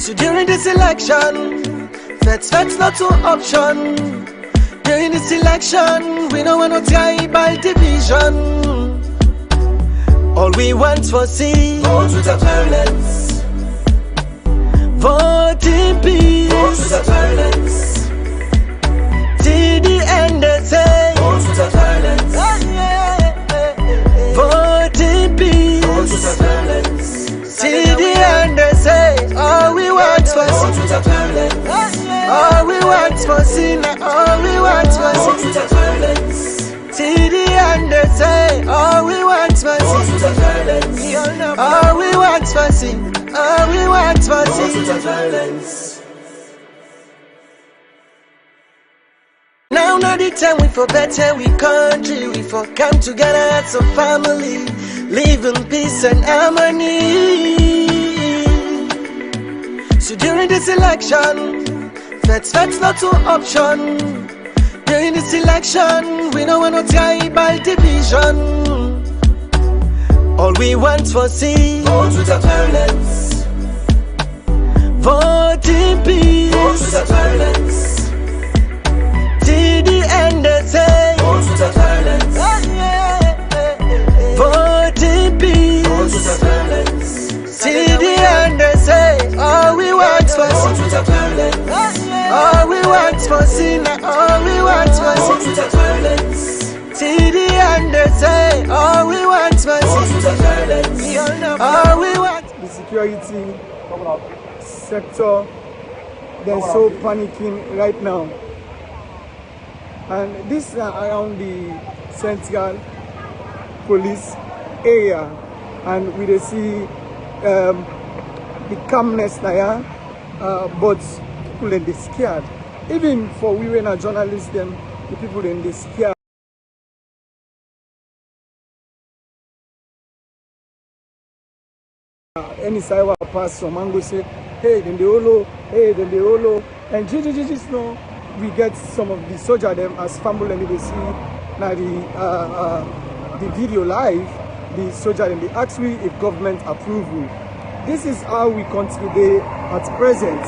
So during this election, feds not to option. During this election, we don't want no tribal division. All we want for see vote without violence. Vote in peace. Vote without violence. Till the end they say vote without violence. Vote in peace. Vote without violence. Till the end they say all we want for see vote without violence. All we want for see now. All we want for see vote without violence. Till the end they say all we want for see vote without violence. All we want for see. All we want for see vote without violence. Now not the time we for better we country, we for come together as a family, live in peace and harmony. So during this election, feds not to option. During this election, we don't want no tribal division. All we want for see vote without violence. Vote in peace. Vote without violence. Till the end they say vote without violence. Vote in peace. Vote without violence. Till the end they say all we want for see vote without violence. All we want for see now. All we want for see vote without violence. Till the end they say all we want for see vote without violence. All we want. The security sector, they're so panicking right now. And this is around the central police area, and we dey see the calmness there, but people then they scared. Even for we when a journalists, them the people then they scared. Any side will pass, some and go say, hey, then they holo, hey, then they holo, and just know. We get some of the soldier them as family and they see now the video live. The soldier them they ask me if government approval. This is how we continue at present.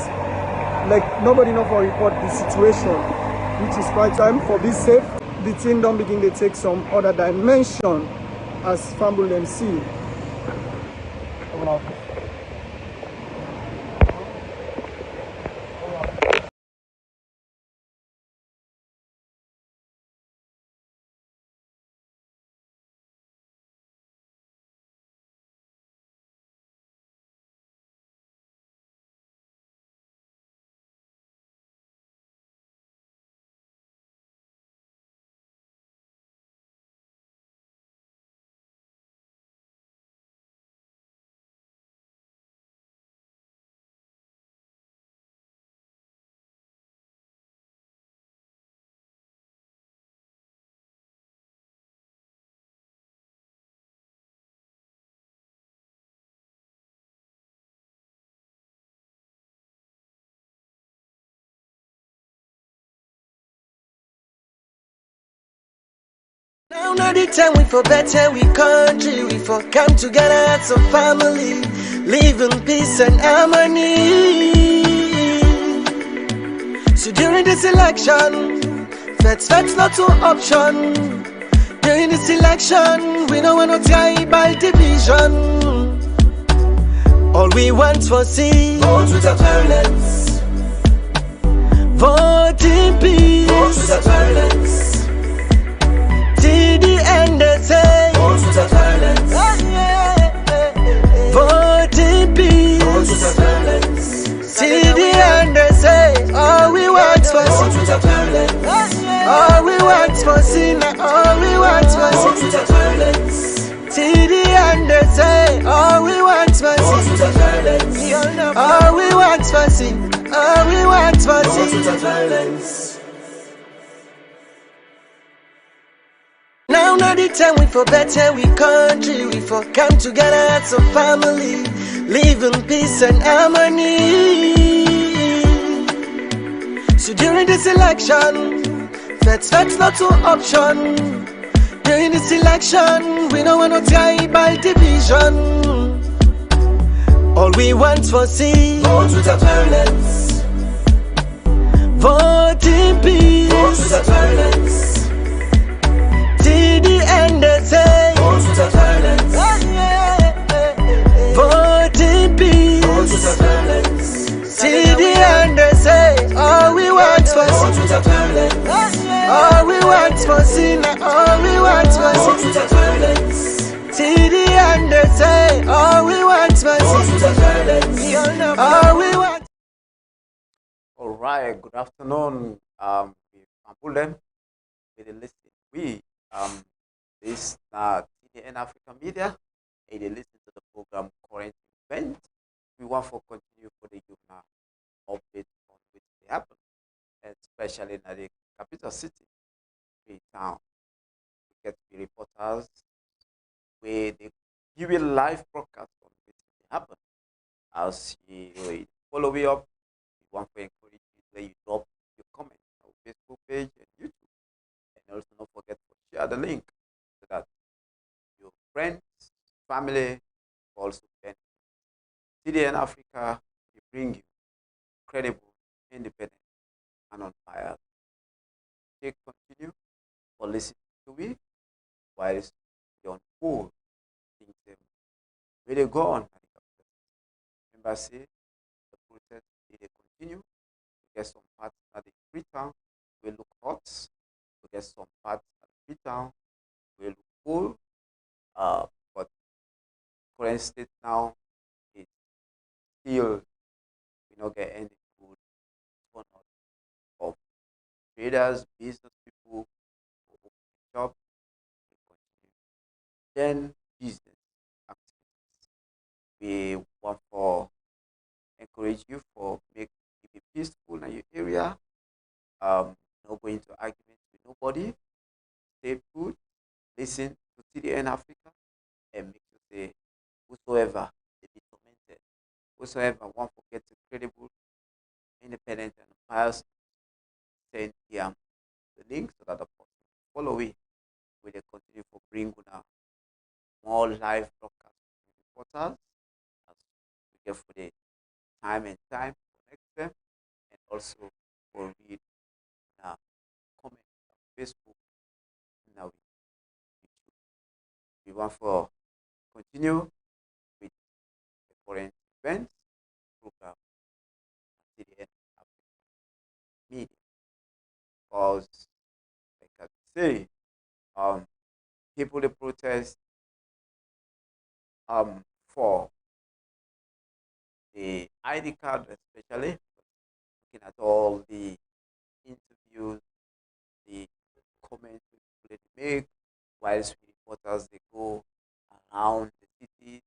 Like nobody know for report the situation, which is quite time for be safe. The thing don't begin to take some other dimension as family them see. Now not the time we for better we country, we for come together as a family, live in peace and harmony. So during this election, feds not to option. During this election, we don't want no tribal division. All we want for see vote without violence. Vote in peace. Vote without violence. Till the end they say vote without violence. Vote in peace. Vote without violence. Till the end they say all we want for see vote without violence. All we want for see now. All we want for see vote without violence. Till the end they say all we want for see vote without violence. All we want for see. All we want for see vote without violence. Now not the time we for better we country, we for come together as a family, live in peace and harmony. So during this election, feds not to option. During this election, we don't want no tribal division. All we want for see. Vote with a violence. Vote in peace. Vote with a violence. Till the end they say. Vote with a violence. Vote in peace. Vote with a violence. Till the end they say. All we want for Vote see. with a violence. All we want for see. All we want for Vote see. with a violence. Till the end they say. All we want for Vote see. with a violence. All we want. All right, good afternoon. We Ambulem, we listen. We this TDN African Media, and they listen to the program Current Event. We want to continue for the youth now update on which they happen, especially in the capital city, Freetown. We get the reporters where they give you live broadcast on which they happen. As you follow me up, we want to encourage you that you drop your comment on our Facebook page and YouTube. And also don't forget to share the link so that your friends, family also benefit. TDN Africa, we bring you credible, independent, and unbiased. Take continue for listening to me while it's on hold. Think them where they go on. Embassy, the protest, they continue. We get some parts at the Freetown, we look hot. We get some parts at the Freetown, we look cool. But current state now is still we not get any good turnout of traders, business people who open shop, they continue. Then business activities. We want for encourage you for make it be peaceful in your area. Not going to arguments with nobody. Stay put, listen to TDN Africa, and make sure say whosoever they be tormented, whosoever want to get credible, independent, and biased, send them the link so that the person follow it. We will continue for bring more live broadcast reporters as we get for the time and time connect them, and also for read now comment on Facebook now YouTube. We want for continue with the current events program at the end of the media, because like I say, people they protest for the ID card, especially looking at all the interviews, the comments people they make, whilst reporters they go around the city,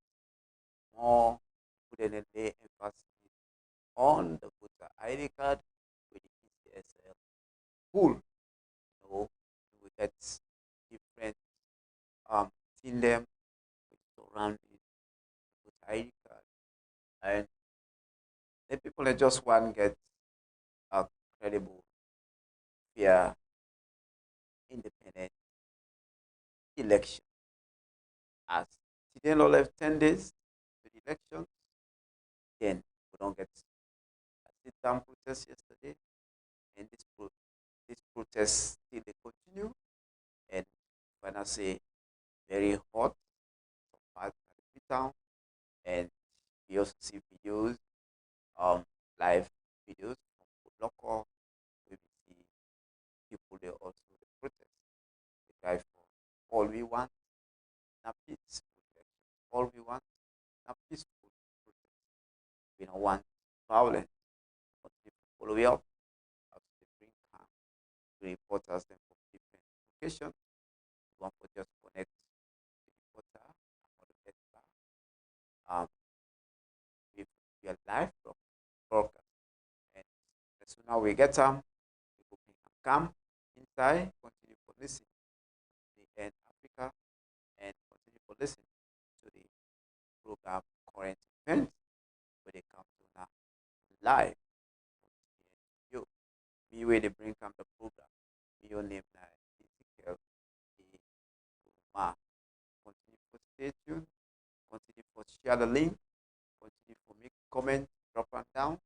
more put an emphasis on the voter ID card with the ECSL pool. You know, we get different in them around the voter ID card, and the people that just want get a credible, fair, independent election. As today no left 10 days to the election, then we don't get a sit-down protest yesterday, and this protest still they continue, and when I say very hot, some parts of the town, and we also see videos, live videos from local, we will see people they also the protest. The guy for all we want, not peaceful election. All we want, not peaceful protest. We don't want violence, but people follow it up as they bring calm. The reporters them from different locations. We want to just connect the reporter or the editor with your live broadcast. And as soon as we get people can come inside, continue to listen to the end Africa, and continue to listen to the program Current Events where they come to now live. You, me where they bring come the program. Me your name now Ezekiel A Koroma. Continue to stay tuned. Continue to share the link. Continue comment, drop them down. It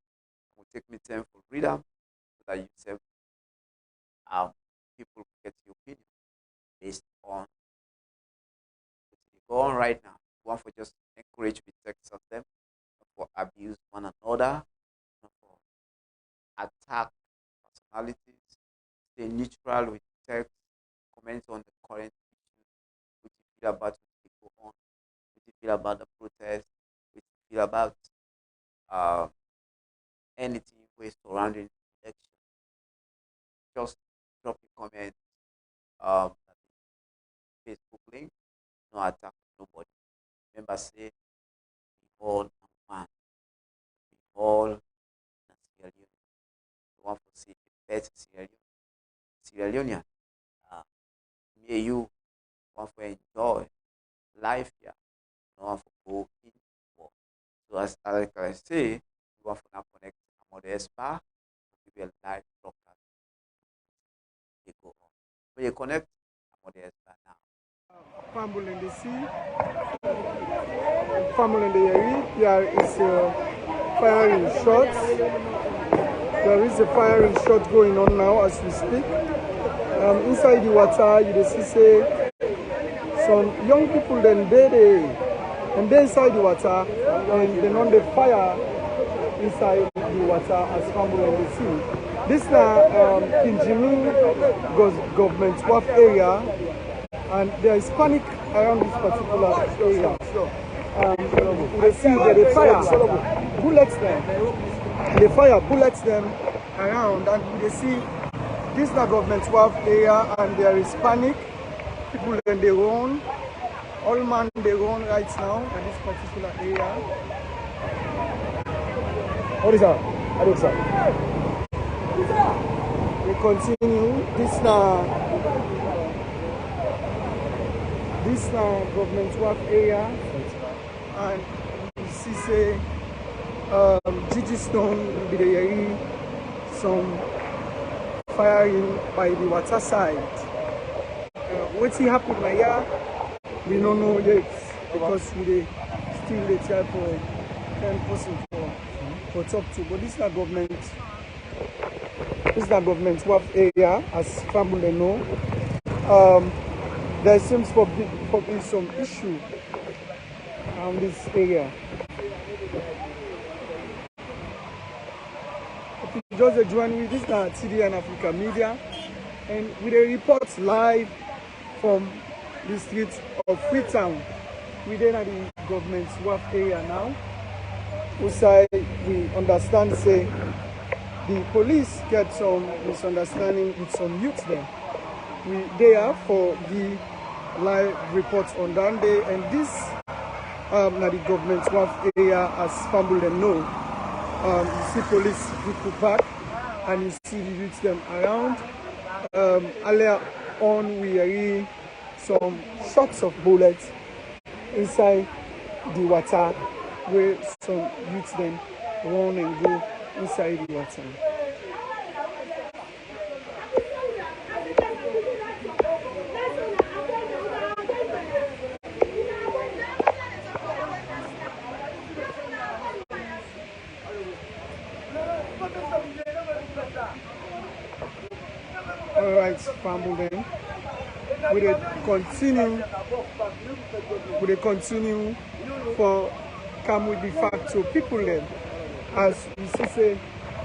will take me time to read them so that you say people get your opinion based on what they go on right now. One for just encourage with text of them, not for abuse one another, not for attack personalities. Stay neutral with text, comment on the current issues, what you feel about what they go on, what you feel about the protest, what you feel about anything way surrounding election. Just drop a comment. Facebook link, no attack nobody. Remember, say we all are one. We all in Sierra Leone. You want to see the best Sierra Leonean. Me and you want to enjoy life here. No want to go in war. So as I say, we want to now connect with the spa, give you a live broadcast. They go on. When you connect with the spa now. Family in the sea, family in the area. There is a firing shots. There is a firing shot going on now as we speak. Inside the water, you see say some young people then they inside the water and then on the fire inside the water as family in the sea. This now in Jimmy government wharf area. And there is panic around this particular area. They see that they fire bullets them. They fire bullets them around, and they see this is the government wharf area, and there is panic. People then they run. All man they run right now in this particular area. What is that? I don't know. We continue. This now government work area, and you see say Gigi Stone will be there, some firing by the water side. What's happened here? We don't know yet because we still the try for 10% for talk to. But this is the government work area, as family know. There seems to be some issue around this area. If you just join me, this is the TDN Africa Media, and we report live from the streets of Freetown. We're in the government's wharf area now. We understand, say, the police get some misunderstanding with some youths there. We there for the live reports on that day, and this now the government's wharf area as family them know. You see police people back, and you see the youths them around. Earlier on, we hear some shots of bullets inside the water, where some youths then run and go inside the water. Alright, family then. We continue for come with the fact to people then. As we see say,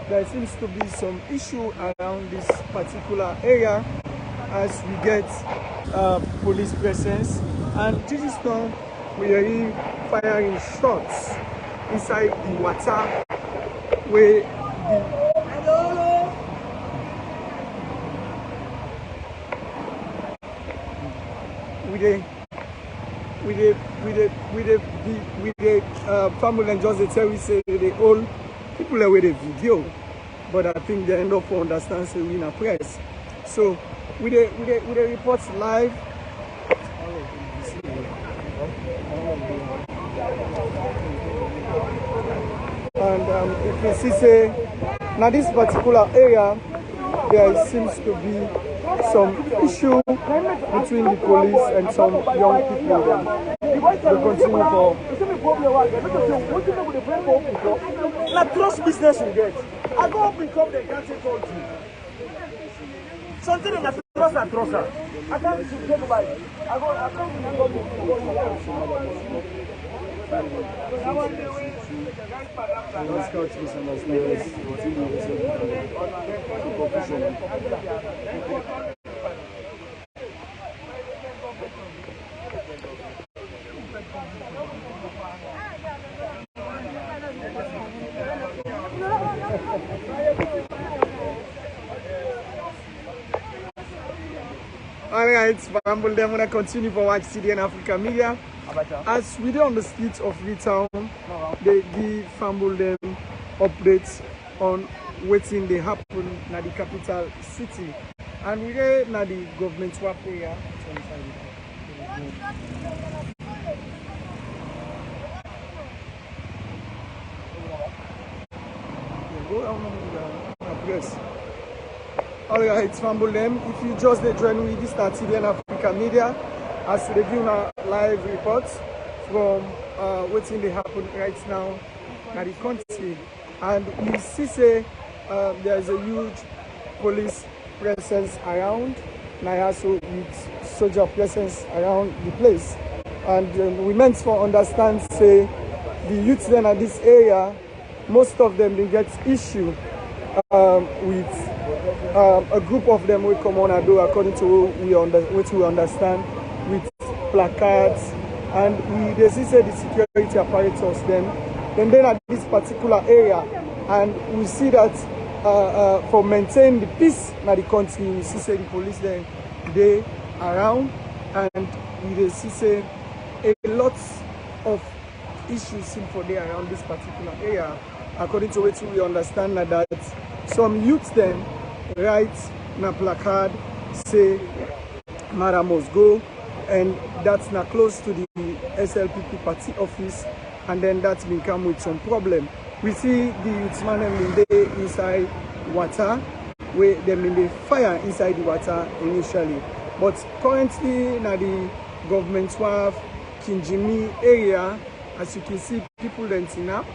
there seems to be some issue around this particular area as we get police presence, and this is now we are firing shots inside the water where the family and just they tell we say they all people are with the video, but I think they end up for understand say we in a press. So with the reports live. And if you see say now this particular area there seems to be some issue between the police and some young people. We continue for go be one. Let us say what you know the friend go pick up. Na trust business you get. I go pick up the can't say told you. Something in the trust and trust. I can't take by. I can't go. Alright, family, I'm gonna continue for watch CDN Africa Media. As we do on the streets of Freetown, they give family them updates on what's in the happen in the capital city. And we are in the government swap area. Yes. Alright, family, if you just join me, this is CDN Africa Media as reviewing our live reports from what's in the happen right now in the country. And we see say there is a huge police presence around, and also with soldier presence around the place. And we meant for understand say the youth then at this area, most of them they get issue with a group of them will come on and do according to what we understand with placards, and they see say the security apparatus then at this particular area, and we see that for maintain the peace in the country, we see say the police then they around, and we see say a lot of issues seem for there around this particular area. According to what we understand that some youths then write na placard say Mara must go, and that's not close to the SLPP party office, and then that's been come with some problem. We see the youthman in the inside water, where them in the fire inside the water initially, but currently now the government swap Kinjimi area, as you can see, people dancing up,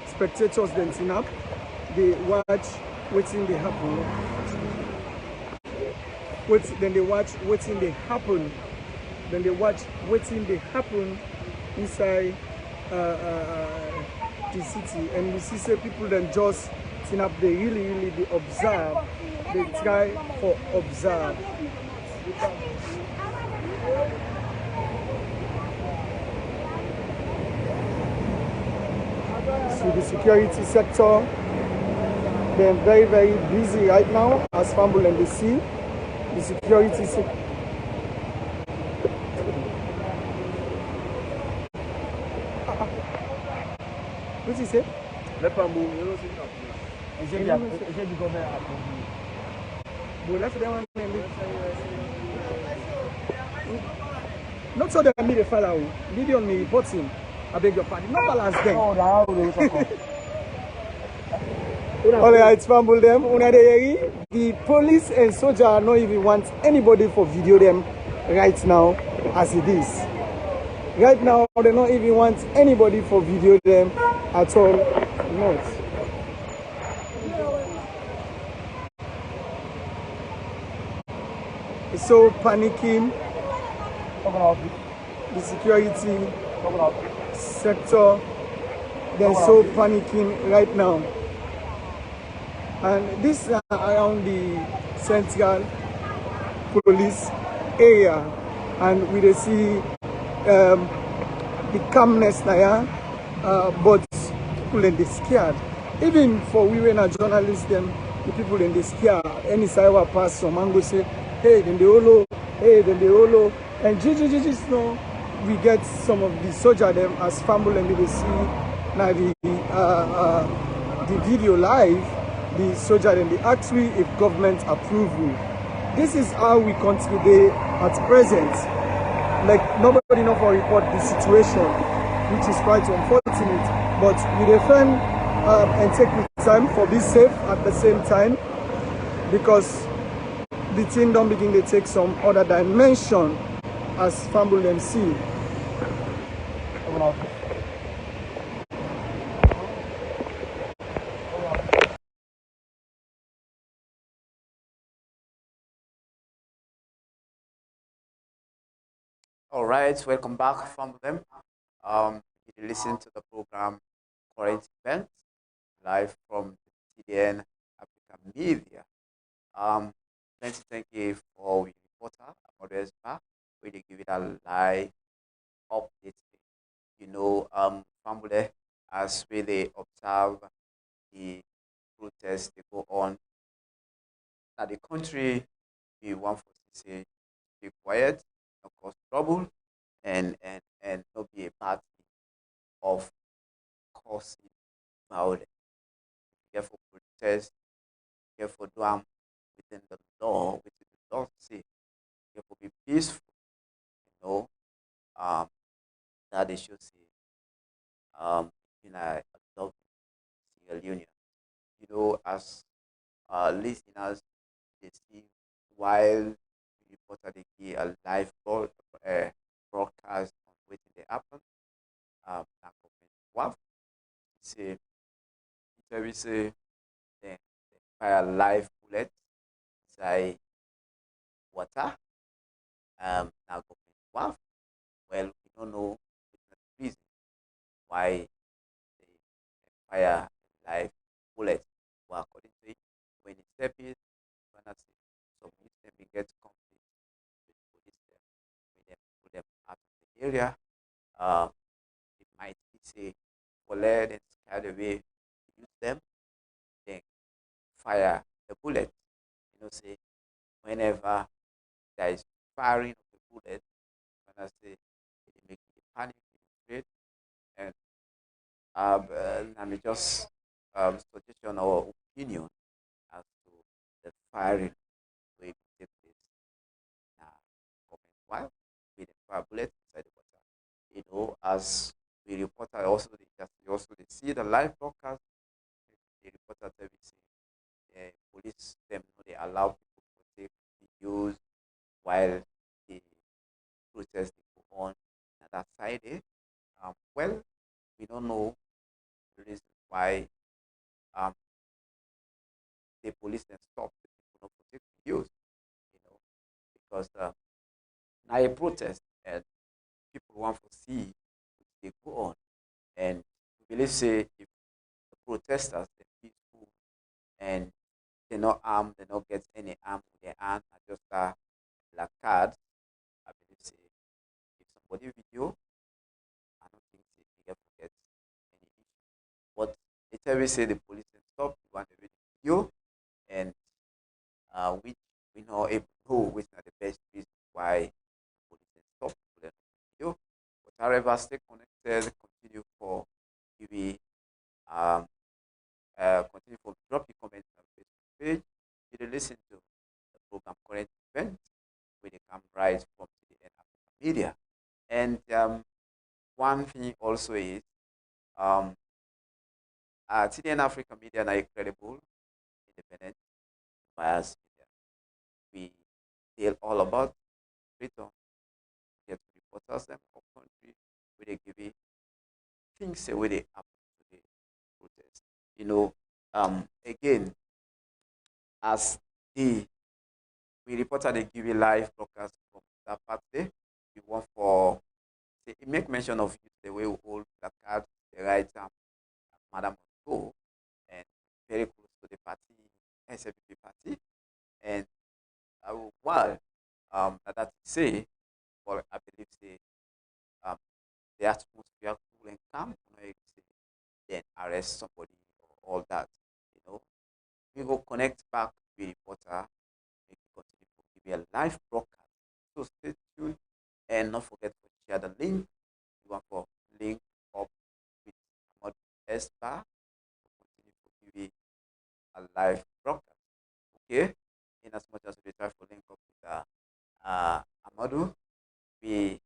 spectators dancing up, they watch waiting they happen. Then they watch waiting they happen. Then they watch waiting they happen inside the city, and we see say people then just turn up. They really they observe. They try for observe. So the security sector, they're very busy right now as family and they see the security sector. What did he say? Not so that me the fellow, video me reporting. I beg your pardon. Not balance them. Alright, family them. The police and soldier don't even want anybody for video them right now as it is. Right now, they don't even want anybody for video them at all. Not. It's so panicking. The security sector, they're so panicking right now. And this is around the central police area, and we see the calmness now, but people in the scared. Even for we when a journalist, them the people in the scared. Any side pass some and go say, hey, then the holo, hey, then the holo, and just know we get some of the soldier them as family and they see now the video live. The soldier and they ask we if government approval. This is how we continue at present. Like nobody know for report the situation, which is quite unfortunate. But we defend and take the time for be safe at the same time, because the thing don't begin to take some other dimension as family them see. All right, welcome back from them. You listen to the program Current Events live from the TDN Africa Media. Let's thank you for the reporter, Modest Bar, where they give it a live update. Family, as we they observe the protests they go on. Now the country, we want for to say, be quiet, not cause trouble, and not be a party of causing violence. Therefore, protest, therefore, do within the law, within the law say, therefore, be peaceful, you know, um, that they should say, in a loving single union. As listeners, they see while the reporter they give a live broadcast on what they happen, na government WAF, say, we say, then fire live bullet inside water, na government WAF. Well, we don't know the reason why they fire live bullets. Well, according to it, when it's step when I say some Muslim we get conflict with police them, we them put them out of the area. Um, it might be say, well, let and scare away, use them, then fire the bullet. Say whenever there is firing of the bullet, when I say it make you panic, it afraid, and I mean just suggestion or opinion as to the firing will take place now. Comment while with the fire bullet inside the water. As we reporter also they see the live broadcast, the reporter tell me say police them they allow people to take videos while the protest they go on that side. Well, we don't know the reason why um the police then stop the people not to take videos, because now a protest and people want to see what they go on. And we believe say if the protesters they peaceful and they not armed, they not get any arm with their hand, and just black cards, I believe say if somebody video, I don't think they ever get any issue. But it's every say the police can stop you want to video and which we know able to know which are the best reason why police can stop people and video. But however, stay connected, continue for TV, um continue for drop your comments on Facebook page. You can listen to the program Current Event where they come right from TDN Africa Media. And one thing also is um TDN Africa Media are incredible, independent, biased media. We tell all about freedom, get reporters them of country where they give you things where they happen to the protest. Again, as the we reported they give you live broadcast from that part there. We want for say make mention of you the way we hold the card, the right Madam go and very close to the party, SFP party. And while that say, well, I believe say um the atmosphere cool and calm, say, then arrest somebody or all that, we go connect back with the reporter, make it continue to give you a live broadcast. So stay tuned and not forget to share the link. You want for link up with Ahmad Espa to continue to give you a live broadcast. Okay? In as much as we try to link up with Amadou, we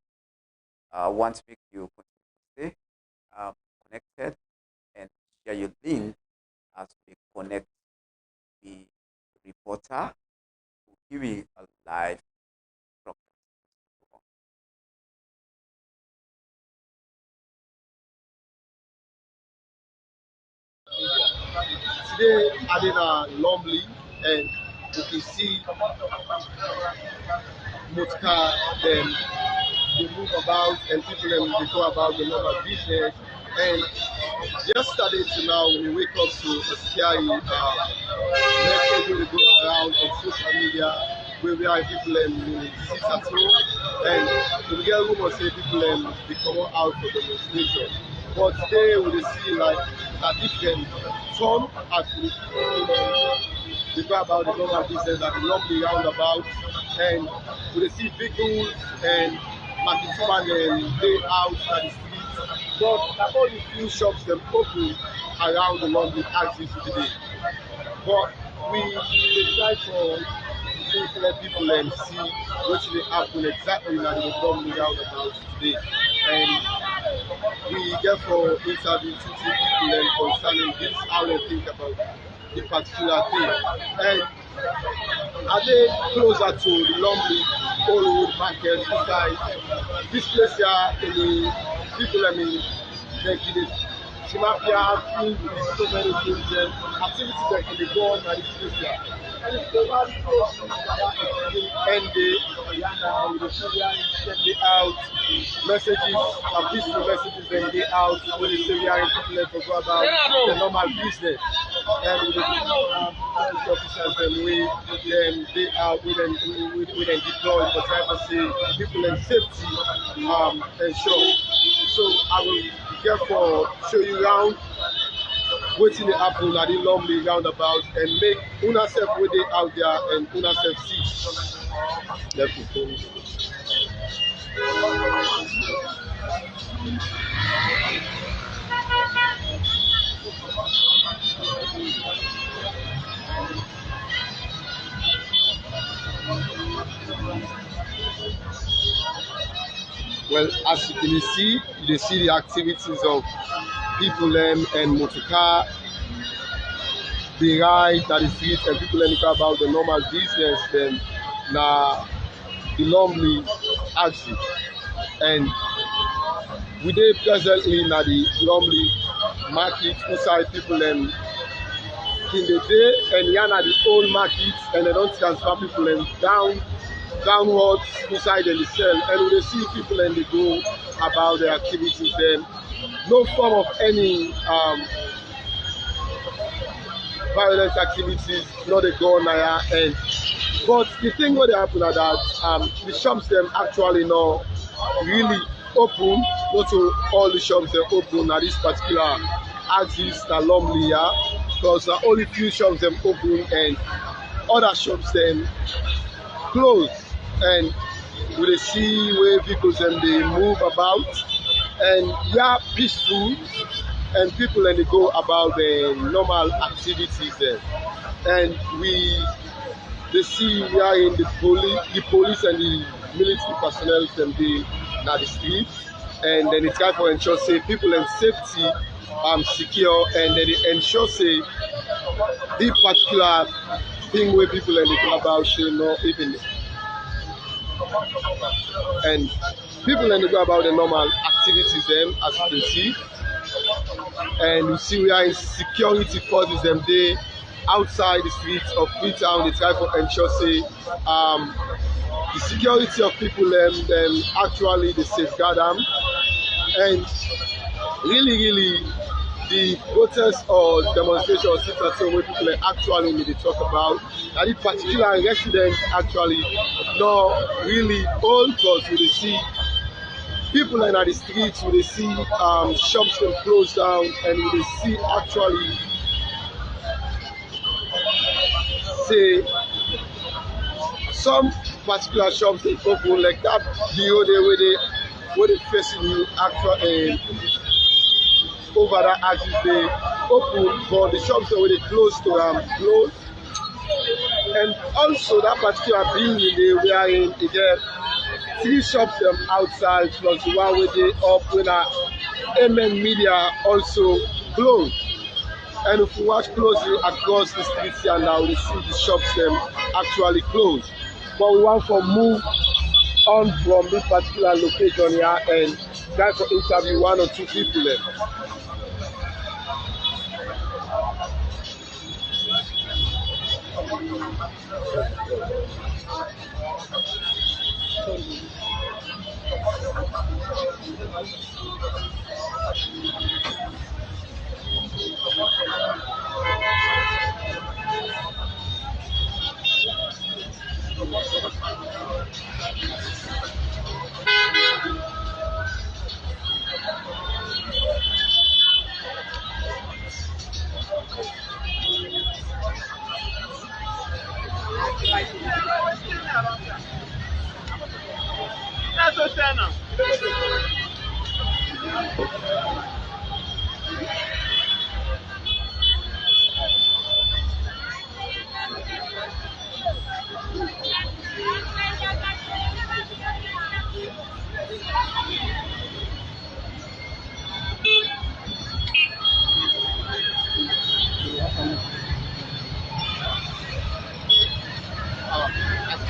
want to make you continue to stay connected and share your link as we connect the reporter to give you a live broadcast. Today, I did Lumley, and you can see Mutka, then they move about and people they go about the normal business. And yesterday to now, we wake up to a scary message will go around on social media where we are people sit at home and we get rumors say people they come out for demonstration. But today we see like a different turn as we go about the normal business that we normally roundabout and we see vehicles and marketing day out at the streets. But all the few shops them open around the London axis today. But we try for to let people see what they happen exactly like the government roundabout today. And we therefore interview two people concerning this, how they think about the particular thing. And are they closer to the Lumley old road market inside this place here in the people they give it Timapia filled with so many things and activities that can be go on at this place here. And it's the one close to the end day, with the Syrian send it out, messages, peaceful messages then they out when the Syrian people to go about the normal business. And with the police officers then they out we then deploy for trying to see people in safety ensure. So I will therefore show you around waiting the happen at the Lumley roundabout and make una self way they out there and una self see. Left with phone. Well, as you can see, you see the activities of people and motorcar, the ride that is it, and people about the normal business, then now the Lumley axis. And we dey presently na the Lumley market inside people in the day and yan at the old market and they don't transfer people downwards inside the cell and we see people and they go about their activities then no form of any violent activities not they go on there and but the thing what happen is that the shops them actually not really open, not to all the shops they open at this particular axis that Lumley here because only few shops them open and other shops them close and we dey see where vehicles and they move about and yeah peaceful and people and they go about the normal activities there and they see we are in the police and the military personnel them dey na the streets and then it's try for ensure say people and safety secure and then they ensure say the particular thing where people and they go about say no even and people and they go about the normal activities them as you can see and you see we are in security forces them dey outside the streets of Freetown they try to ensure say the security of people them actually they safeguard them and really the protest or demonstration or situation where people actually need to talk about that the particular residents actually not really all because we see people in the streets we see shops them closed down and we see actually say some particular shops they open like that video where they facing you actually over that axis they open but the shops that where they close to close and also that particular building they were in again 3 shops outside plus the one where they up when Amen Media also closed. And if we watch closely across the streets here now, we see the shops actually closed. But we want to move on from this particular location here and try to interview 1 or 2 people there.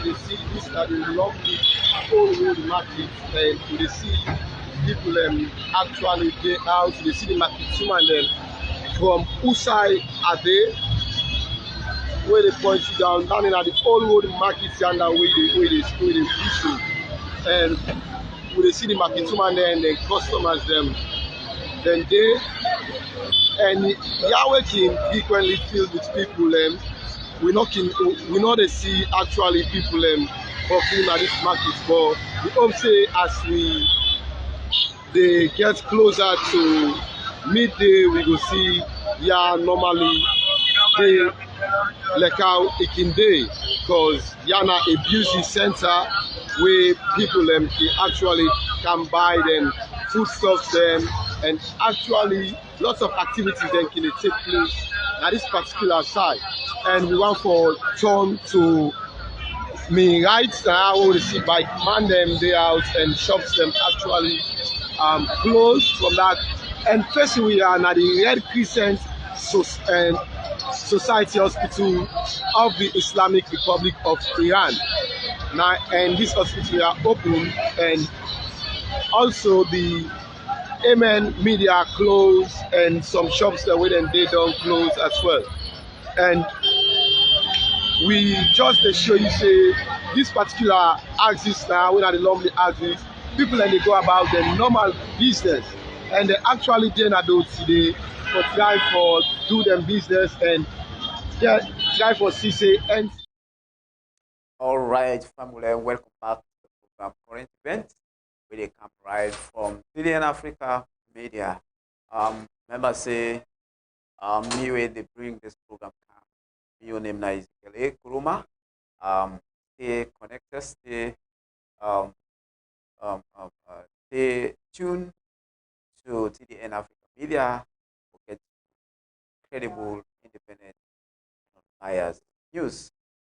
they see this are the lovely old road market, and they see people actually dey out, they see the market woman dem from whose side are they, where they point you down in at the old road market yanda wey dey visit, and we dey see the market woman there and then customers dem dem dey, and Yahweh King frequently filled with people. We not dey see actually people working at this market, but we hope say as we dey get closer to midday, we go see normally dey like how it can dey, because yana a beauty center where people actually can buy them foodstuffs and actually lots of activities then can take place at this particular site. And we want for turn to me right now, we see bike man them they out and shops them actually closed from that. And first we are at the Red Crescent Society Hospital of the Islamic Republic of Iran. Now, and this hospital are open, and also the Amen Media closed, and some shops that where they don't close as well. And we just to show you say this particular axis now, when are the lovely axis, people and they go about their normal business, and they actually then adult today for try for do them business and try for CC and. All right, family, welcome back to the program Current Events, where they come right from Freetown, Africa Media. Remember say, me where they bring this program. Your name is Ezekiel A Koroma. Stay connected, stay tuned to TDN Africa Media for get credible, independent, biased news.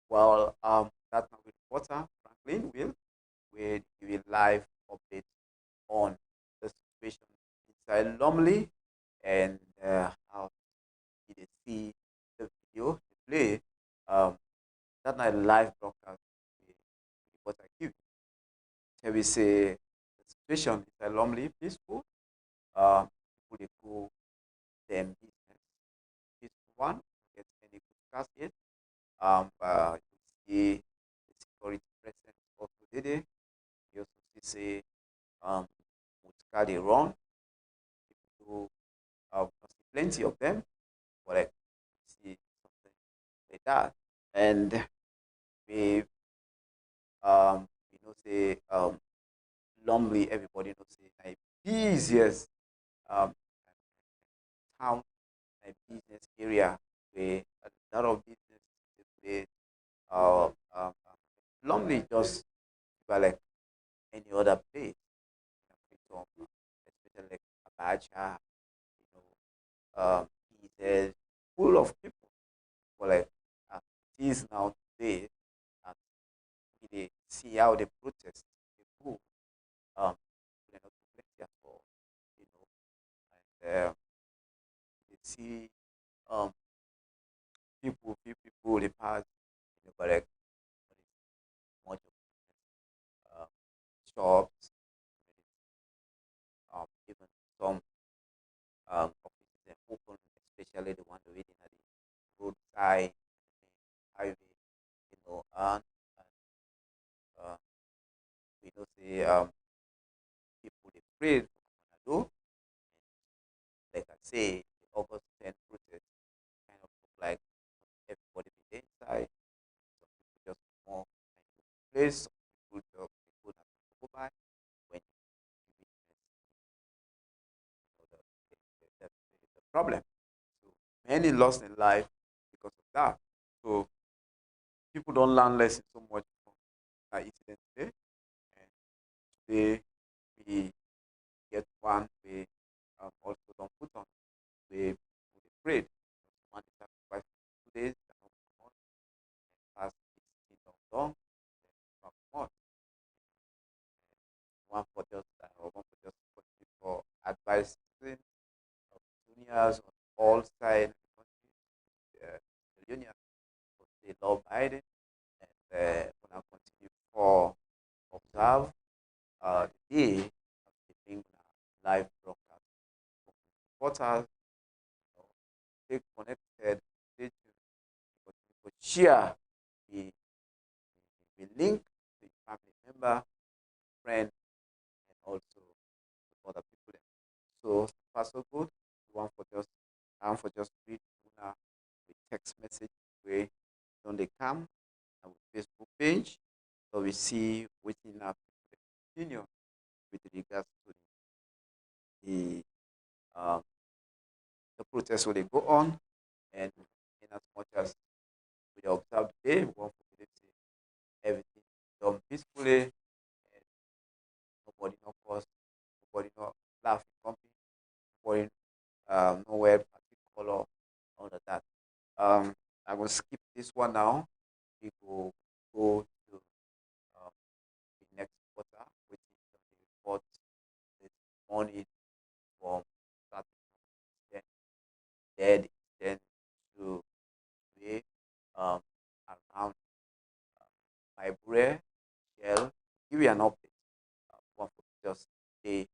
Well, that's not reporter Franklin will give you live update on the situation inside Lumley and how you see the video play. That night live broadcast what I give. So we say the situation is normally peaceful. People they go them business. Peaceful one, get any good cast yet. You see the security presence also did it. You also see say Mutkali run. People see plenty of them, but like see something like that. And we say Lumley, everybody knows say like busiest um town like business area where a lot of business is place. Lumley just like any other place, especially like Abacha, you know, is full of people. But like it is now today, and we see how they protest, they move, they're not plenty at all, you know, and they see um people they pass, but like much of shops, even some offices that open, especially the one waiting at the roadside, highway, and we know say people they pray for Manado. Like I say, the August 10th protest kind of look like everybody be inside. Some people just more kind of place, some people just go that go by when you witness the problem. So many lost in life because of that. So people don't learn lessons so much from that incident today. And today we get one we also don't put on we prayed. One is sacrificed for 2 days, the other one and fast is kingdom long, then from month. One for just or one for just for advising of juniors on all sides of the country, millionaires for the law Biden and when I for observe the day of the being live broadcast. Supporters, stay connected, stay tuned, share the, the link to the family member, friend, and also other people. So far so good. One for just read una with text message way on the cam and with Facebook page. So we see within our opinion with regards to the um, the protest will they go on, and in as much as we observe today, we want to see everything done peacefully, and nobody no cause, nobody no laughing, company, nobody nowhere particular under that. I will skip this one now. We will go to the next quarter, which is the report this morning from starting dead then to today around my bread shell. Give you an update. One for just stay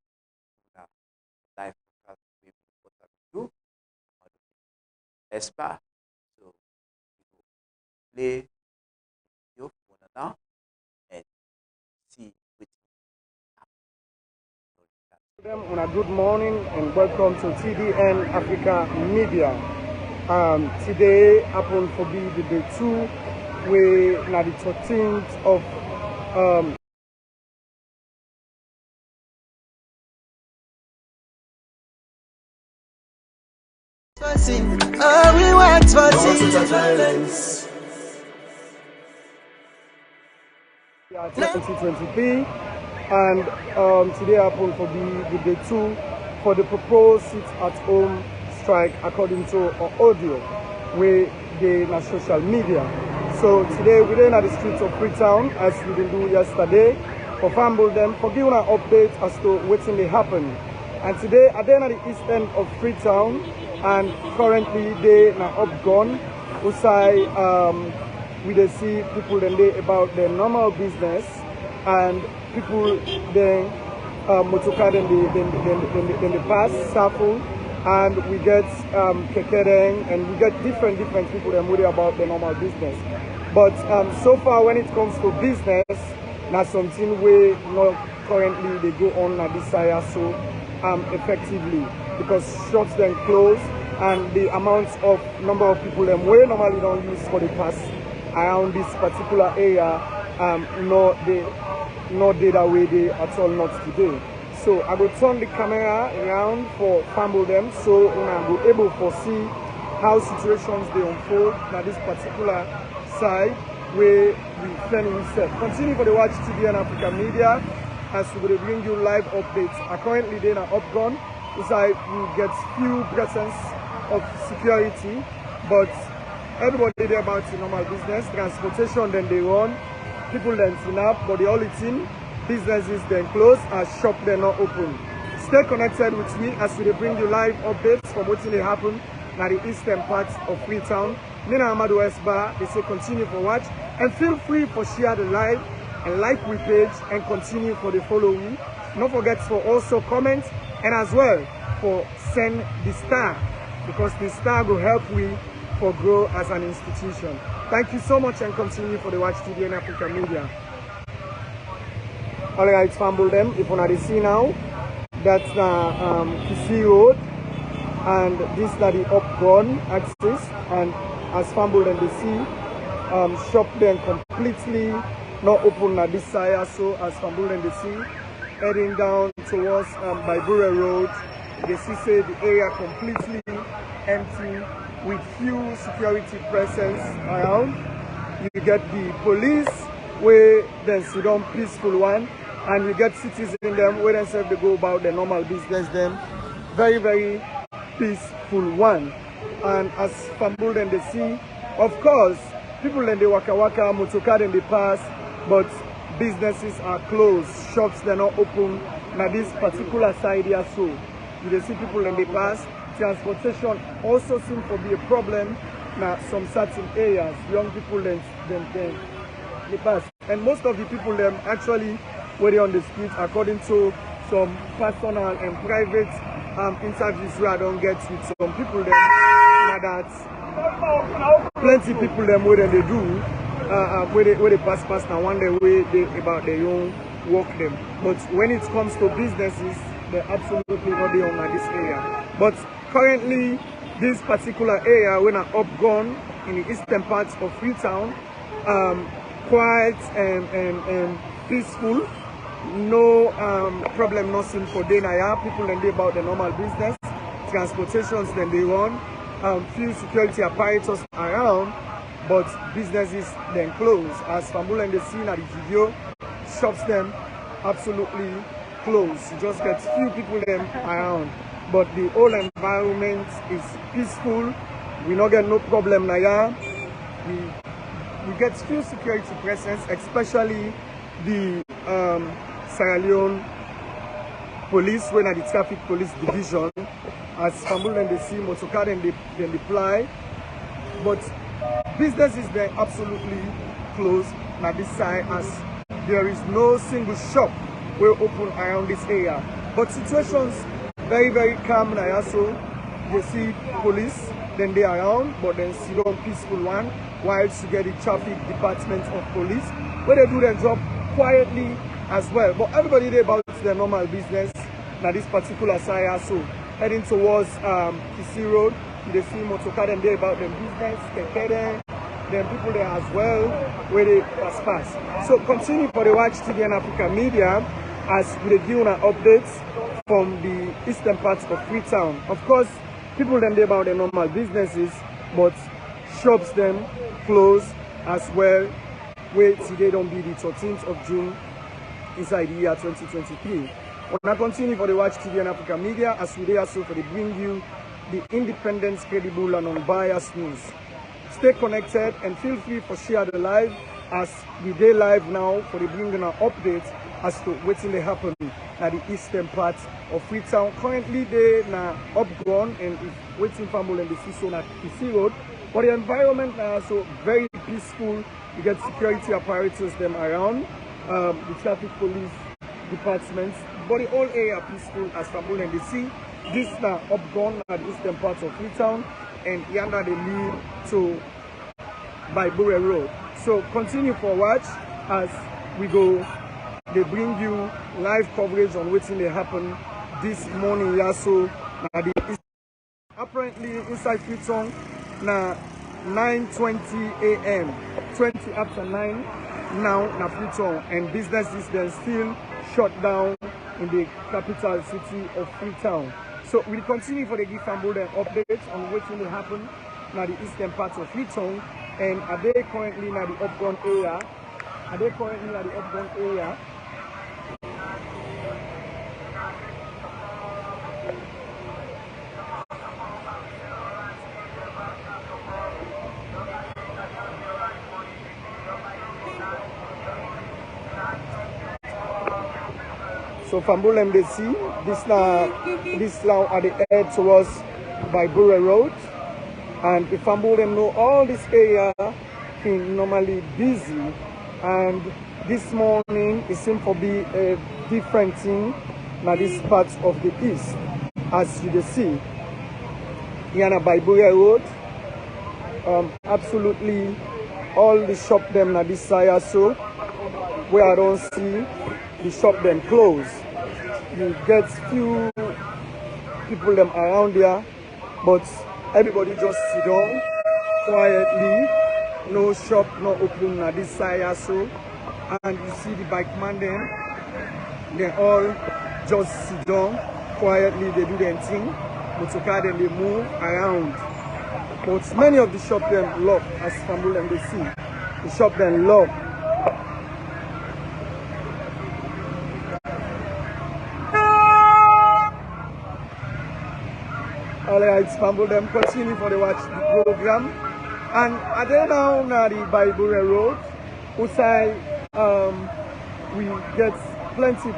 life as we what I do. Espa. So we will play video for now and see which Good morning and welcome to TDN Africa Media. Today happen to be the day 2, we na the 13th of all we want for violence. 2023, and today happen to be the day 2 for the proposed sit-at-home strike according to audio with the social media. So today we're in at the streets of Freetown as we did do yesterday for fumble them for giving an update as to what's in the happen. And today at the end of the east end of Freetown, and currently they are up gone. Usai we dey see people then they about their normal business, and people then motocar then they pass Safu, and we get Kekereng, and we get different people that worry about their normal business. But so far when it comes to business, now something we not currently they go on at this side so effectively, because shops then close, and the amount of number of people them we normally don't use for the pass around this particular area no data way they at all, not today. So I will turn the camera around for fumble them so I will able to see how situations they unfold at this particular side where we planning set. Continue for the watch TDN Africa Media as we will bring you live updates. Currently they are up gone. Inside we get few presence of security, but everybody there about the normal business, transportation then they run, people then turn up, but the only thing, businesses then close and shop then not open. Stay connected with me as we bring you live updates from what's in the happen at the eastern parts of Freetown. Nina Amadu Esba, they say continue for watch, and feel free for share the live and like we page and continue for the following. Don't forget for also comment and as well for send the star, because the star will help we for grow as an institution. Thank you so much and continue for the watch TDN Africa Media. Alright, fumble them. If you see now, that's Kisi Road, and this is the up-gone axis, and as fumble them they see shop them completely not open at this side, so as fumble them they see heading down towards Baibure Road, they see say the area completely empty with few security presence around. You get the police where then sit down peaceful one, and you get citizens in them where they say they go about their normal business them. Very peaceful one. And as Fambul then they see, of course, people then they waka motocar then they pass, but businesses are closed, shops they're not open. Now this particular side here, so you see people then they pass. Transportation also seems to be a problem now some certain areas. Young people then they pass. And most of the people them actually were on the street, according to some personal and private interviews where I don't get with some people them. Now that plenty people them where they do, where they pass now one day way they about their own work them. But when it comes to businesses, they're absolutely not the owner this area. But currently, this particular area when I upgone in the eastern parts of Freetown, quiet and peaceful. No problem, nothing for day now. People then they about the normal business, transportations then they run, few security apparatus around, but businesses then close. As Fambul and the scene at the video, shops them absolutely closed. You just get few people them around, but the whole environment is peaceful. We not get no problem now. We get few security presence, especially the Sierra Leone police, when at the traffic police division, as Fambul and they see motorcar and they deploy. But business is there absolutely closed on this side, as there is no single shop will open around this area. But situations very, very calm now. So you see police, then they are around, but then see down peaceful one, whilst you get the traffic department of police, where they do their job quietly as well. But everybody there about their normal business. Now this particular side, so heading towards Kisi Road, they see motorcar and they about them business, then people there as well, where they pass. So continue for the Watch TV and Africa Media as we give you an updates from the eastern parts of Freetown. Of course, people then they about their normal businesses, but shops them close as well. Wait till they don't be the 13th of June inside the year 2023. We'll continue for the Watch TV and Africa Media as we are so for the bring you the independent, credible and unbiased news. Stay connected and feel free for share the live as we day live now for the bringing an update as to what's in the happen at the eastern part of Freetown. Currently they now upgrown and is waiting for and the season at Kisi Road. But the environment now also very peaceful. You get security apparatus them around, the traffic police departments, but the whole area peaceful as Fambul and the sea. This now upgone at the eastern parts of Freetown, and yonder they lead to Baibure Road. So continue for watch as we go. They bring you live coverage on what's in the happen this morning. Yeah, so apparently inside Freetown now 9:20 a.m. 20 after 9 now na Freetown, and businesses then still shut down in the capital city of Freetown. So we'll continue for the give Fambul updates on what's going to happen now the eastern part of Freetown, and are they currently now the upground area? Are they currently now the upground area? So Fambul MDC, this now at the edge towards Baibure Road, and if Fambul them know all this area is normally busy, and this morning it seems to be a different thing now this part of the east, as you can see. Here na Baibure Road, absolutely all the shop them na this side so where I don't see the shop them closed. You get few people them around there, but everybody just sit down quietly. No shop, no open at this side so, and you see the bike man them, they all just sit down quietly. They do their thing, motorcar them they move around. But many of the shop them locked, as Fambul and they see. The shop them locked. Alright, Fambul them continue for the watch the program. And I then now the Baibure Road, outside we get plenty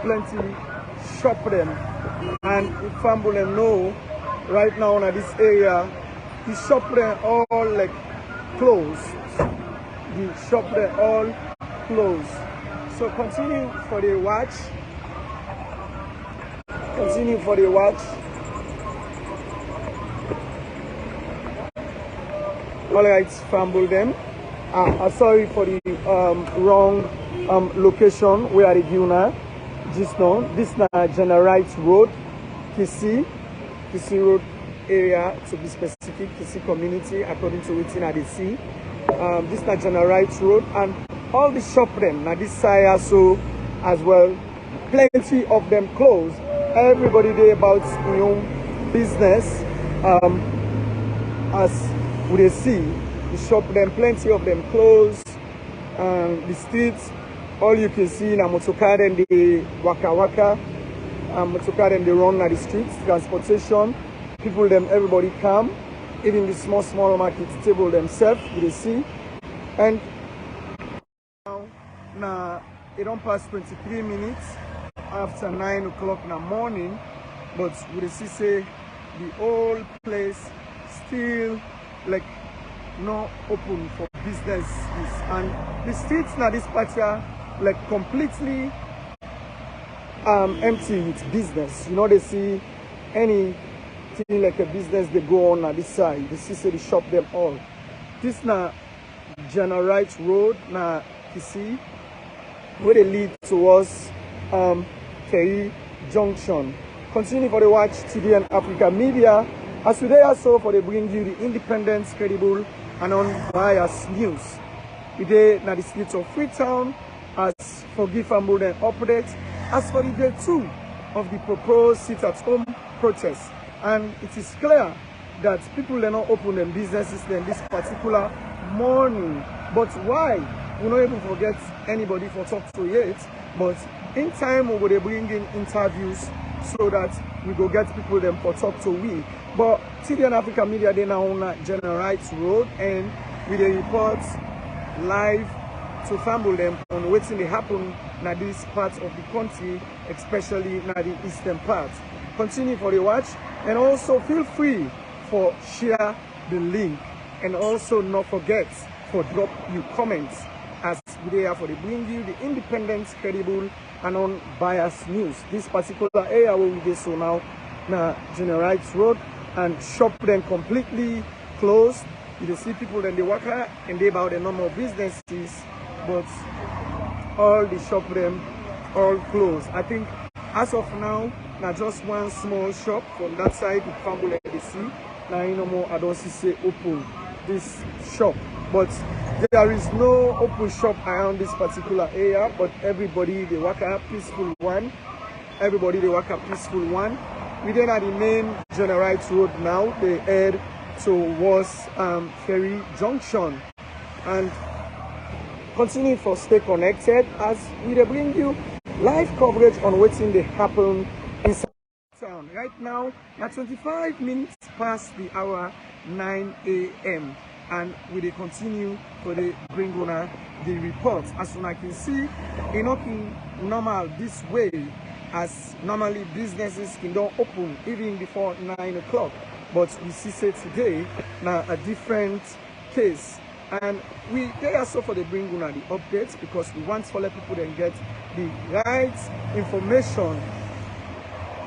shop them. And if Fambul them know right now in this area, the shop them all like closed. The shop them all closed. So continue for the watch. Continue for the watch. Alright, fumble them. Sorry for the wrong location. We are the Guna. Just now, this is Generite Road, Kisi Road area to be specific, Kisi community according to within at the sea. This is Generite Road, and all the shop them now this side also as well. Plenty of them closed. Everybody there about business. As we see, the shop them, plenty of them closed. The streets, all you can see na motocar and the waka, motocar and they run at the streets, transportation, people them, everybody come, even the small market table themselves, you see. And now it don't pass 23 minutes after 9 o'clock in the morning, but we see say the whole place still like not open for businesses, and the streets now this part here like completely empty with business. You know, they see anything like a business they go on this side, they see say they shop them all. This now Generite Road now you see where they lead towards Kerry Junction. Continue for the watch TD and Africa Media as today also for they bring you the independent, credible and unbiased news. Today now the streets of Freetown as for give and update as for the day 2 of the proposed sit-at-home protest, and it is clear that people are not open their businesses in this particular morning. But why? We not even forget anybody for talk to yet, but in time we will bring in interviews so that we go get people them for talk to we. But TD and Africa Media they now on Generite Road, and we they report live to fumble them on what's in the happen in this part of the country, especially in the eastern part. Continue for the watch, and also feel free for share the link, and also not forget for drop your comments as we are for the bring you the independent, credible and unbiased news. This particular area where we get so now Generite Road, and shop them completely closed. You see people then they work and they about the normal businesses, but all the shop them all closed. I think as of now just one small shop from that side the family like they see now, you know, more I don't see say open this shop, but there is no open shop around this particular area. But everybody they work a peaceful one. Everybody they work a peaceful one. We then at the main Generite Road now. They head towards Ferry Junction, and continue for stay connected as we bring you live coverage on what's in the happen inside town. Right now at 25 minutes past the hour 9 a.m. and we dey continue for the bring on the report. As soon as I can see, it's not normal this way, as normally businesses can don't open even before 9 o'clock. But we see say today now a different case, and we they also for the bring on the updates because we want to let people then get the right information.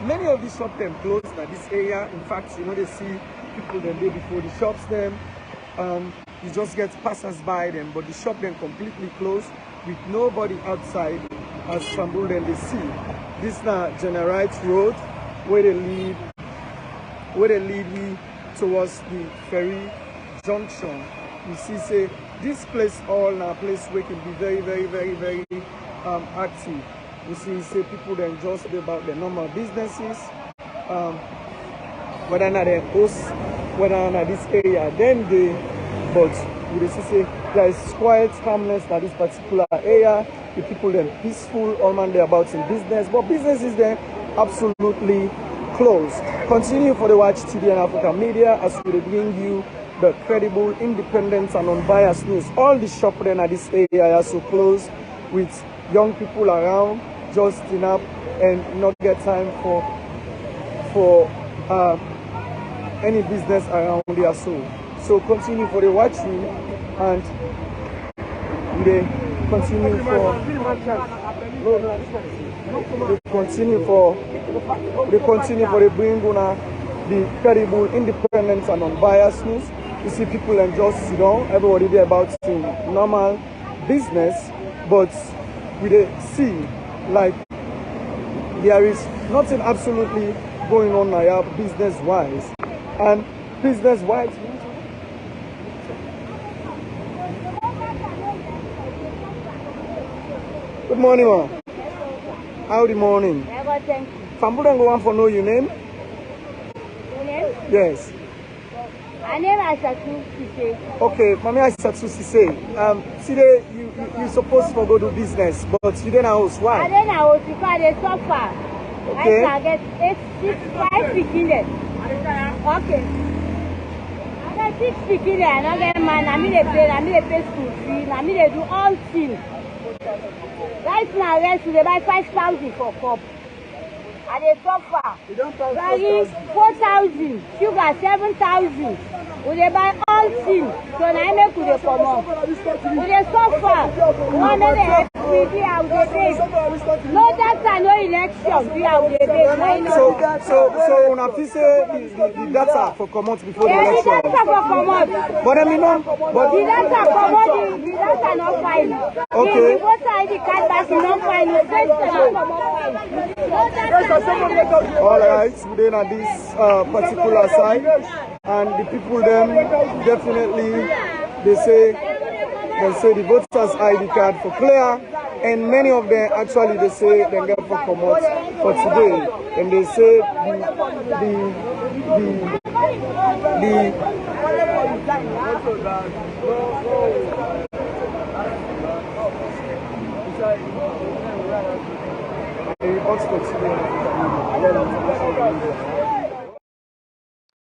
Many of these shops them closed at this area. In fact, you know, they see people the day before the shops them. You just get passers by them, but the shop then completely closed with nobody outside as Istanbul then they see. This now Generite Road where they lead me towards the Ferry Junction. You see say this place all now place where can be very active. You see say people then just about the normal businesses, whether or not they host, whether or not this area then they, but you see say there is quiet calmness at this particular area. The people then peaceful, all man they about in business, but business is then absolutely closed. Continue for the watch TD and Africa Media as we bring you the credible, independent and unbiased news. All the shop then at this area are so closed with young people around just enough and not get time for any business around there. So continue for the watching, and continue for the bring the credible, independence and unbiased news. You see people and just sit down, everybody there about to normal business, but we see like there is nothing absolutely going on now business wise and business wise. Good morning, ma. Howdy morning. Thank you. Fambudan go on for know your name? Your name? Yes. My name is Asatu Sise. Okay, Mami Asatu Sise. Today you supposed to go do business, but you didn't house. Why? I didn't house because they suffer. Okay. I get 5 beginners. Okay. I get 6 beginners. I don't get man. I mean they pay school fee. I mean they do all things. Right now, they buy 5,000 for cup. And they suffer. You don't pay 4,000, sugar 7,000. We they buy all things. So now I make they come up. We they suffer. One of the FPD out the base. No data, no election. We out the base. So when I say the data for come out before the election. The data for come out. But I mean no. But the data come out. The data not fine. Okay. The voter ID card back not fine. The data not fine. No data. All right, we're at this particular side, and the people them definitely they say the voters ID card for clear, and many of them actually they say they get for come out for today, and they say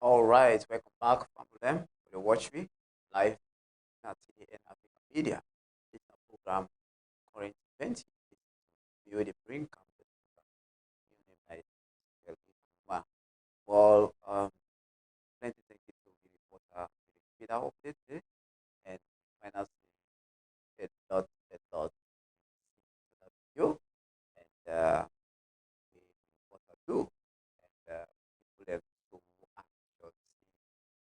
All right, welcome back from them. You watch me live at TDN African Media. It's a program current event. You the bring well, plenty thank you to the reporter Peter update and finance a lot you and what I do and people have to actually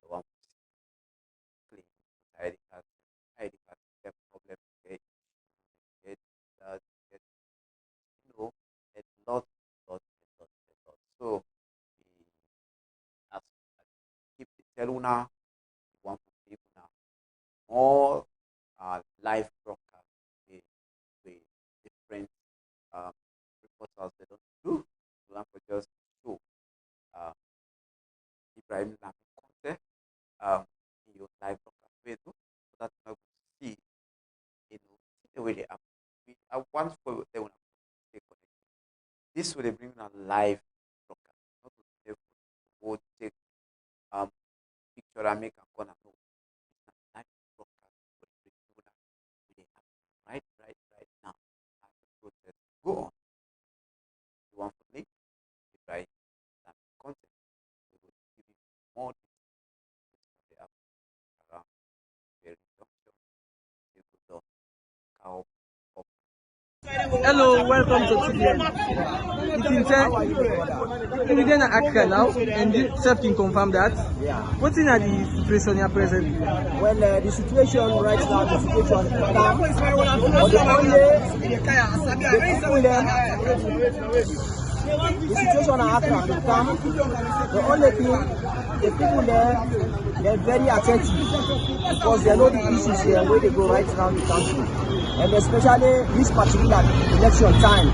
the one clean ID card get problem get get you know a lot. So we as keep the teluna want to give now more live broadcast with different reporters they don't do. We want to just show Ibrahim Lami Conte in your live broadcast way so that you see the way they are. I want for them to stay connected. This will bring a live broadcast, not to would take picture and make a corner. No, it's a live broadcast for the right now. As the process go on. You want to link the right content. We will give you more details around the reduction. You could do cow. Hello, welcome to TDN. You can tell we didn't Accra now, and you self can confirm that. Yeah. What's in the situation here presently? Well, the situation right now, the situation is calm. But the situation in Accra is calm. The only thing, the people there, they're very attentive because they know the issues here where they go right around the country. And especially this particular election time.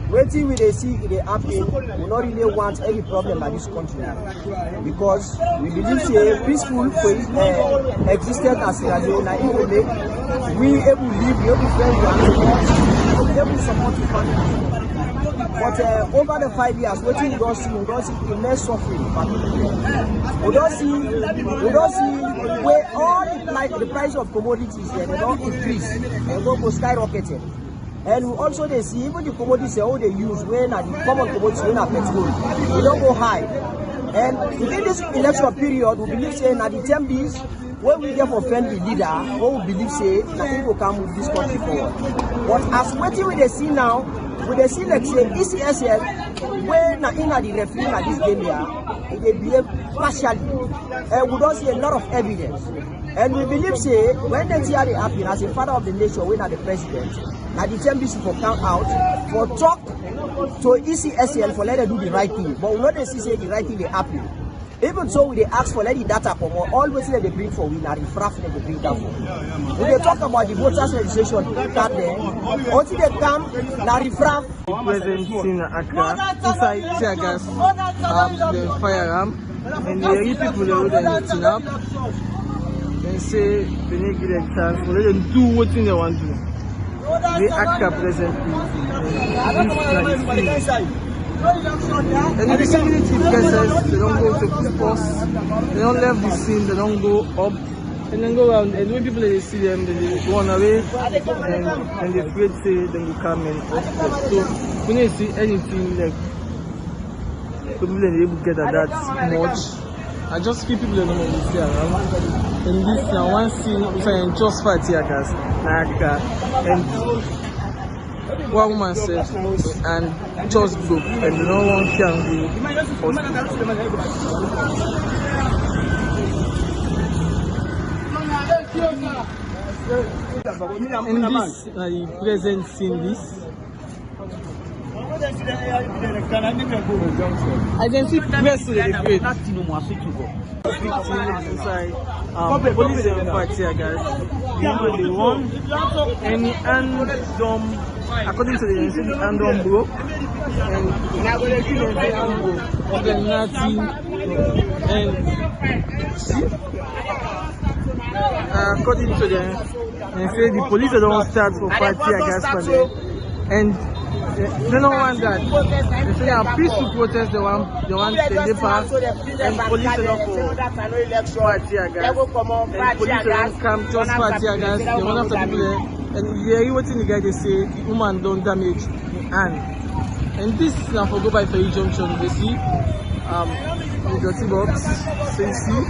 Waiting with they see it happen, we not really want any problem by this country because we believe a peaceful existence as Sierra Leone able make we able live, we able friends, we able support the family. But over the 5 years, waiting we don't see immense suffering. We don't see where all the price of commodities they don't increase, they don't go skyrocketing. And we also they see even the commodities all they use when the common commodities when are petrol, they don't go high. And within this election period, we believe saying that the 10 bills when we get offend the leader, what we believe say, nothing will come with this country forward. But as waiting with the see now, with the see like say ECSL, when in the referee at this game here, they behave partially, and we don't see a lot of evidence. And we believe say when the TRA happen as a father of the nation, when at the president, at the TMBC for count out for talk to ECSL for let them do the right thing, but we know they see say the right thing they happen. Even so, we they ask for let the data come on. Always let they bring for we, not refract they bring down for. When they talk about the voters registration card there, until they come, now refract. Present in Accra, inside tear gas, the firearm, and the young people they would then up. Then say they need give them chance for let them do what they want to do. The Accra presently, and the security presence, they don't go to the post, they don't leave the scene, they don't go up, and then go around. And when people they see them, they run away, and they afraid say they will come and up. So when they see anything like people they able to get at that much, I just feel people they don't want to stay around. And this now one scene, if I just fight here guys, like and one woman said, and just go, and no one can go hospital. And this, the present scene, this. I can see press in the grade. Inside, police and fight here, guys. The one, and the hand according to the hand broke, and the Nazi, and according to them, they say the police don't start for fight here, guys, for them, and they don't want that. They say they are peaceful protest, they want the pass, and police don't for fight here, guys, and police don't come just fight here, guys. They want after people there, and you hear what the guy they say the woman don't damage the hand. And this is now for go by Ferry Junction. They see the dirty box, so you see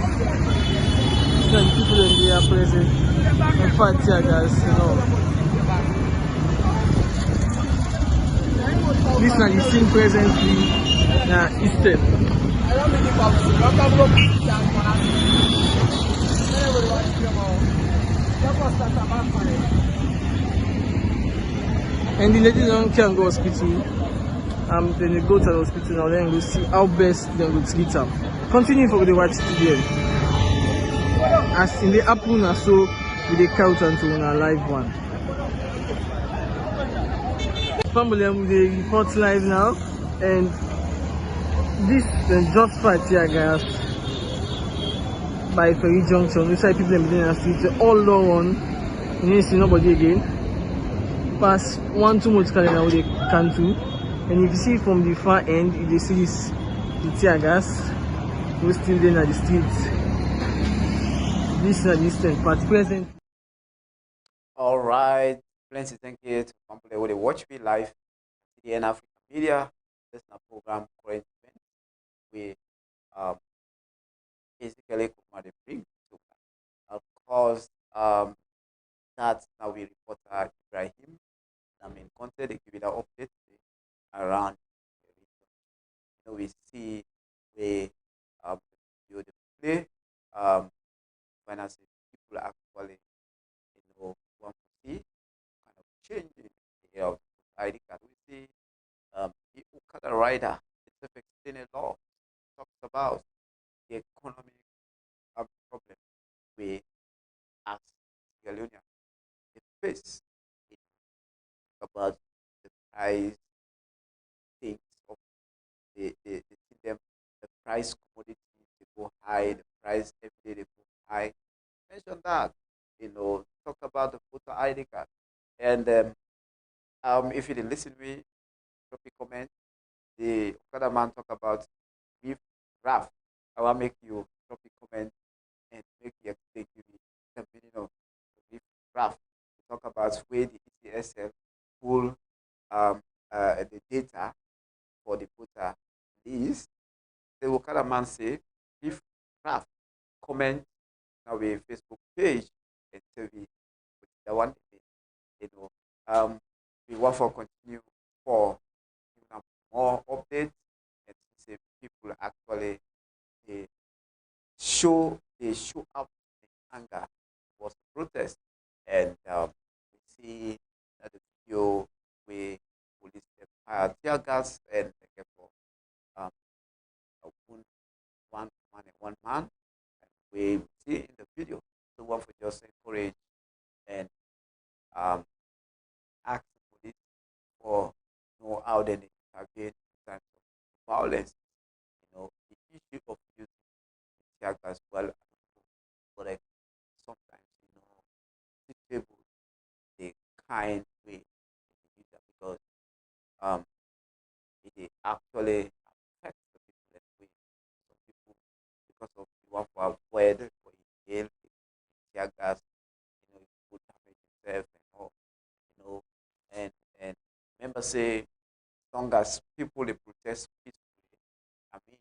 the people in there are present and fight here, guys, you know. This is the scene presently Eastern. And the lady don't can go hospital. Then they go to the hospital now, then we see how best they will treat them. Continue for the watch today. As in the happen and so with the count unto a live one. Family they report live now, and this just fight here, guys, by Ferry Junction. Inside people in the street, all low on, you didn't see nobody again. Pass 1-2 months calendar what they can do, and if you see from the far end, if you see this the tear gas, we're still there at the streets. This is the distant part present. All right. Plenty thank you to people who they watch me live in African Media. This is a program current event with Ezekiel A Koroma they bring to of course that's now we reporter Ibrahim. I mean content they give it an update around the region. You know we see the video they play when I say people actually want to see changing the ID card. We see the Okada rider, it's affecting a law, talks about the economic problem we as Galilean face. It talks about the price things of the them, the price commodities they go high, the price every day they go high. Mention that, talk about the photo ID card. And if you didn't listen to me, drop a comment. The Okada man talk about beef raft. I will make you drop a comment and make you explain to me the meaning of beef raft. We talk about where the ECSL pull the data for the voter list. The Okada man say beef raft. Comment now a Facebook page and TV with the one you know we want for continue for more updates and say people actually they show up in anger was protest and we see that the video where police fire tear gas and therefore one one man and one man and we see in the video the one for just encourage and um ask the police for know how they intervene in times of violence. The issue of using tear gas well correct sometimes suitable the kind way to use that because um it actually affects the people that way. Some people because of you want to avoid or inhale the tear gas, you could damage yourself and all, and remember say as long as people they protest peacefully, I mean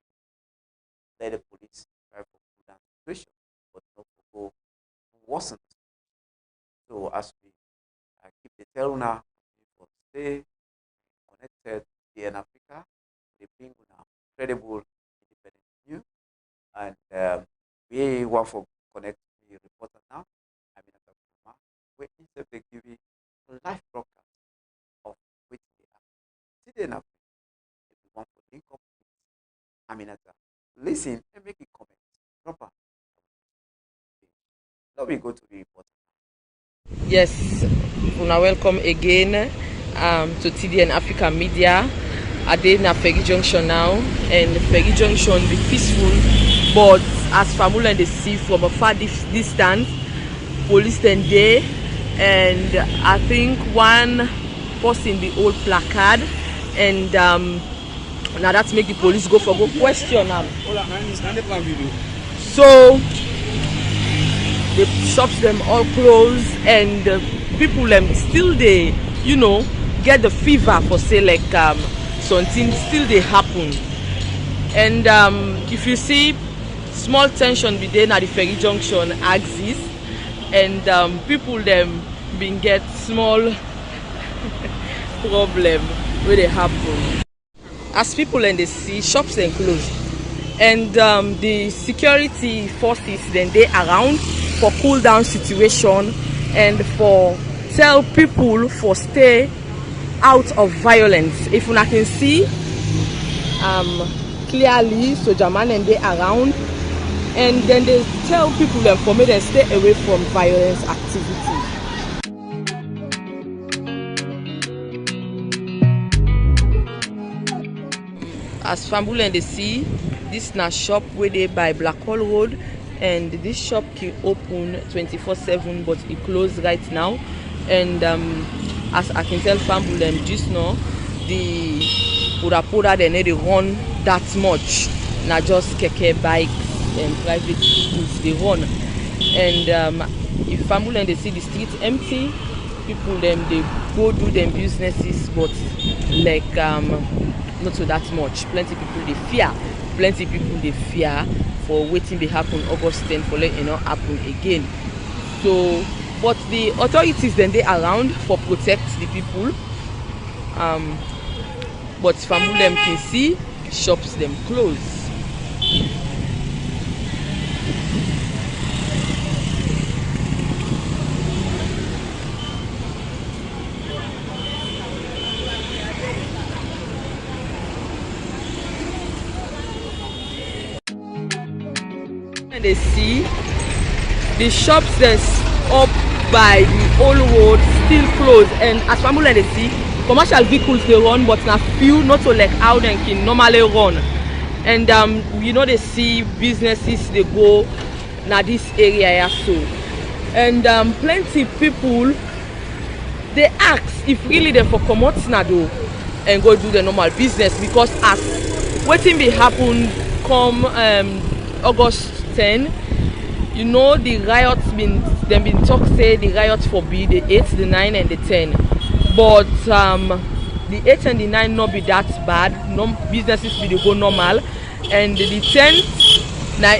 let the police try for cool down the situation, but not to go worsen. So as we keep the tell now, for stay connected here in Africa, they bring una credible independent news, and we want for connect the reporter now. I mean, we instead they give you a live broadcast of which they are today in Africa. If you want to link up, I mean, listen and make a comment. Proper. Now we go to the report. Yes, una welcome again to TDN Africa Media. I did na Ferry Junction now, and Ferry Junction be peaceful, but as family and they see from a far distance, police then there, and I think one person the old placard, and now that make the police go question them. So the shops them all closed, and people them still they get the fever for say like something still they happen. And if you see small tension be there at the Ferry Junction axis, and people them been get small problem where they happen. As people and they see shops and closed, and the security forces then they around for cool down situation and for tell people for stay out of violence. If una can see clearly, so German and they around, and then they tell people them for me they stay away from violence activity. As Fambul and they see, this na shop where they by Black Hole Road, and this shop can open 24/7, but it closed right now. And as I can tell Fambul them just now, the Pura they need to run that much, not just keke bikes and private vehicles they run. And if Fambul and they see the streets empty, people them they go do them businesses, but like not so that much. Plenty people they fear. Plenty people they fear for waiting they happen August 10 for let happen again. So, but the authorities then they around for protect the people. But family them can see shops them close. And they see the shops that's up by the old road still closed, and as family they see commercial vehicles they run, but na few not so like how they can normally run. And they see businesses they go na this area so, and plenty people they ask if really they for come out na do and go do the normal business, because as waiting be happen come August 10, the riots been talk say the riots for be the 8, the 9 and the 10, but the 8 and the 9 not be that bad. No businesses be they go normal, and the 10 now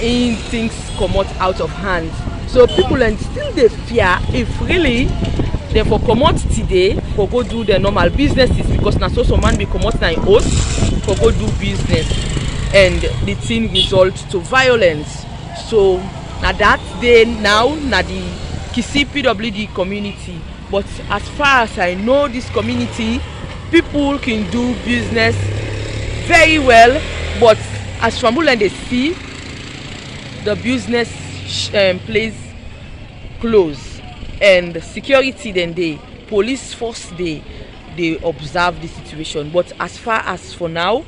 things come out of hand. So people and still they fear if really they for comot today for go do their normal businesses, because now so some man be comot na oath for go do business, and the thing result to violence. So now that day now na the Kisi PWD community, but as far as I know this community, people can do business very well, but as Fambuland they see the business place close and security, then the police force they observe the situation. But as far as for now,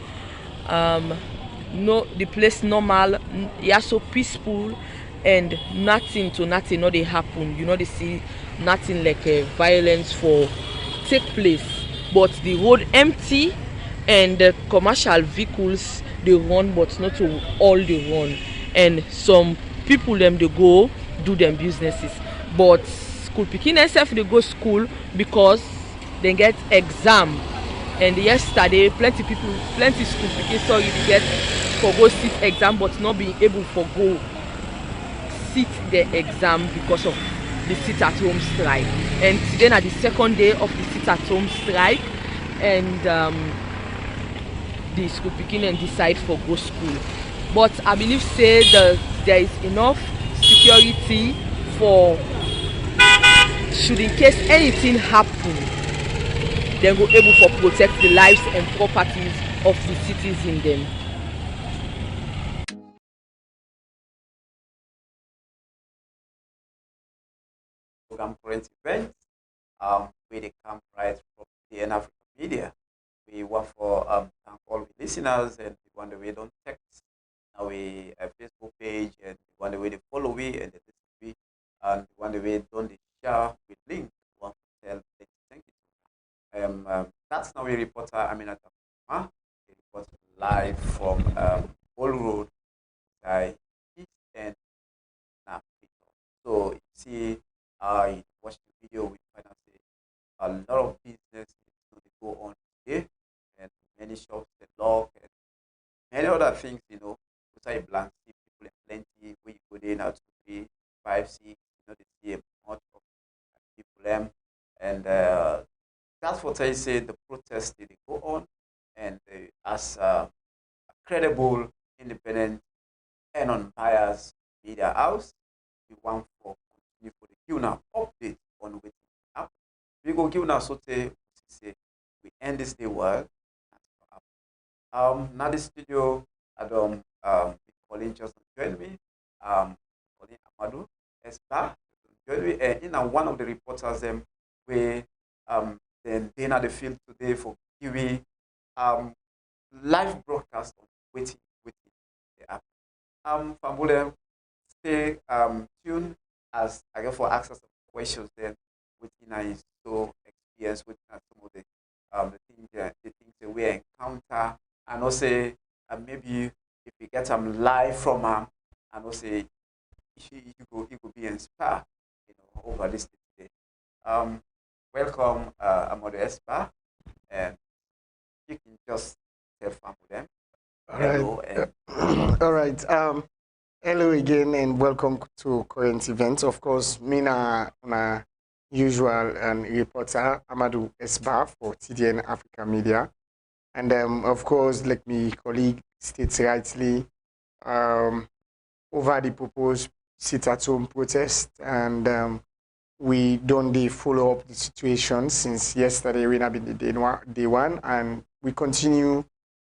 no, the place normal, yeah, so peaceful, and nothing no they happen. You know, they see nothing like violence for take place, but the road empty and the commercial vehicles they run, but not to all they run, and some people them they go do them businesses. But school pikin themselves they go school because they get exam, and yesterday plenty school pikin sorry they get for go sit exam, but not being able for go sit the exam because of the sit at home strike. And today na the second day of the sit at home strike, and the school pikin and decide for go school. But I believe say there is enough security for should in case anything happen, then go able for protect the lives and properties of the citizens them. Program current events where they come right from the African media. We want for thank all the listeners and the one that we don't text our Facebook page, and the one that we they follow we and the listen we, and the one that we don't share with link. We want to tell thank you. That's now a reporter. I mean, at a report live from Old Road, East and now. So you see, you watch the video, we find out a lot of business is going to go on today, and many shops they lock and many other things, outside blank see people in plenty where you go there now 2, 3, 5, 6, they see a much of people and that's what I say the protest they go on, and as a credible, independent and unbiased media house, we want for continue for the queue now update on what happen. We go give now so say we end this day well. Now the studio Adam Colin just join me. Colin Amadou Espa join me, and one of the reporters where then they at the field today for giving live broadcast on waiting the app. Famule, stay tuned as I go for access to questions then within I so experience with some of the things that we encounter, and also maybe if we get some live from and also you could be inspired over this today. Welcome Amado Espa, and you can just tell them hello. All right. Hello again and welcome to current events. Of course, me na usual reporter Amadou Esba for TDN Africa Media, and of course, like my colleague states rightly, over the proposed sit-at-home protest, and we don't follow up the situation since yesterday we have been the day one, and we continue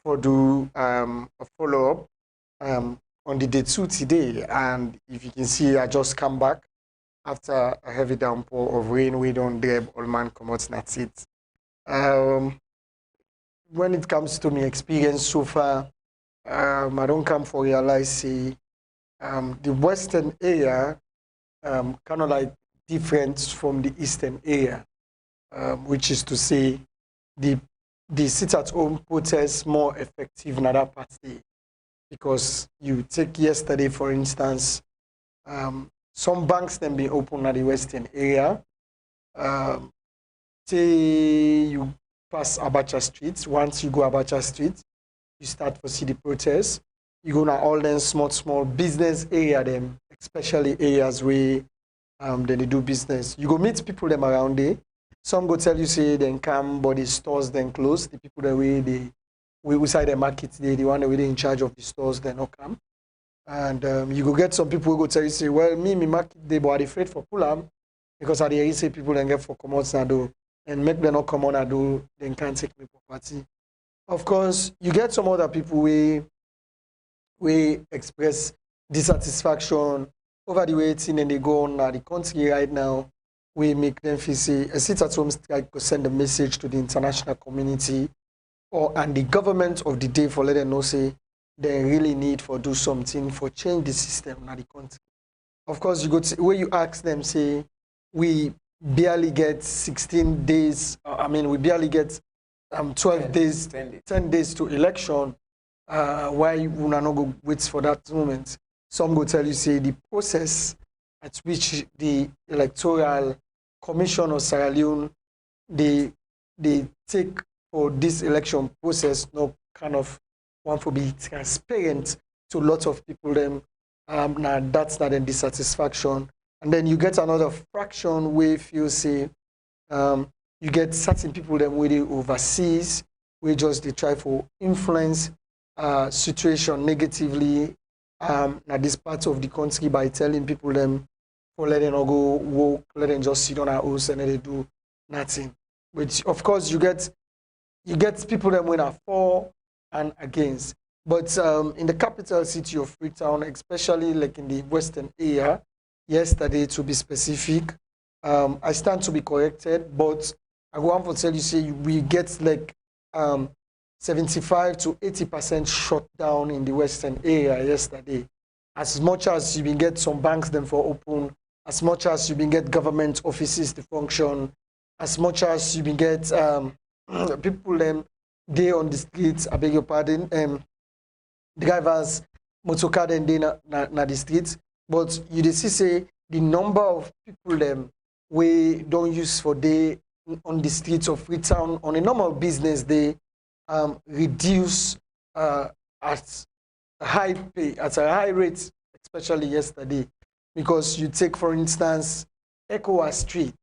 for do a follow up on the day 2 today. And if you can see, I just come back after a heavy downpour of rain. We don't grab all man come out, that's it. When it comes to my experience so far, I don't come for realize the western area kind of like different from the eastern area, which is to say the sit-at-home protest more effective in other parts there. Because you take yesterday, for instance, some banks then be open at the western area. Say you pass Abacha Street. Once you go Abacha Street, you start to see the protest. you go now all them small business area them, especially areas where then they do business. You go meet people them around there. Some go tell you say then come, but the stores then close. The people that we inside the market, the one that we in charge of the stores, they not come. And you go get some people who go tell you say, well, me market they but I afraid for pull because I dey say people then get for commodities and do and make them not come on and do then can't take me property. Of course, you get some other people we express dissatisfaction over the way thing and they go on the country right now. We make them feel say a sit-at-home strike could send a message to the international community and the government of the day for letting them know say they really need for do something for change the system in the country. Of course, you go to where you ask them say we barely get 16 days. We barely get 12 days, 10 days to election. Why we not go wait for that moment? Some go tell you say the process at which the Electoral Commission of Sierra Leone they take for this election process no kind of want to be transparent to lots of people them. Now that's not a dissatisfaction. And then you get another fraction where if you say you get certain people them where they overseas, where just they try to influence situation negatively now this part of the country by telling people them for letting them go walk, let them just sit on our house and then they do nothing. But of course you get people them when are for and against. But in the capital city of Freetown, especially like in the western area, yesterday to be specific, I stand to be corrected, but I want to tell you say we get like 75 to 80% shut down in the western area yesterday. As much as you can get some banks them for open, as much as you can get government offices to function, as much as you can get people them they on the streets, I beg your pardon, drivers, motorcar then they na the streets, but you see say the number of people them we don't use for day on the streets of Freetown on a normal business day reduce at a high rate, especially yesterday. Because you take, for instance, Echowa Street,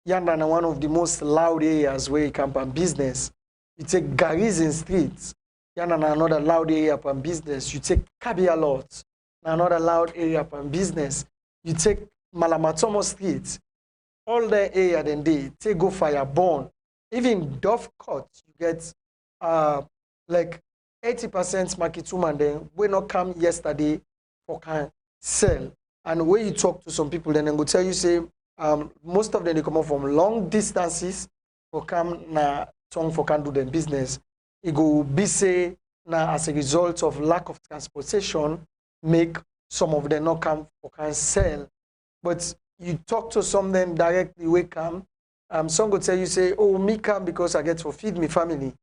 Yandana, one of the most loud areas where you can find business. You take Garizin Street, Yandana, another loud area for business. You take Kabia Lot, another loud area for business. You take Malamatomo Street, all the area then they take go Fireborn. Even Dove Court, you get like 80% market woman then we not come yesterday for can sell. And when you talk to some people, then they go tell you say most of them they come up from long distances for come na tongue for can do their business. It go be say now as a result of lack of transportation make some of them not come for can sell. But you talk to some of them directly we come. Some go tell you say, oh, me come because I get to feed me family.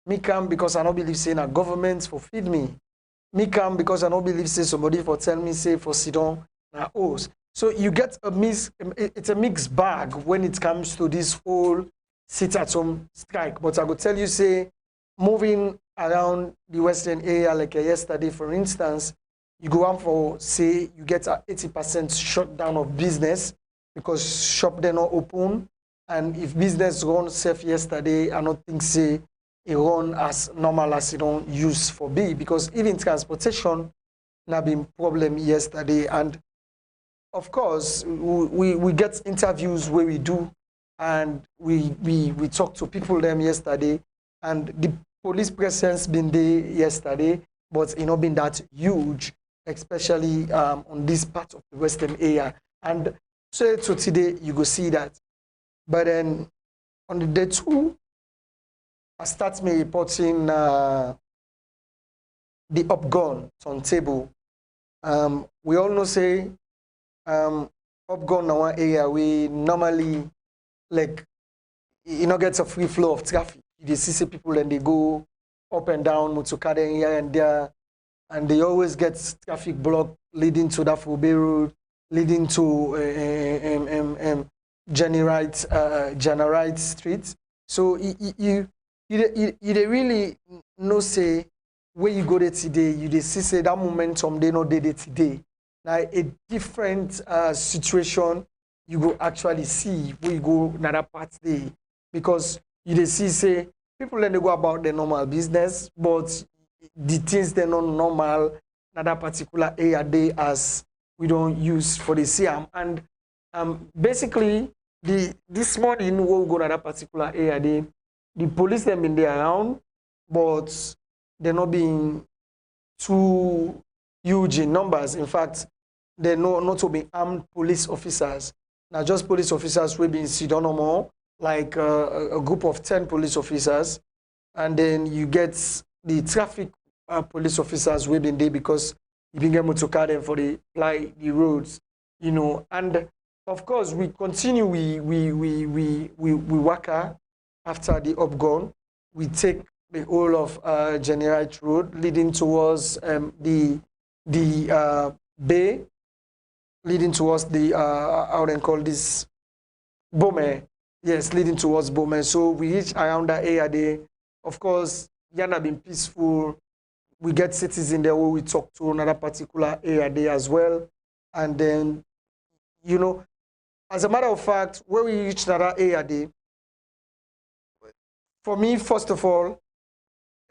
Me come because I don't believe saying a government for feed me. Me come because I don't believe say somebody for tell me say for sit down na host. So you get it's a mixed bag when it comes to this whole sit-at-home strike. But I could tell you say moving around the western area like yesterday, for instance, you go on for say you get a 80% shutdown of business because shop they're not open. And if business run safe yesterday, I don't think say it run as normal as it don't use for be because even transportation not been problem yesterday. And of course we get interviews where we do and we talk to people them yesterday and the police presence been there yesterday, but it not been that huge, especially on this part of the western area. And so today you go see that. But then on the day two, I start me reporting the upgun on table. We all know say upgun in one area we normally like gets a free flow of traffic. You see people and they go up and down Mutukade here and there, and they always get traffic block leading to that Fobe Road, leading to Generite Street. So you really no say where you go there today, you dey see say that momentum they not there today. Now a different situation you go actually see where you go another part there, because you dey see say people let they go about their normal business, but the things they're not normal in that particular area they as we don't use for the CM. And basically this morning we'll go to that particular area, the police them in there around, but they're not being too huge in numbers. In fact, they're not to be armed police officers. Now just police officers will be in Sidonomo, like a group of 10 police officers, and then you get the traffic police officers will be there because you been able to car them for the roads, you know. And of course we continue we work after the upgone. We take the whole of General Road leading towards the bay, leading towards the how they call this, Bome. Yes, leading towards Bome. So we reach around that area there. Of course, Yana been peaceful. We get citizens there where we talk to another particular area there as well. And then, you know, as a matter of fact, where we reach another area there, for me, first of all,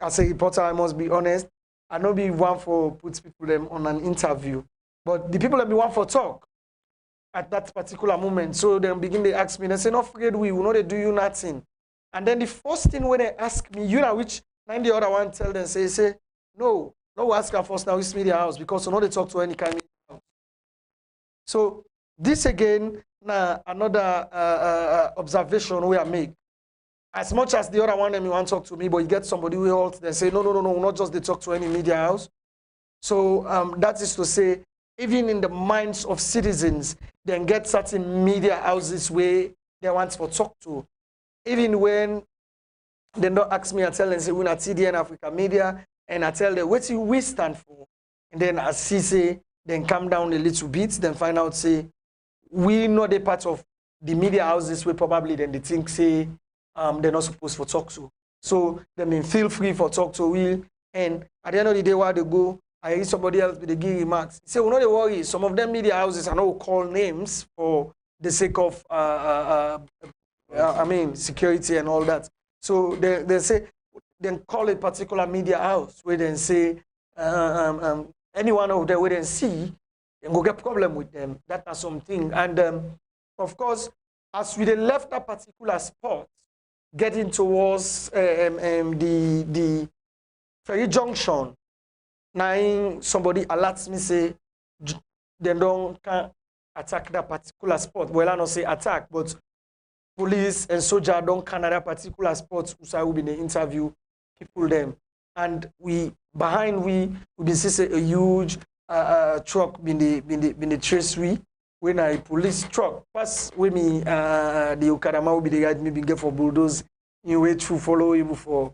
as a reporter, I must be honest, I not be one for put people them on an interview, but the people that be one for talk at that particular moment. So they begin to ask me, they say, not afraid we will not do you nothing. And then the first thing when they ask me, you know, which 90 other one tell them, say, no ask her first now, it's media house, because you know they talk to any kind of house. So this again, now another observation we are make. As much as the other one them you want to talk to me, but you get somebody who else, they say, no, not just they talk to any media house. So that is to say, even in the minds of citizens, then get certain media houses where they want to talk to. Even when they don't ask me, I tell them, say, we're not TDN Africa Media, and I tell them, what do we stand for? And then as he say, then come down a little bit, then find out, say, we know the part of the media houses where probably then they think, say, they're not supposed to talk to. So they may feel free for talk to we. And at the end of the day, while they go, I hear somebody else with the give remarks. Say, well, not worry. Some of them media houses are not call names for the sake of, security and all that. So they say, then call a particular media house where they say, anyone of them where they see, and go get problem with them. That's something. And of course, as we left that particular spot, getting towards the ferry junction, now somebody alerts me, say, they can't attack that particular spot. Well, I don't say attack, but police and soldier don't can that particular spot, so I will be in the interview, people them. And we be see a huge truck been the tracery. When a police truck pass with me, the Okadama will be the guy me get for bulldoze in way to follow him for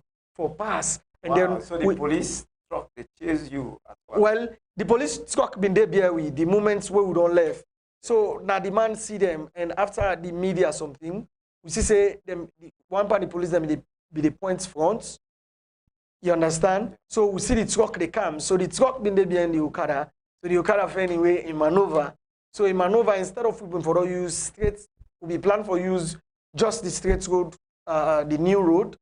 pass. And then so the police truck they chase you as well. Well, the police truck been there bear with the moments where we don't left. So now the man see them, and after the media something, we see say them one part the police them be the points front. You understand? So we see the truck they come. So the truck been there behind the Okada. So the Okada anyway in maneuver. So in maneuver, instead of people for use straight, we plan for use just the straight road, the new road,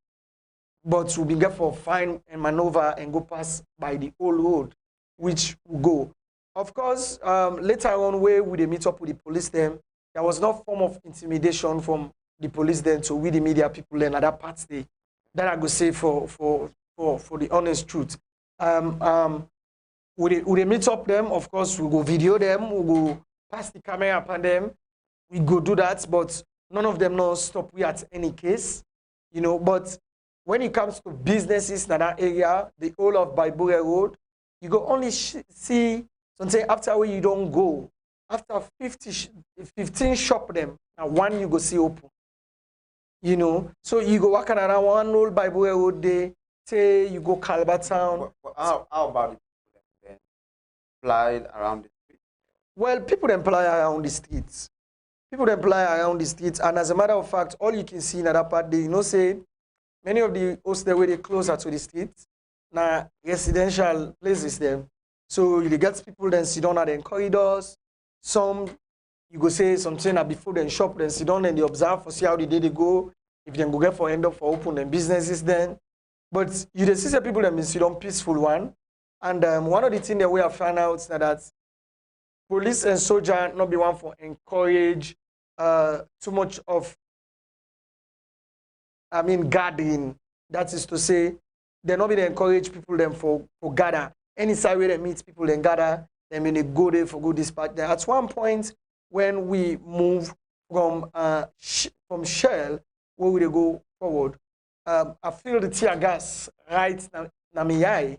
but we'll be get for fine and maneuver and go past by the old road, which will go. Of course, later on, where we meet up with the police then, there was no form of intimidation from the police then to we the media people and other parts there. That I go say for the honest truth. We meet up them, of course, we go video them, we go pass the camera upon them, we go do that, but none of them know stop we at any case, you know. But when it comes to businesses in that area, the whole of Baibure Road, you go only see something after where you don't go. After 15 shop them, and one you go see open. You know, so you go walking around one old Baibure Road day, say you go Calba Town. How about the people then fly around the street? Well, people then fly around the streets. People then fly around the streets, and as a matter of fact, all you can see in that part, they say many of the hosts there where they closer to the streets, na residential places them. So you get people then sit down at the corridors. Some you go say something that before then shop, then sit down and they observe for see how the day they go. If they go get for end up for open and businesses then. But you just see people that sit down peaceful one. And one of the things that we have found out is that police and soldier not be one for encourage too much of gathering. That is to say, they not be to encourage people them for gather. Any side where they meet people then gather, then when they go there for good dispatch. There at one point when we move from Shell, where we go forward, I feel the tear gas right na me eye,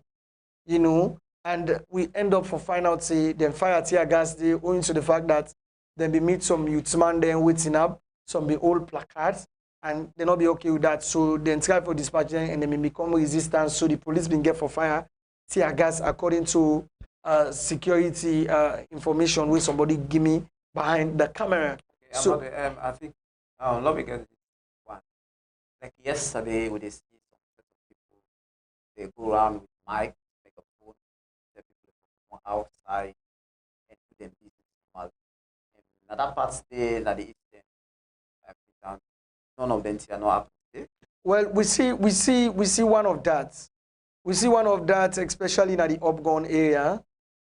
you know, and we end up for find out say then fire tear gas they owing to the fact that then we meet some youthman then waiting up, some be old placards, and they not be okay with that. So then try for dispatching and then become resistant. So the police been get for fire tear gas according to security information which somebody give me behind the camera. Okay, so I think let me get this one. Like yesterday, we see some set of people. They go around with mic, megaphone, the people from outside and do them business normal. And another part there, that the eastern Freetown, none of them are not happening. Well, we see one of that. We see one of that, especially in the Upgon area.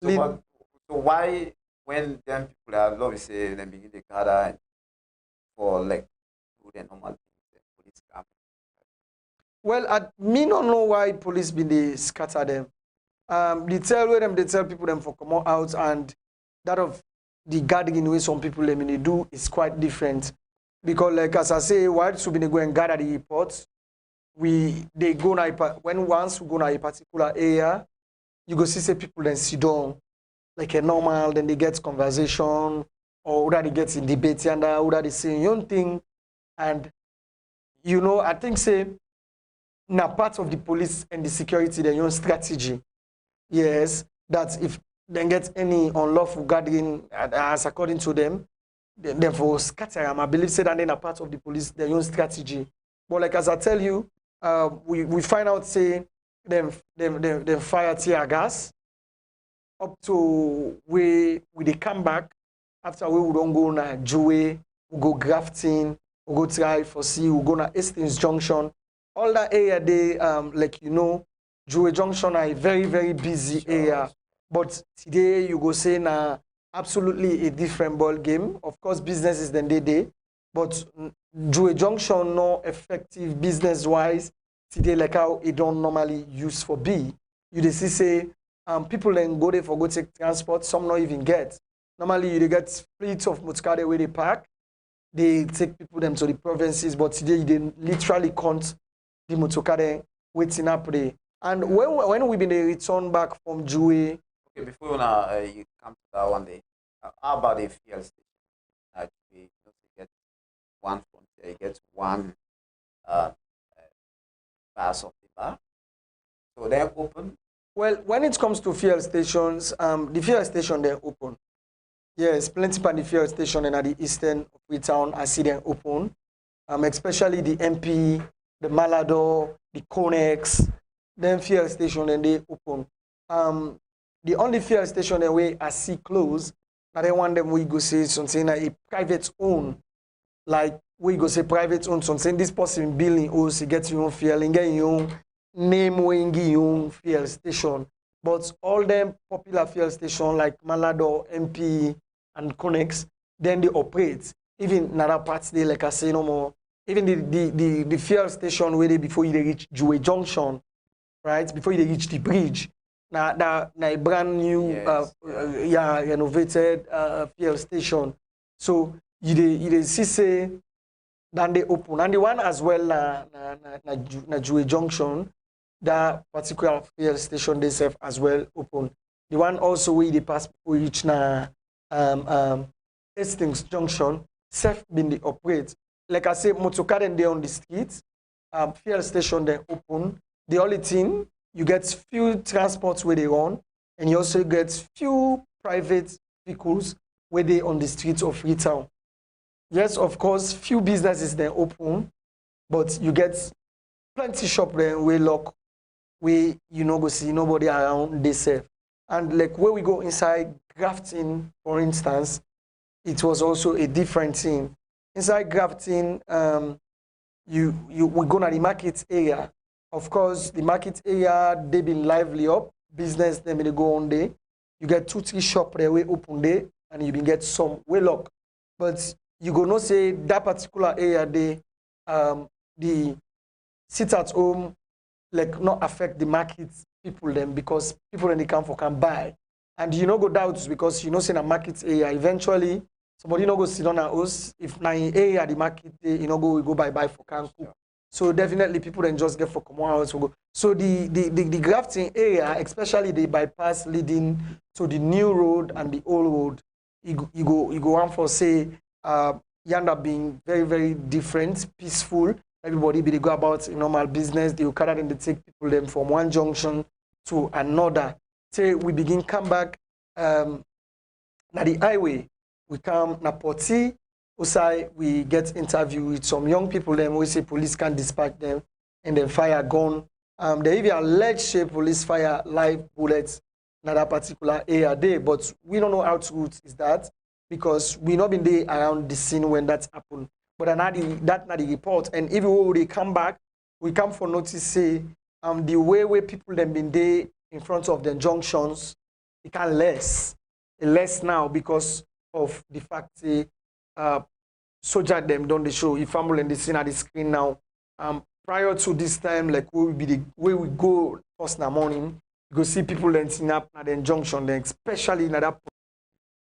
So why, when them people are love say they begin to gather and for like do the normal things, the police come? Well, me don't know why police been they scatter them. They tell people them for come out, and that of the gathering way some people them they do is quite different. Because like as I say, why should they go and gather the reports? They go na when once we go na a particular area, you go see people then sit down like a normal, then they get conversation, or that they get in debate and that they say your thing. And you know, I think say na part of the police and the security their own strategy. Yes, that if they get any unlawful gathering as according to them, then for scatter I believe say that then a part of the police their own strategy. But like as I tell you, we find out say them fire tear gas up to we they come back after we don't go na Jewel, we go Grafting, we go try for see, we go na Hastings Junction. All that area they like you know, Jewel Junction are a very, very busy area. But today you go say na absolutely a different ball game. Of course, businesses then they but Jewel Junction no effective business wise today like how it don't normally use for be. You see say people then go there for go take transport, some not even get. Normally you get fleets of motorcade where they park, they take people them to the provinces, but today they literally count the motorcade waiting up there. And when we been return back from Jewel. Okay, before you come to that one day, how about the fuel station? You get one frontier, you get one pass of the bar. So they're open. Well, when it comes to fuel stations, the fuel station they're open. Yes, plenty of the fuel station in the eastern Freetown I see them open. Especially the MP, the Malado, the Conex, them fuel station and they open. The only fuel station that way I see close, now they want them we go say something like a private own. Like we go say private own something this person building also get your own fuel and get your own name when your own fuel station. But all them popular fuel station like Malado, MP and Conex, then they operate. Even another parts they like I say no more. Even the fuel station where they before you reach Jewel Junction, right? Before you reach the bridge. Now a brand new renovated fuel station. So you see say then they open. And the one as well na Jewel Junction, that particular fuel station they serve as well open. The one also where they pass before reach na Hastings Junction, self been they operate. Like I say, motorcar they on the streets, fuel station they open. The only thing you get few transports where they run, and you also get few private vehicles where they on the streets of Freetown. Yes, of course, few businesses they open, but you get plenty shop there where lock we go see nobody around they safe. And like where we go inside grafting, for instance, it was also a different thing. Inside grafting, we go to the market area. Of course, the market area, they been lively up. Business, they may go on there. You get 2-3 shop there, we open there, and you can get some way lock. But you go not say that particular area, the sit at home, like not affect the market people them because people in the camp for can buy. And you know go doubt because you know say the market area eventually somebody no go sit on a house if na in area the market you know go buy for can cook. So definitely people then just get for common house go. So the grafting area, especially the bypass leading to the new road and the old road, you go on for say you end up being very, very different, peaceful. Everybody be they go about normal business. They will carry them, they take people them from one junction to another. Say we begin come back na the highway. We come na Poti. Usai we get interview with some young people. Them we say police can dispatch them and then fire gun. They even alleged say police fire live bullets na that particular area there, but we don't know how true is that because we not been there around the scene when that happened. But that's not the report. And even when they come back, we come for notice say the way people them been there in front of the junctions, it can less now because of the fact say soldier them done the show. If I'm on the scene at the screen now, prior to this time, like where we go first in the morning, you go see people then sitting up at the junction, then especially in that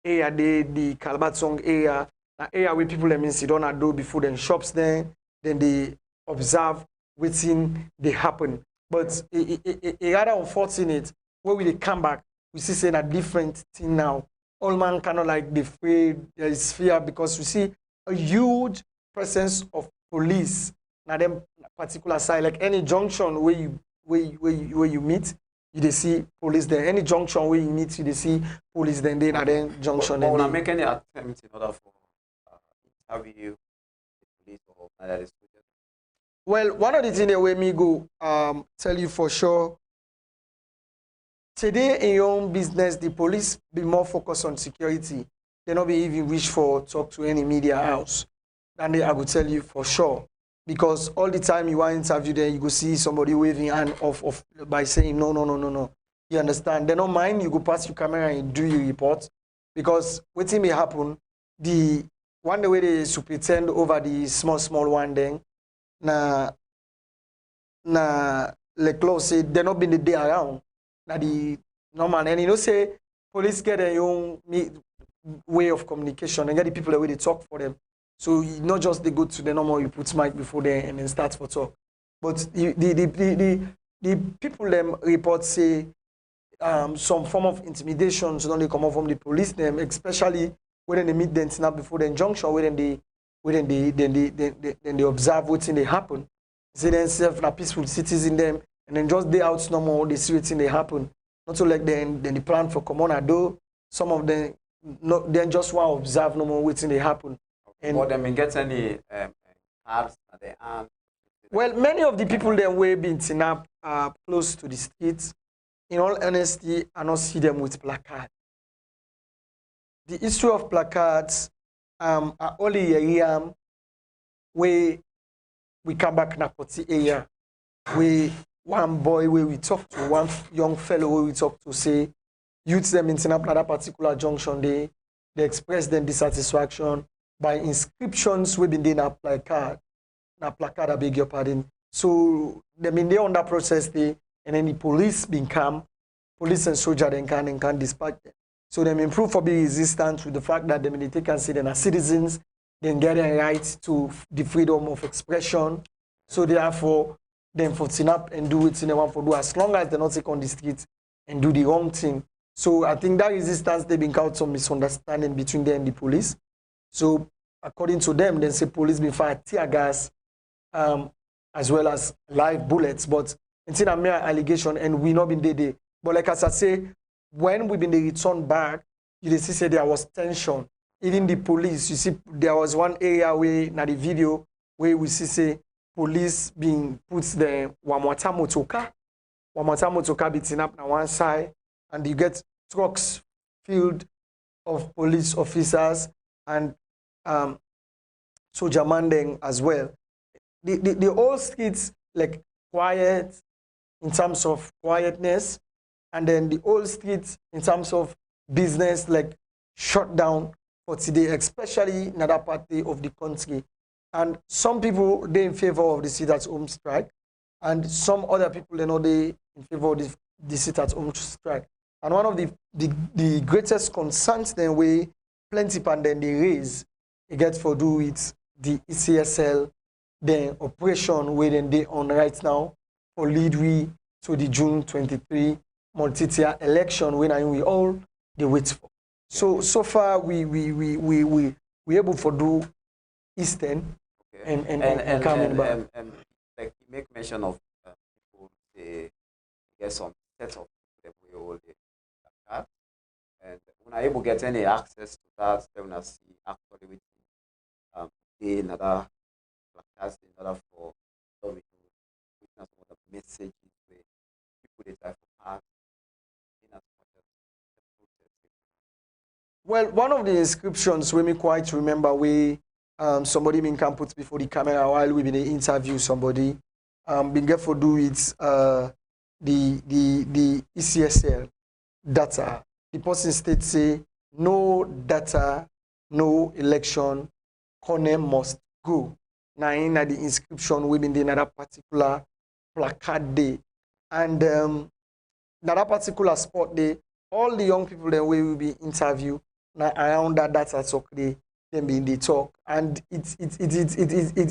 area, the Kalbatsong area. An area where people them sit down and do before then shops then they observe waiting they happen. But it rather unfortunate where we they come back, we see saying a different thing now. All man cannot like the fear, there is fear because we see a huge presence of police na them particular side. Like any junction where you meet, you they see police there. Any junction where you meet, you they see police then they na then junction. But when I make any attempt in order for interview the police or another. Well, one of the things that way me go tell you for sure. Today in your own business, the police be more focused on security. They not be even wish for talk to any media house. And I will tell you for sure. Because all the time you want to interview them, you go see somebody waving hand off by saying no. You understand? They don't mind, you go past your camera and do your report. Because what may happen, the one the way they superintend over the small one then, like Claude said, they not been the day around. Na the normal, and you know say police get their own way of communication and get the people the way they talk for them. So not just they go to the normal, you put mic before them and then start for talk. But the people them report say some form of intimidation so don't they come out from the police them, especially when they meet them snap before the junction, when they observe what's in they happen. Say themselves na peaceful citizen them. And then just they out no more, they see what's in they happen. Not so like then they plan for come on do. Some of them not then just want to observe no more what's in they happen. And or them get any cards at the hand. Well, many of the people then way been seen up close to the streets. In all honesty, I don't see them with placards. The issue of placards are only a year where we come back na Poti area. We one boy where we talk to, one young fellow where we talk to say, youth them in that particular junction they express them dissatisfaction by inscriptions we been doing a placard, I beg your pardon. So they mean they on that process they and then the police been come, police and soldier then can dispatch them. So they improve for being resistant with the fact that they take and say they are citizens, then get a right to the freedom of expression. So therefore, them for sit up and do what they want to do as long as they not take on the streets and do the wrong thing. So I think that resistance they been caused some misunderstanding between them and the police. So according to them, they say police been fired tear gas as well as live bullets. But it's a mere allegation and we not been there. But like as I say, when we been the return back, you see say there was tension. Even the police, you see there was one area where na the video where we see say police being put the Wamwata motoka Wamatamoto beating up on one side, and you get trucks filled of police officers and soldier manding as well. The whole streets like quiet in terms of quietness, and then the whole streets in terms of business like shut down for today, especially in other part of the country. And some people they in favor of the sit-at-home strike, and some other people they in favor of the sit-at-home strike. And one of the greatest concerns then we plenty then they raise it gets for do with the ECSL the operation where they on right now for lead we to the June 23 multi-tier election when we all they wait for. So far we able for do Eastern and coming back. Like you make mention of people they get some set of people we all have, and when I able get any access to that, they will see actually with another placards in order for some witness some of the messages where people they try to pass in as much as the protest. Well, one of the inscriptions we me quite remember we somebody been can put before the camera while we been interview somebody been get for do it the ECSL data. The person states say no data, no election, Kone must go. Now in the inscription within the another particular placard day. And that particular spot day, all the young people that we will be interviewed now around that data talk day, then be in the talk. And it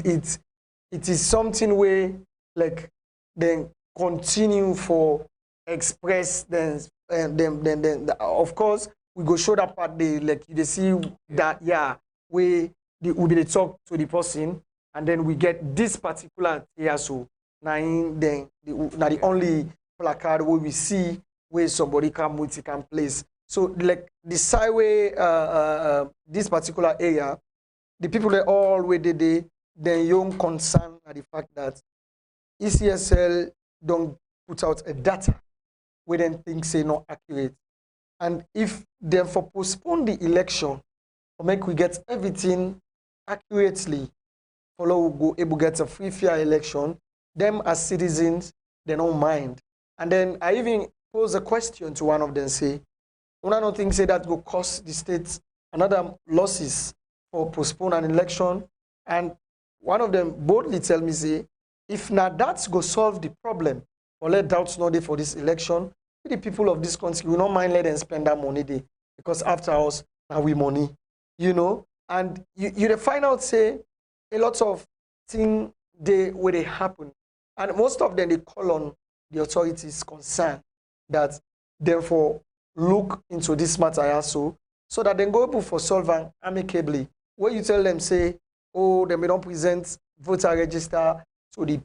is something where like then continue for express then of course we go show that part day like you see that we be the talk to the person and then we get this particular so now then the only placard where we see where somebody can place. So like the sideway this particular area, the people that all where they young concern at the fact that ECSL don't put out a data we then think say not accurate. And if therefore postpone the election or make we get everything accurately, follow go able get a free fair election, them as citizens, they don't mind. And then I even pose a question to one of them, say, one don't think say that will cost the state another losses for postpone an election. And one of them boldly tell me, say, if not that's go solve the problem, or let doubts not there for this election, the people of this country will not mind let them spend that money there. Because after us, now we money, And you find out, say, a lot of things where they happen. And most of them, they call on the authorities concerned that therefore look into this matter also, so that they go able for solving amicably. Where you tell them, say, oh, they may not present voter register to the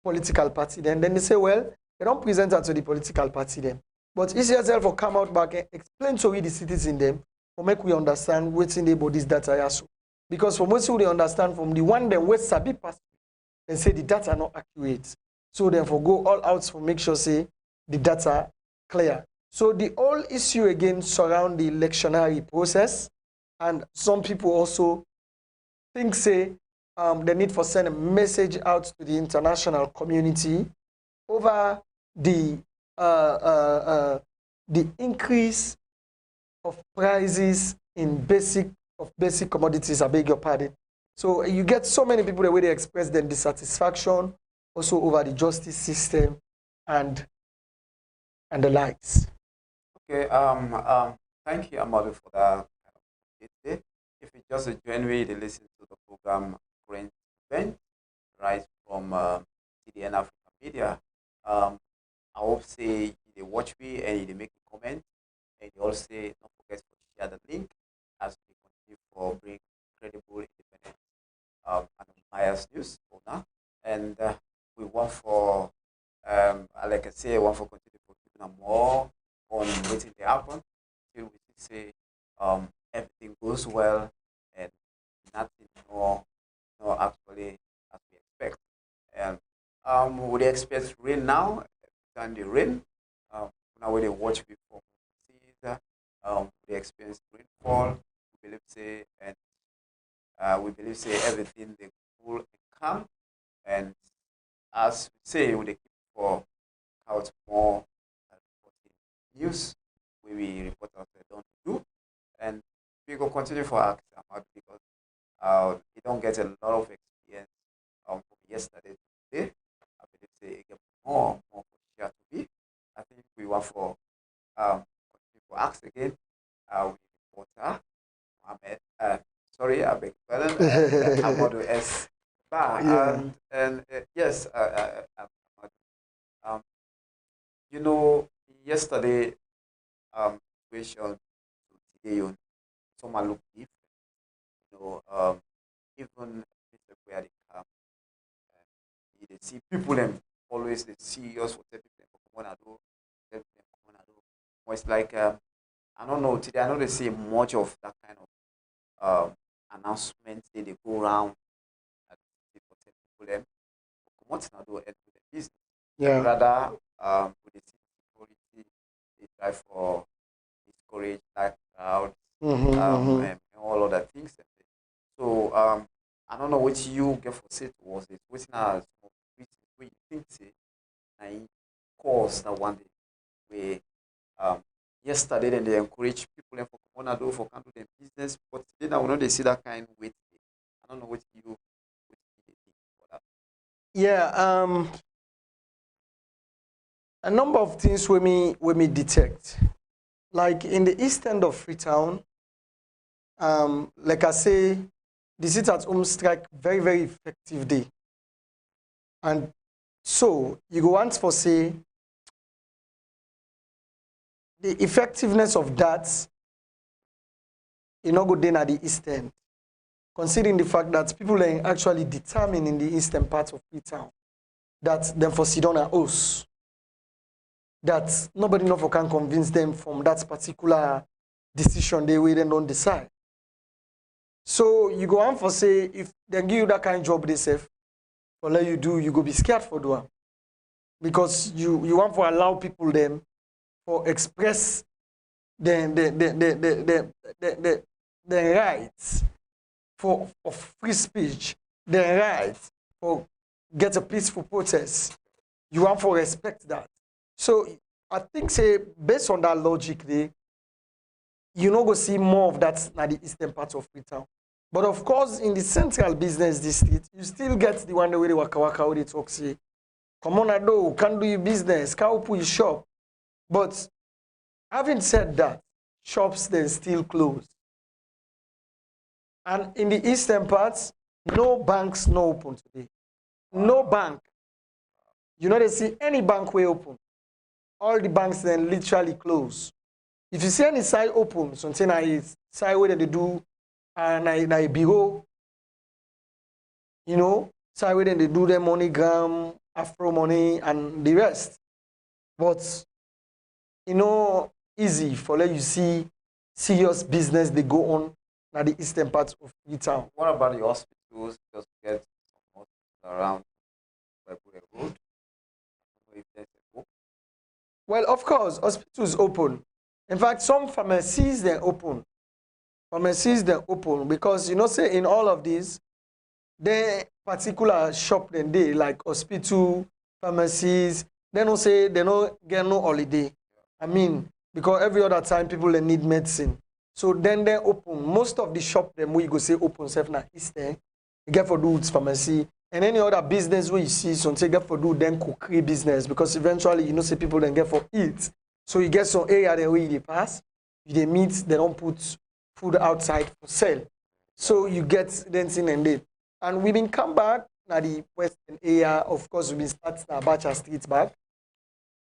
political party, then they say, well, they don't present that to the political party then. But ECSL for come out back and explain to we the citizens them, for make we understand what's in the body's data also. Because from what we understand from the one them West Sabi pass, they say the data are not accurate. So therefore go all out for make sure say the data clear. So the whole issue again surround the electionary process, and some people also think say the need for send a message out to the international community over the increase of prices in basic commodities. I beg your pardon. So you get so many people the way they express their dissatisfaction also over the justice system and the likes. Okay. Thank you, Amadu, for that. If you just join me to listen to the program Current Event, right from CDN Africa Media. I hope say they watch me and they make a comment, and they also don't forget to share the link as we continue for bring credible, independent, and unbiased news owner. And we want for like I say, want for continue for keeping more on waiting to happen till we say everything goes well and nothing more actually as we expect. And we expect rain now. time the rain. Now when they watch before, they experience rainfall. We believe say and we believe say everything they cool and calm. And as we say, we dey keep for out more reporting news. We report as they don't do, and we go continue for our Ahmad because he don't get a lot of experience from yesterday to today. I believe say he get more for share to be. I think we want for continue for ask again. We reporter Mohammed. Sorry, I beg pardon. Ahmadu S. Ba. Yeah. And yes, um, you know, yesterday situation to today, someone look different. You know, even where they come, they see people and always they see us for tell people for come on and do, tell people come on and do. But it's like I don't know today. I don't see much of that kind of announcements. They go around and people tell people them come on and do and do the business. Yeah. Rather, with the security, they try for discourage like crowd and all other things. So I don't know what you get for say towards it. What's now some of the reasons where you think say na cause that one day where yesterday then they encourage people and for come on do for can do their business, but today now we know they see that kind of way. I don't know what you think for that. Yeah. A number of things we me detect. Like in the east end of Freetown, like I say, the sit at home strike very, very effective day. And so you go once for say the effectiveness of that you know go then at the east end. Considering the fact that people are actually determined in the eastern part of Freetown that them for sit down at us. That nobody know can convince them from that particular decision they will then don't decide. So you go on for say if they give you that kind of job they say or let you do, you go be scared for doing. Because you want to allow people them for express the rights for of free speech, the rights for get a peaceful protest. You want to respect that. So I think say based on that logic there, you know go see more of that in the eastern part of Freetown. But of course, in the central business district, you still get the one where they waka where they talk say, come on ado, can do your business, can open your shop. But having said that, shops then still close. And in the eastern parts, no banks no open today. No bank. You know they see any bank way open. All the banks then literally close. If you see any side open, something like side where they do and a bureau, you know, side where they do their MoneyGram, Afro Money, and the rest. But you know, easy for let you see serious business they go on at the eastern part of the town. What about the hospitals? Just get some hospitals around Webway Road. If there's a book. Well, of course, hospitals open. In fact, some pharmacies they're open. Pharmacies they're open because you know, say in all of these, they particular shop then they like hospital, pharmacies, they don't say they don't get no holiday. I mean, because every other time people they need medicine. So then they open. Most of the shop them we go say open self na Eastern. You get for do pharmacy. And any other business where you see something get for do then cookery business because eventually you know say people then get for eat. So you get some area there where they pass, they meet, they don't put food outside for sale. So you get dancing and it. And we been come back now the western area, of course we been starting Abacha Street back.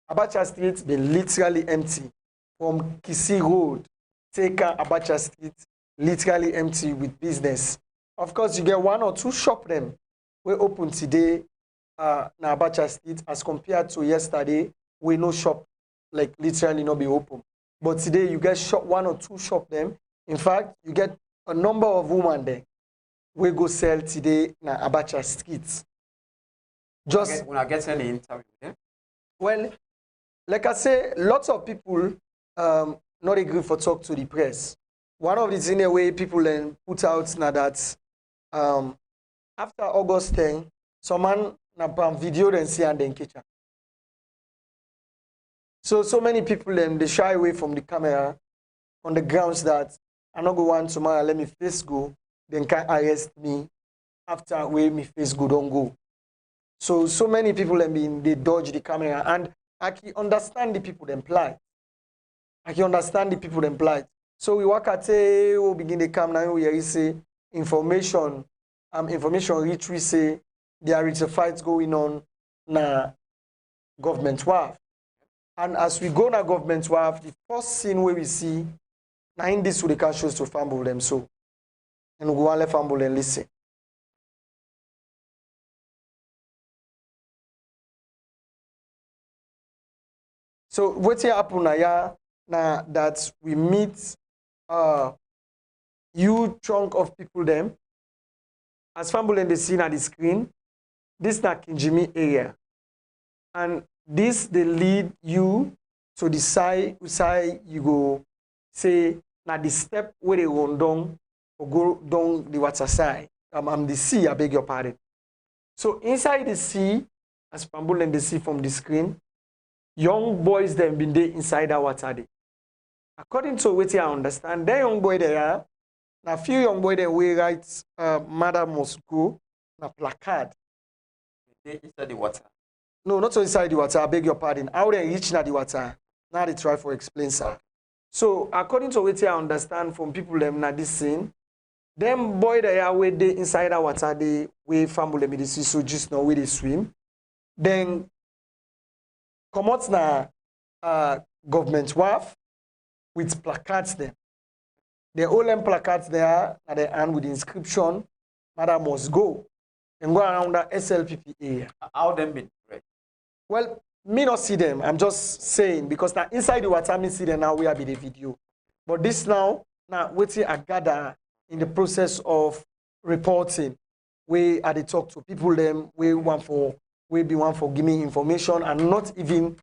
Abacha Street been literally empty. From Kisi Road, take Abacha Street, literally empty with business. Of course, you get one or two shop them. We open today na Abacha Street as compared to yesterday. We no shop like literally not be open. But today you get shop one or two shop them. In fact, you get a number of women there. We go sell today na Abacha Street. Just when I get any interview with them. Well, like I say, lots of people not agree for talk to the press. One of the things in a way people then put out now that after August 10, someone na video then see and then catch. So many people they shy away from the camera on the grounds that I not go want tomorrow, let me face go, then can arrest me after where me face go don't go. So many people they dodge the camera, and I can understand the people them plight. I can understand the people them plight. So we work at we begin the come now we say information reach we say there is a fight going on na government wharf. And as we go na government wharf, the first scene where we see now in this we can show to fumble them so. And we go and let fumble and listen. So what happen now that we meet huge chunk of people them as fumble and they see at the screen. This na Kinjimi area, and this they lead you to the side you go say now the step where they run down or go down the water side. The sea, I beg your pardon. So inside the sea, as fumble and they see from the screen, young boys them been there inside that water there. According to what I understand, that young boy there, now few young boy there we write mother must go na placard. They inside the water. No, not so inside the water, I beg your pardon. How they reach na the water? Now they try for explain sir. So according to what I understand from people them na this scene, them boy there where they inside the water they we family them they see so just now where they swim. Then come out na government wharf with placards them. They all them placards there at the end with the inscription, Mother must go. And go around the SLPP area. How them been right? Well, me not see them. I'm just saying because now inside the water me see them now we have the video. But this now waiting I gather in the process of reporting. We are the talk to people them we be one for giving information and not even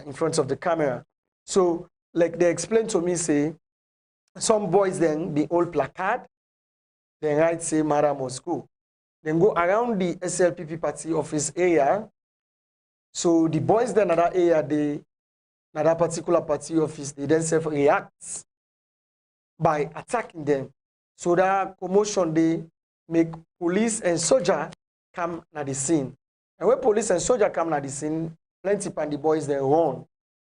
in front of the camera. So like they explained to me say some boys then be old placard, then write say Mara must go. Then go around the SLPP party office area. So the boys then at that area, that particular party office, they then self-react by attacking them. So that commotion, they make police and soldier come at the scene. And when police and soldier come at the scene, plenty of the boys they run.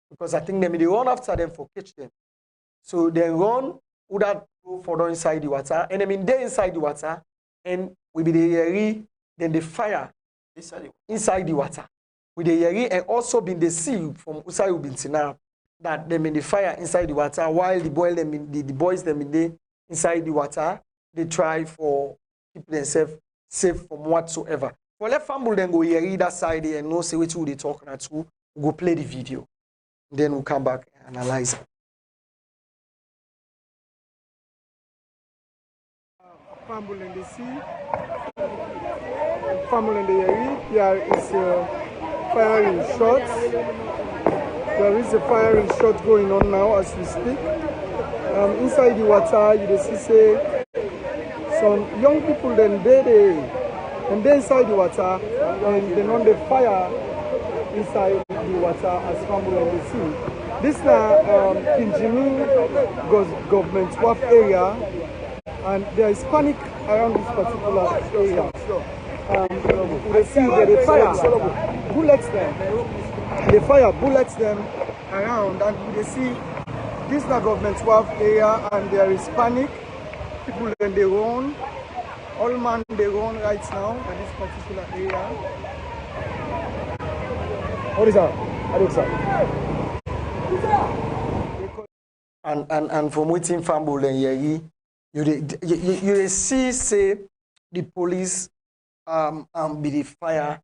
Because I think they run after them for catch them. So they run, would that go further inside the water, and they inside the water, and we be the then they fire inside the water. With the yeri and also been the sea from Usai Ubintina that they mean the fire inside the water while the boy them the boys them in the inside the water, they try for keep themselves safe from whatsoever. Well, let family then go yeri that side and know say which who they talking at who go play the video. Then we'll come back and analyze it. Family in the sea, family in the area. There is firing shots. There is a firing shot going on now as we speak. Inside the water, you see say some young people then they inside the water and then on the fire inside the water as family in the sea. This is Kinjimi government wharf area. And there is panic around this particular area. They see that they fire bullets them. They fire bullets them around, and they see this is the government wharf area, and there is panic. People then they run. All man they run right now in this particular area. What is that? And from waiting family and yeri. You see, say the police be the fire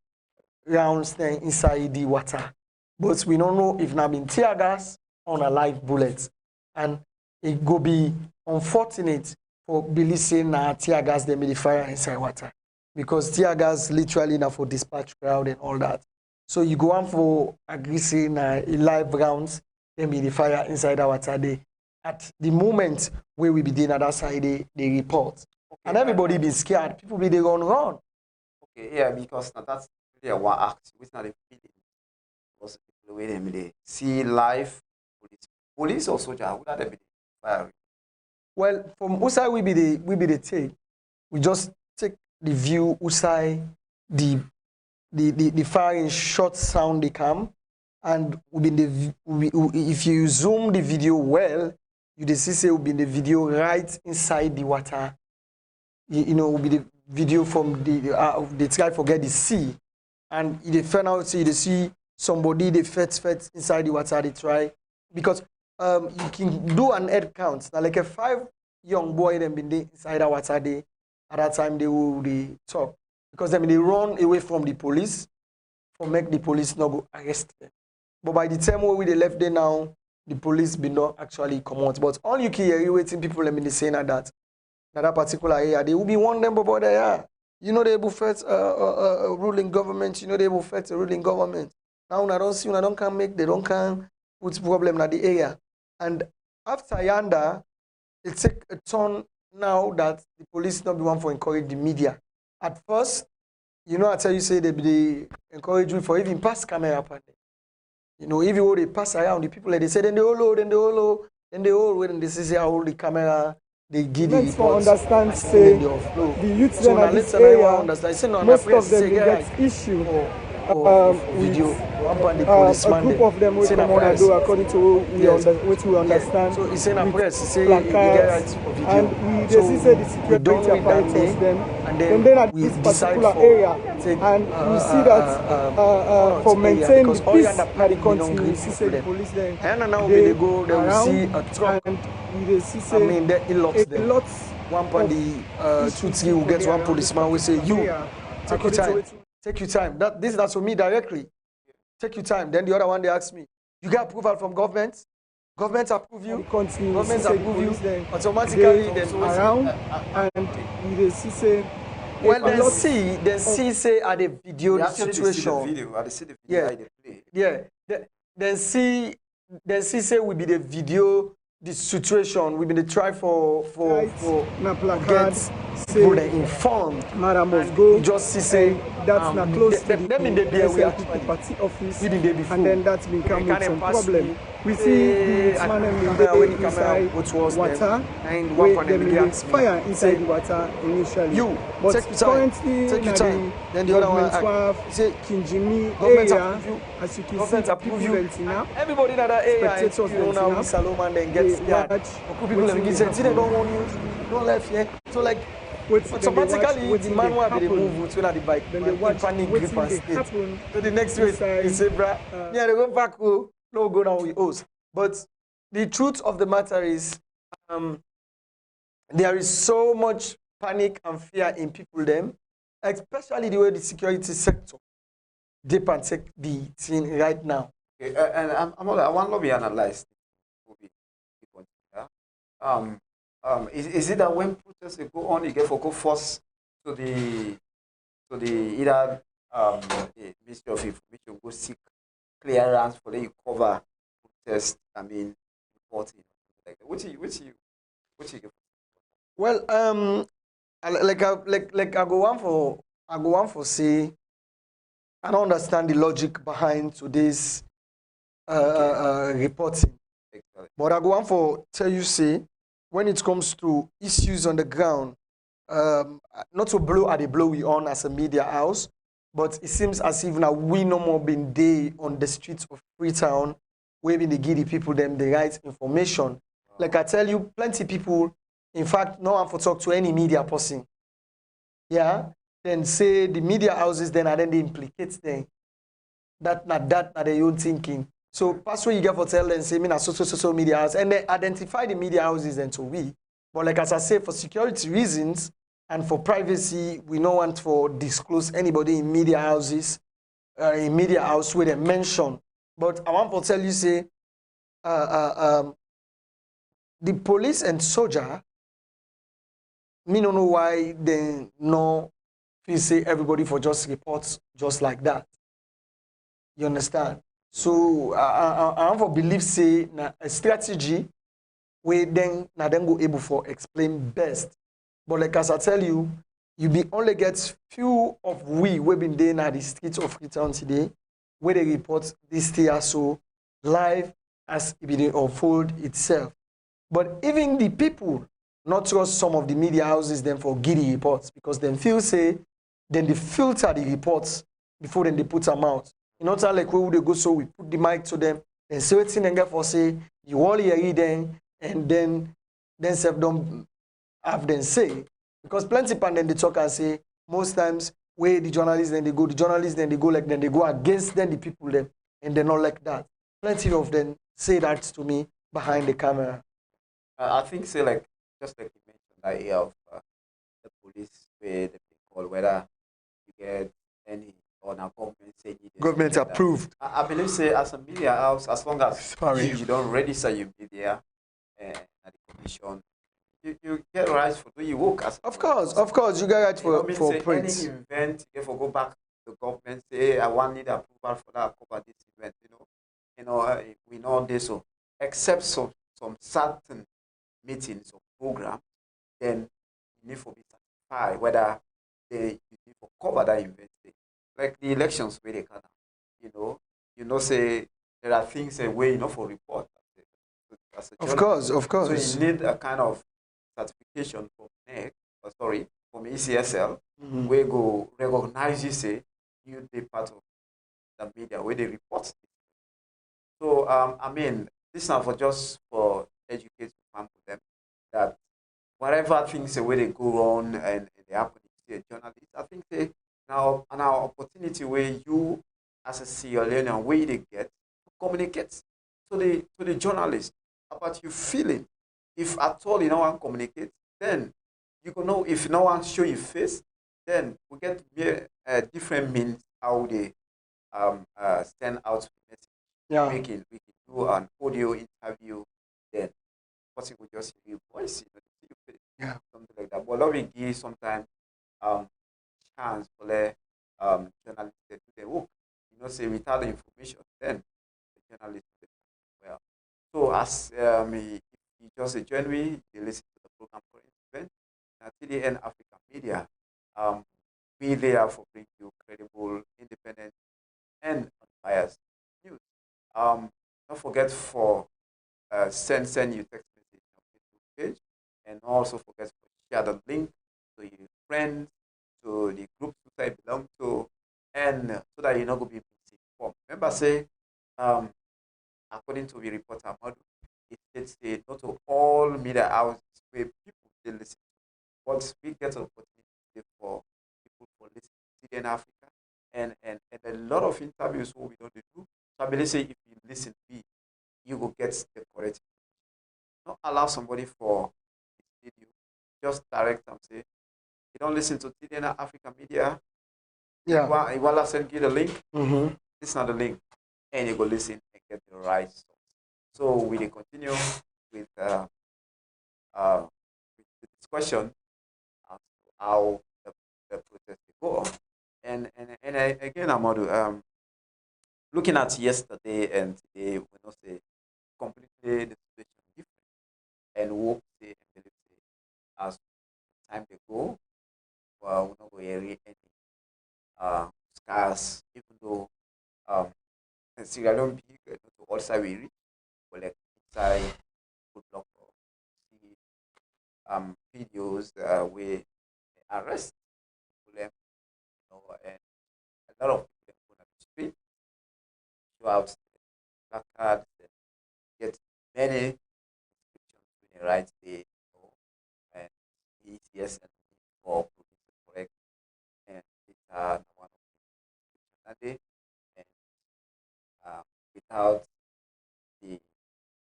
rounds there inside the water, but we don't know if now been tear gas or a live bullet, and it go be unfortunate for Billy saying that tear gas they be the fire inside water because tear gas literally now for dispatch crowd and all that. So you go on for agree say na live rounds, then be the fire inside our water there. At the moment where we be doing other side, they report. Okay, and everybody be scared. People be they run. Okay, yeah, because now that's really a one act. It's not a feeling. Because people wait them they see live police or soldier. Who are they be fire? Well, from Usai we be the take. We just take the view Usai the firing short sound they come, and if you zoom the video well, you see say will be the video right inside the water. You know, will be the video from the try forget the sea, and they find out say they see somebody they fet inside the water. They try because you can do an head count. Now like a 5 young boy them been there inside the water there. At that time they talk because they run away from the police for make the police not go arrest them. But by the time where they left there now, the police be not actually come out. But all you can hear waiting people they saying that particular area they will be one them about there. You know they will fight a ruling government. You know they will fight a ruling government. Now I don't see I don't can make they don't can put problem in the area. And after yanda, it take a turn now that the police not be one for encourage the media. At first, you know, I tell you say they encourage you for even pass camera upon them. You know, if you they pass around the people, they say then they all low, when they say how the camera, they give the reports. Understand, say the youth then at this area, most of them get issue video. A group of them will come on and do according to what we understand. So it's in a press, say placards, and we say the security apparatus them, and then at this particular area, and we see that for maintaining the peace at the country, we see the police then they go, they will see a truck, and we see say it locks them. One point the 2-3 will get one policeman will say you take your time. Take your time. That's for me directly. Take your time. Then the other one they ask me, you get approval from government? Government approve you? Government approve you? Automatically then around and we say well then see say at the video the situation. Then see say will be the video the situation we been try for get people informed. Madam must go. Just see say that's not close to them in the SLP party office, and then that's become some problem. We see the man in the inside water, where they fire inside the water initially. But currently, then the other one say Kinjimi area, as you can see, people now. Everybody in that area, you know now, Salomon then gets scared. People they don't want you, don't left here. So like. Automatically, the man will be moved to the bike. Then they watch panic grip and skate. So the next week, he say, "Bra, yeah, they go back. No go down with us." But the truth of the matter is, there is so much panic and fear in people them, especially the way the security sector they can take the thing right now. Okay, and I want to be analyzed. Is it that when protests go on, you get for go force to the either the Ministry of Information go seek clearance for the cover protest? I mean, reporting like that. What you get? Well, I go on for say I don't understand the logic behind today's reporting, but I go on for tell you say. When it comes to issues on the ground, not to blow at the blow we on as a media house, but it seems as if now we no more been there on the streets of Freetown, where we give the people them the right information. Like I tell you, plenty people, in fact, no one for talk to any media person. Yeah, then say the media houses then and then they implicate them. That not their own thinking. So pass what you get for tell them, say, me na social media house, and they identify the media houses then to we. But like as I say, for security reasons and for privacy, we don't want to disclose anybody in media houses, in media house where they mention. But I want to tell you, say, the police and soldier, me don't know why they no feel say everybody for just reports just like that. You understand? So I have a belief say na a strategy where then na then go able for explain best. But like as I tell you, you be only get few of we been there na the streets of Freetown today where they report this thing so live as it be unfold itself. But even the people not trust some of the media houses them for giddy reports because them feel say then they filter the reports before then they put them out. You know, like where would they go? So we put the mic to them and say what's in and get for say you all hear then and then self don't have them say because plenty pan then they talk and say most times where the journalists then they go like then they go against then the people them and they're not like that. Plenty of them say that to me behind the camera. I think say like just like you mentioned the idea of the police where they call whether you get any or now government say you need Government something like that. approved. I believe say as a media house, as long as Sorry. you don't register your media at the commission, you get rights for doing your work. Of course, you get right You know what I mean? for Say print. any event, you for go back to the government, say, hey, I want need approval for that cover this event. We know this so except some certain meetings or programs, then you need to be certified whether you need to cover that event. Like the elections where they can, say there are things where you know for report as a journalist. Of course. So you need a kind of certification from NEC, from ECSL, where go recognize you say you be part of the media where they report. So I mean, this is not for just for educate them that whatever things where they go on and they happen to a journalist, I think they now an opportunity where you as a Sierra Leonean where they get to communicate to the journalist about your feeling. If at all you no one communicate, then you can know if no one show your face, then we get different means how they send out the message. Yeah. We can do an audio interview, then possible just hear your voice, see your face, Yeah. something like that. But let me give sometimes chance for the journalists to do their work. Say without the information, then the journalists do it well. So as if you just join me, you listen to the program for event. Now TDN African Media, we there for bring you credible, independent, and unbiased news. Don't forget for send you text message on Facebook page, and also forget to share the link to your friends, to the groups that I belong to, and so that you're not going to be misinformed. Remember, say, according to the reporter model, it states not to all media houses where people they listen to, but we get an opportunity for people for listening to in Africa, and a lot of interviews what we don't do. So I believe say if you listen, you will get the correct. Not allow somebody for video, just direct them say, you don't listen to TDN African Media. Yeah. You want to send you the link. Mm-hmm. This is not the link, and you go listen and get the right source. So we will continue with the discussion as to how the protest will go on. And again, Amadou, looking at yesterday and today, we not say completely the situation different, and hope say and believe say as time they go, well, we not go hear any scars, even though Sierra Leone big, to all side we reach, but like inside good luck for see videos where they arrest people, and a lot of people go on the street, show out placards, and get many inscriptions with the right day, and yes, and for correct, and it's one of the day, and without the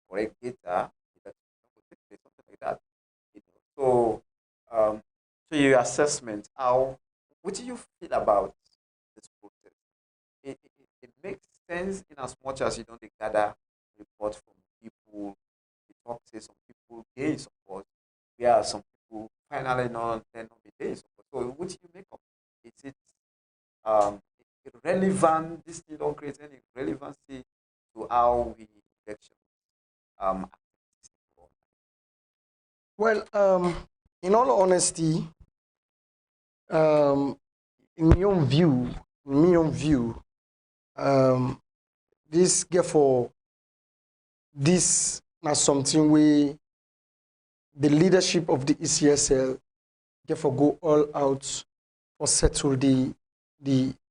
correct data, something like that. So, so your assessment, what do you feel about this process? It makes sense in as much as you don't gather reports from people, you talk to some people gain support, where some people finally not be gain support. So what do you make of it? Is it relevant. This thing don't create any relevancy to how we election. Well, in all honesty, in my own view, this therefore this is something we the leadership of the ECSL therefore go all out for settle the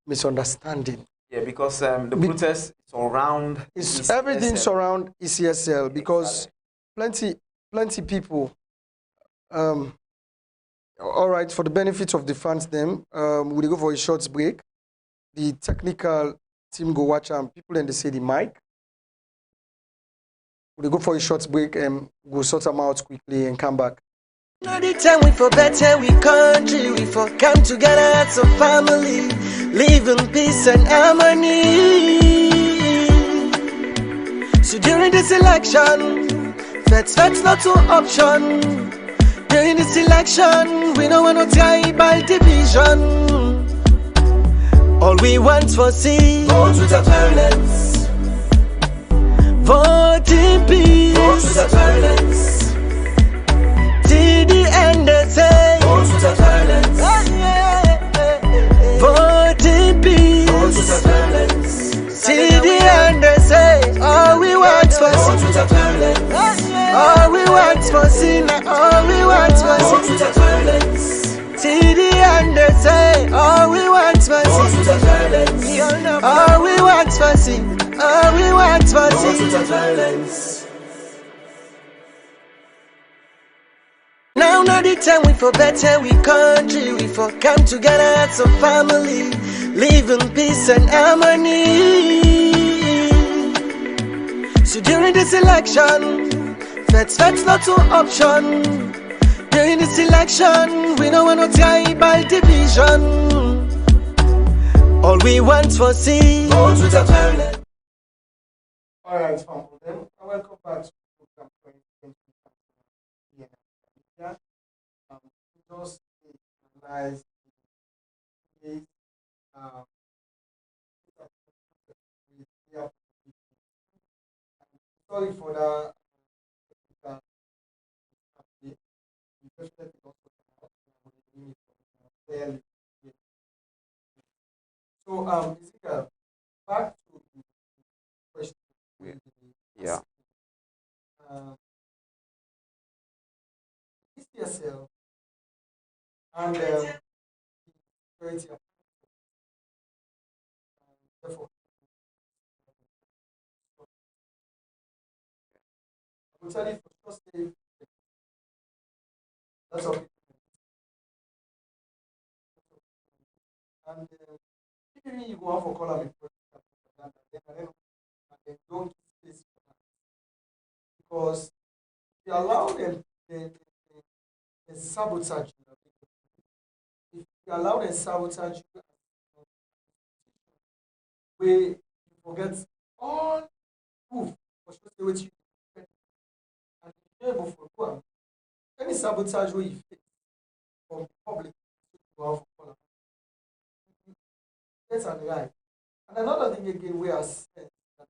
misunderstanding. Yeah, because the protest is around. It's everything's around ECSL because plenty people. All right, for the benefit of the fans, them we go for a short break. The technical team go watch and people then they say the mic. We go for a short break and go sort them out quickly and come back. Now the time we for better, we country, we for come together as a family, live in peace and harmony. So during this election, that's not an option. During this election, we don't want to tribal division. All we want for see Vote without violence. vote in peace. Vote without violence. Till the end they say Vote without violence. vote in peace. Vote without violence. Till the end they say all we want for Vote see. without violence. All we want for sin, all we want for Vote sin. without violence. Till the end they say, all we want for Vote sin. without violence. All we want for sin, all we want for Vote sin. without violence. Now the time we for better, we country, we for come together as a family, live in peace and harmony. So during this election, that's not an option. During this election, we don't want no tribal division. All we want for see Vote without violence. All right, family. Then welcome back to the program. Just realize the sorry for that. So Ezekiel, back to the question. Yeah. ECSL and security. Therefore, I will tell you for just say that's all. And if you go out for column in then don't give space for that. Because if you allow them they sabotage you. If you allow them sabotage you, we you forget all proof for sure say what you and if you're able to go any sabotage where you face from the public to go out for column. That's a right. And another thing again we are saying that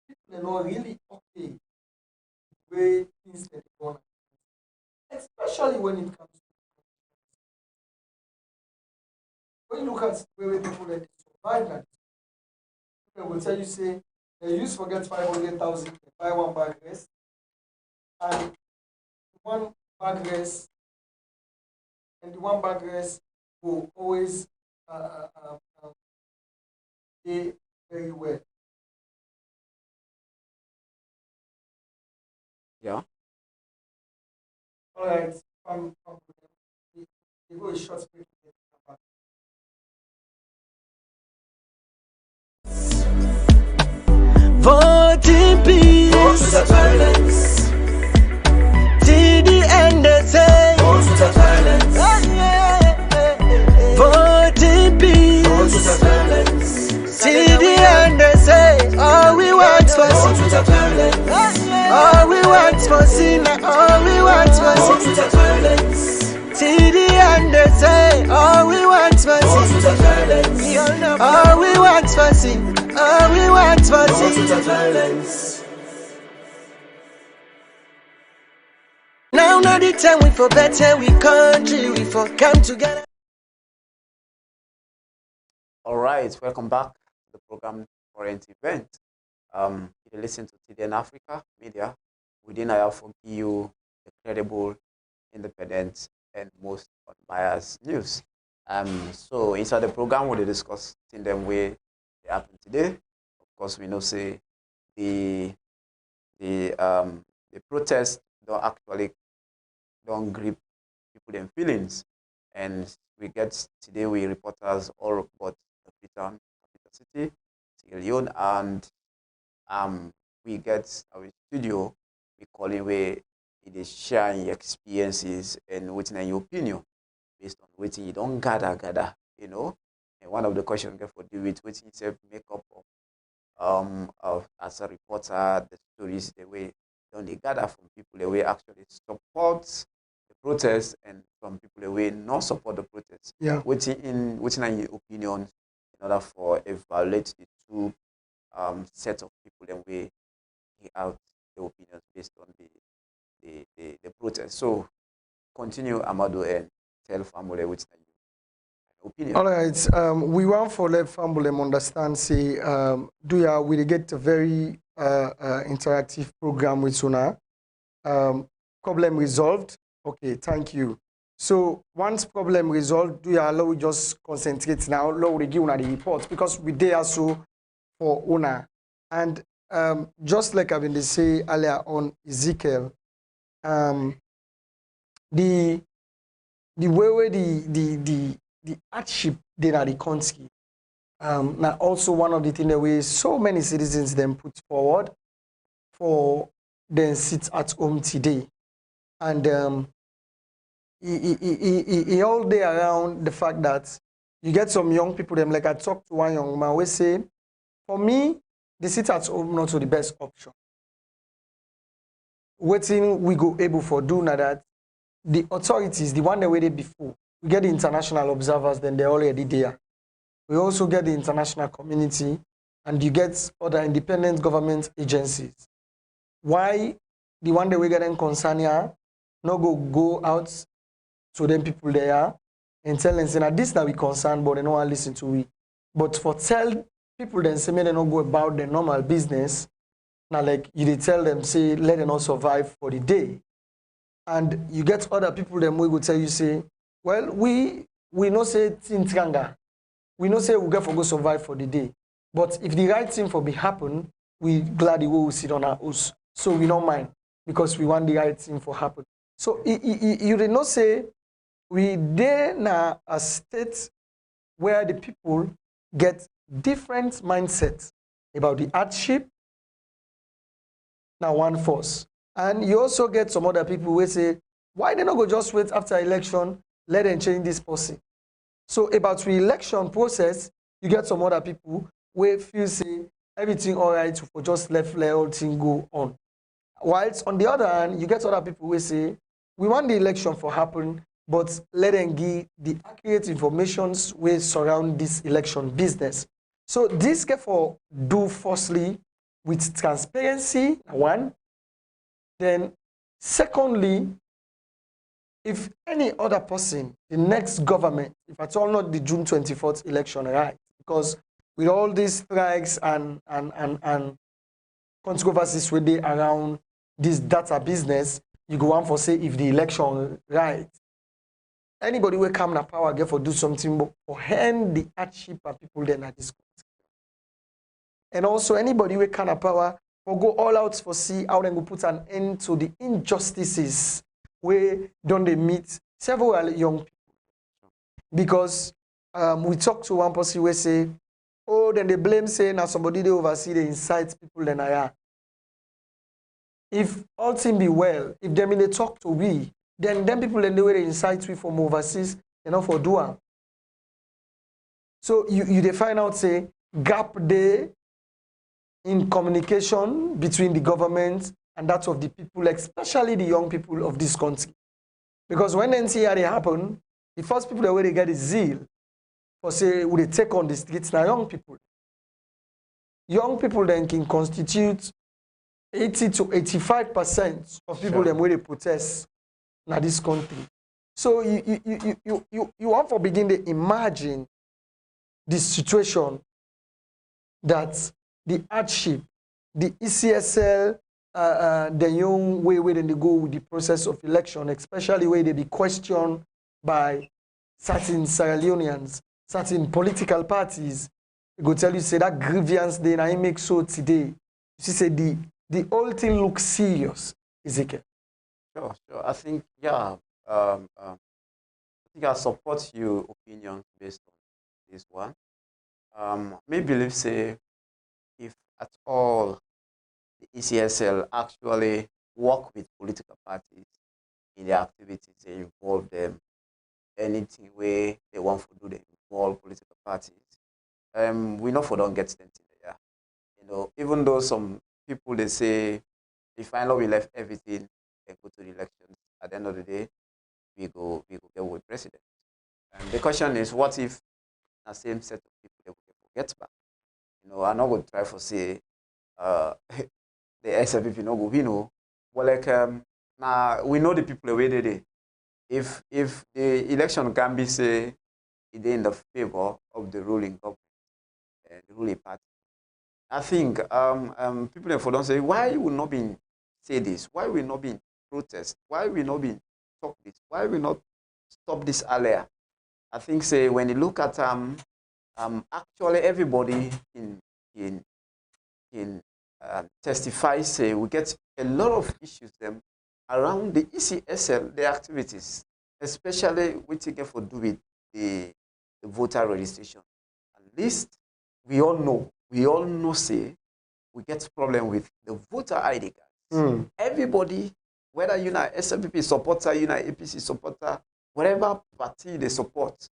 people are not really okay the way things get going. Especially when it comes to when you look at the way people that survive that people will tell you say they used to forget 500,000 to buy one bag rest and one bag rest and the one bag rest will always pay very well. Yeah. All right, we go a short break. vote in peace. Vote without violence. Till the end they say Vote without violence. vote in peace. Vote without violence. Till the end they say all we want for Vote sin. without violence. All we want for sin, all we want for Vote sin. without violence. Till the end they say all we want for Vote sin. without violence. All total violence. Now not the time we for better, we country, we for come together. All right, welcome back to the program Current Event. You listen to TDN Africa Media. Within I have for you the credible, independent, and most unbiased news. So inside the program, we'll discuss in them way they happen today. Of course, we know say the protest don't grip people them feelings, and we get today we reporters all about the Freetown capital city, Sierra Leone, and we get our studio. We call it where it is sharing experiences and what's in your opinion based on what you don't gather, you know. And one of the questions get for do with what you say make up of as a reporter, the stories the way don't they gather from people the way actually support the protest and from people the way not support the protest. Yeah. Which in your opinion in order for evaluate the two sets of people then we out the opinions based on the protest. So continue Amado and tell family which your opinion. All right. We want for let family understand. Say, do ya we get a very interactive program with Suna. Problem resolved. Okay, thank you. So once problem resolved, do ya allow we just concentrate now? Allow we give una the reports because we there also for owner and just like I've been say earlier on Ezekiel, the way the hardship they are the country. Now also one of the things that we so many citizens then put forward for then sit at home today, and he all day around the fact that you get some young people them like I talked to one young man we say for me the sit at home not the best option. Waiting we go able for do now that the authorities the one that waited before we get the international observers then they're already there. We also get the international community and you get other independent government agencies. Why the one that we get in concern here no go out to them people there and tell them say now this now we concern but they don't want to listen to it. But for tell people then say may they not go about their normal business. Now like you tell them say let them not survive for the day. And you get other people then we will tell you say, well we know say Tintranga. We know say we get for go survive for the day. But if the right thing for be happen, we gladly will sit on our house. So we don't mind because we want the right thing for happen. So you did not say we there now a state where the people get different mindsets about the hardship. Now one force. And you also get some other people who say, why they not go just wait after election, let them change this policy. So about the election process, you get some other people who feel say everything all right for just let everything go on. Whilst on the other hand, you get other people who say, we want the election for happen, but let them give the accurate information we surround this election business. So this get for do firstly with transparency, one. Then secondly, if any other person, the next government, if at all not the June 24th election, right? Because with all these strikes and controversies with the around this data business, you go on for say if the election right. Anybody will come to power get for do something for hand the hardship of people then at this country. And also anybody will come to power for go all out for see how they go put an end to the injustices where don't they meet several young people. Because we talked to one person who say, oh, then they blame say now somebody they oversee they incite people then I are. If all things be well, if them in they talk to we, then them people then the way they incite we from overseas, you know, for doing. So you they find out say gap there in communication between the government and that of the people, especially the young people of this country. Because when NCR happen, the first people that way they get is zeal for say would they take on the streets now young people. young people then can constitute 80 to 85% of people them where they protest in this country. So you want to begin to imagine the situation that the hardship, the ECSL, the young way where they go with the process of election, especially where they be questioned by certain Sierra Leoneans, certain political parties. They go tell you, say that grievance they I make so today. You see, say the whole thing looks serious, Ezekiel. Sure. I think, yeah, I think I support your opinion based on this one. Me believe, say, if at all the ECSL actually work with political parties in their activities, they involve them, anything where they want to do, they involve political parties. We know for don't get them there. You know, even though some people they say if I know we left everything and go to the elections, at the end of the day, we go get with president. And the question is, what if the same set of people they will get back? You know, I'm not going to try to say the SFP no go, you know, but like now we know the people where they. If the election can be say it in the favor of the ruling government, the ruling party, I think people therefore don't say why we not been say this, why we not been protest, why we not been talk this, why we not stop this earlier. I think say when you look at actually everybody in testify say we get a lot of issues them around the ECSL, the activities, especially what you get for do with the voter registration. At least we all know say we get problem with the voter ID cards. Everybody, whether you're an SLPP supporter, you're an APC supporter, whatever party they support,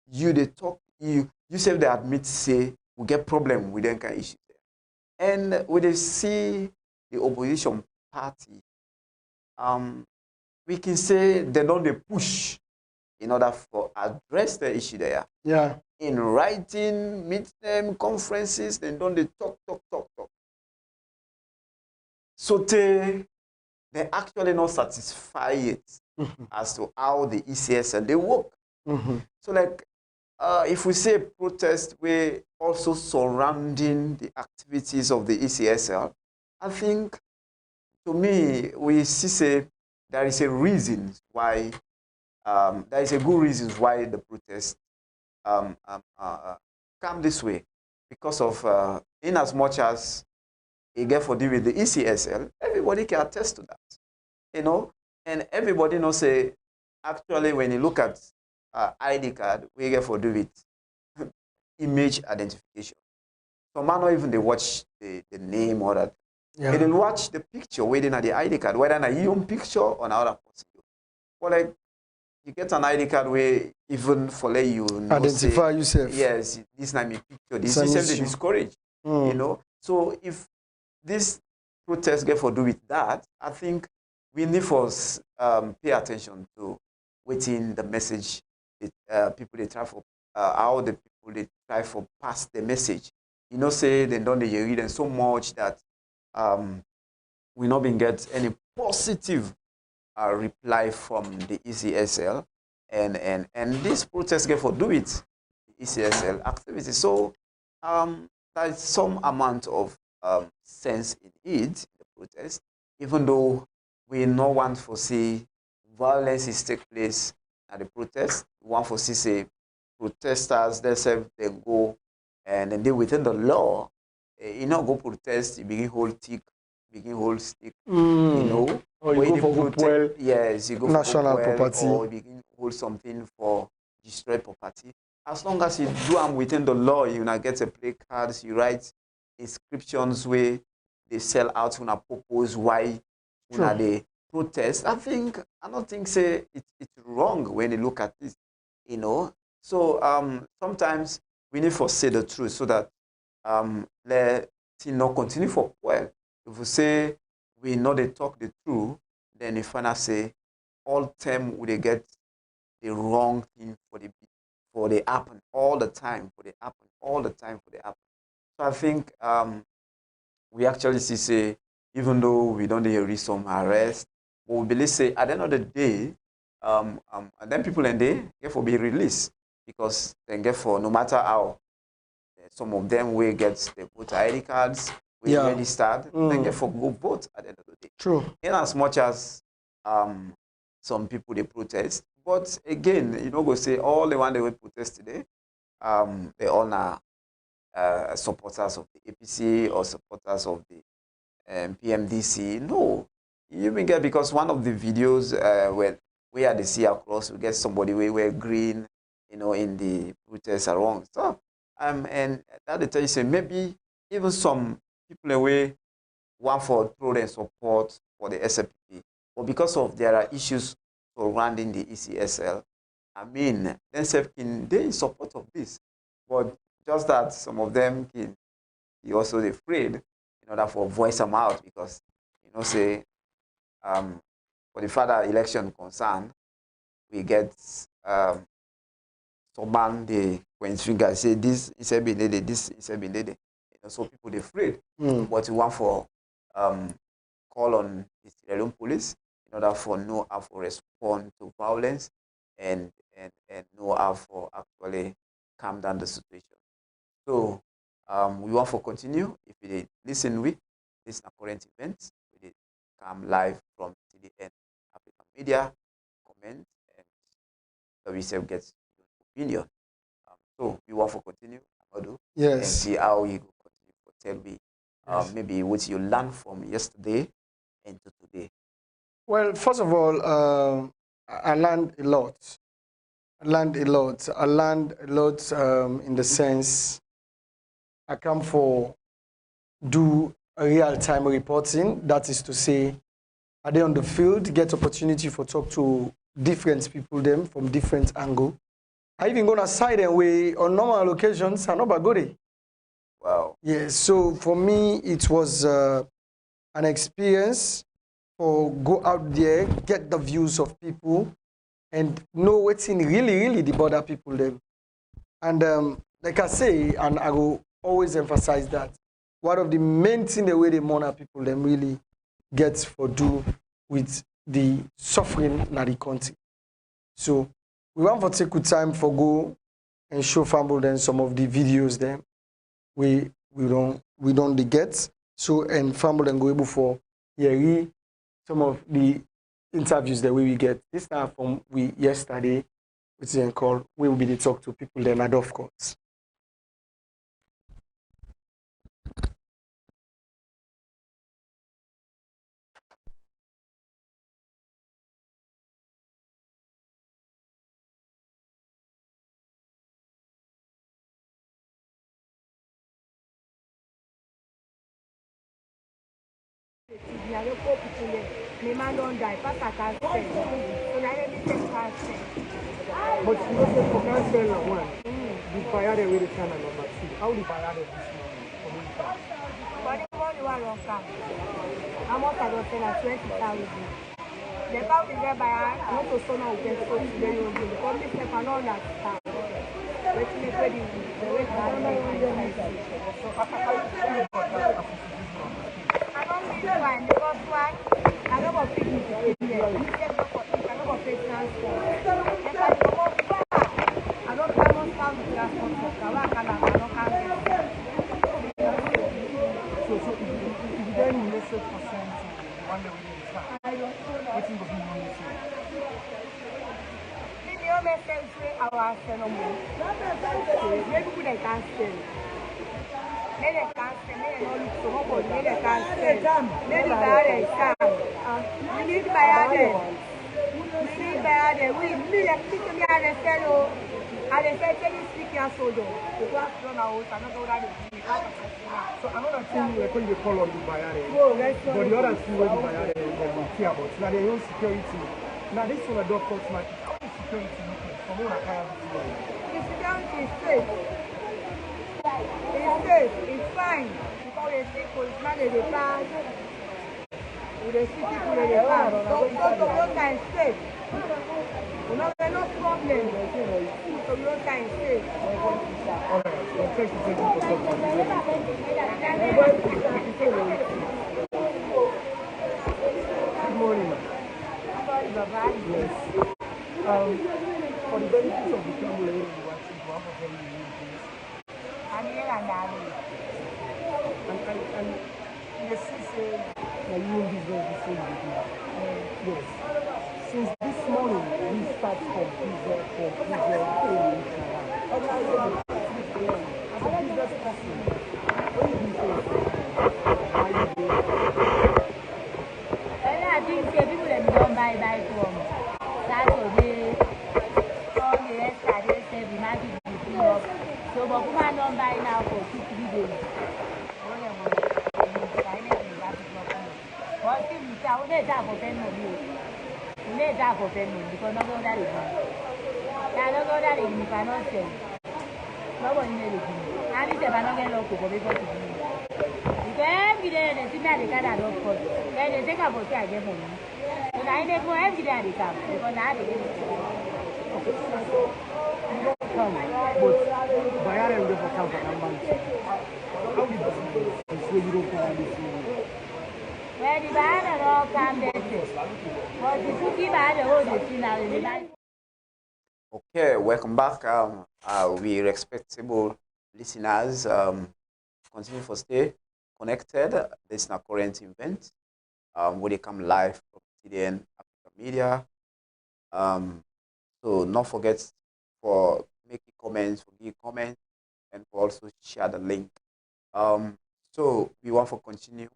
they talk, you say they admit say we get problem with them kind of issues there. And when they see the opposition party, we can say they don't they push in order for address the issue there. Yeah. In writing, meet them, conferences, then don't they talk. So they actually not satisfied as to how the ECSL they work. So like if we say protest, we also surrounding the activities of the ECSL, I think to me we see say there is a reason why there is a good reason why the protest come this way, because of in as much as it get for deal with the ECSL, everybody can attest to that, you know, and everybody knows say actually when you look at ID card, we get for do with image identification. So man not even they watch the name or that. Yeah. They watch the picture waiting at the ID card, whether a your own picture or another person. But like you get an ID card where even for let you know, identify say, yourself. Yes, this not my picture. This is they discourage. You know. So if this protest get for do with that, I think we need for pay attention to waiting the message that people they try for how the people they try for pass the message. You know, say they don't they read them so much that we not been get any positive reply from the ECSL, and this protest get for do it ECSL activity. So there is some amount of sense in it, the protest, even though we no want to see violence is take place at the protest. We want to see say protesters themselves they go and then they within the law. You know, go protest, you begin hold tick, begin hold stick, you know. Or you go for well, yes, you go national for property, or you begin hold something for destroy property. As long as you do them within the law, you now get a play cards, you write inscriptions where they sell out when I propose why when they protest. I don't think say it's wrong when you look at this, you know. So sometimes we need to say the truth so that let it not continue for well. If we say we know they talk the truth, then if I say all time we they get the wrong thing for the happen all the time for the happen all the time for the happen. So I think we actually see say, even though we don't hear some arrest, but we believe say at the end of the day, and then people and they get for be released because they get for no matter how some of them will get the voter ID cards, we registered, they get for go vote at the end of the day. True. In as much as some people they protest, but again, you know, go say all the one they will protest today, they all now supporters of the APC or supporters of the PMDC. No, you may get because one of the videos when we had the sea across, we get somebody we wear green, you know, in the protest around. So and that they tell you say maybe even some people away want for throw their support for the SLPP, but because of there are issues surrounding the ECSL, I mean, themselves can they in support of this, but just that some of them can be also afraid in order for voice them out because you know say for the further election concern, we get someone the Queen's finger say this is a been lady, this is a been lady. You know, so people they afraid. But you want for call on the Sierra Leone police in order for know how to respond to violence and know how for actually calm down the situation. So we want to continue. If we listen with this current events, we come live from CDN African Media, comment, and the reserve gets your opinion. So we want to continue, Amadu, and see how you go continue to tell me maybe what you learned from yesterday and to today. Well, first of all, I learned a lot. I learned a lot in the sense I come for do real-time reporting. That is to say, are they on the field, get opportunity for talk to different people them from different angle. I even gonna side and way on normal occasions, I'm not bagode. Wow. Yeah, so for me, it was an experience for go out there, get the views of people, and know what's in really the bother people them. And like I say, and I will always emphasize that one of the main things the way they monitor people them really gets for do with the suffering in the country. So we want to take good time for go and show family then some of the videos then we don't get. So and family then go able for some of the interviews that we get. This time from we yesterday, which is called we will be the talk to people then at of course. But you know, for cancel one, the fire they will turn number two. How the fire this morning? For the money one on come. How much I don't sell at 20,000. The cow is there by not to son of get so today you will be because this is not that stuff. Which is the way I don't feel fine because why? I don't want people to pay here. I don't want pay transport. I don't stand with transport. I don't have So if you then message for something, one day we need to start. What you going to be message? Video message our phenomenon. Maybe they can't sell. Maybe they can't sell. Maybe they don't look so much. Maybe they can't sell. Maybe they can't. We need to buy them. We need to buy them. We need to buy them. And they say, tell you speak your soldier. You go after on our house, I don't know what they do. So another thing we're going to call on the Bayare. But the other thing we're going to care about. Now their own security. Now this one a dog court market. How is security looking? From what I have the security is safe. It's safe. It's fine. Because they see policemen in the car. They see people in the car. So Toyota is safe. No problem. So Toyota is safe. Thank you for talking. Good morning. Yes. For the benefits of the family who watching, you have a very unique place. And yes, say that you won't be very the same with me. Yes. Since this morning, we start from business for business. As a business person, what do you think? I think people that don't buy from Saturday, Sunday, yesterday, 7, market will fill up. So, but women don't buy now for 2-3 days. But if you say, I will not for 10 months. You need that for 10 months because nobody that is done. Now, nobody that is you cannot sell. Nobody need it. And if they cannot get local, they go to do it. Because every day they see me at the car that don't cost. Then they take a boat and get money. So now they go every day at the car because now they get it. Okay, so you don't come, but Bayern and go for camp for How did this so you don't come this morning? Well, the Bayern don't come better. But the Suki Bayern hold the thing now in the night. Okay, welcome back. We respectable listeners. Continue to stay connected. This is a current event. Where they come live from TDN Africa Media. So don't forget for making comments, for giving comments, and for also share the link. So we want to continue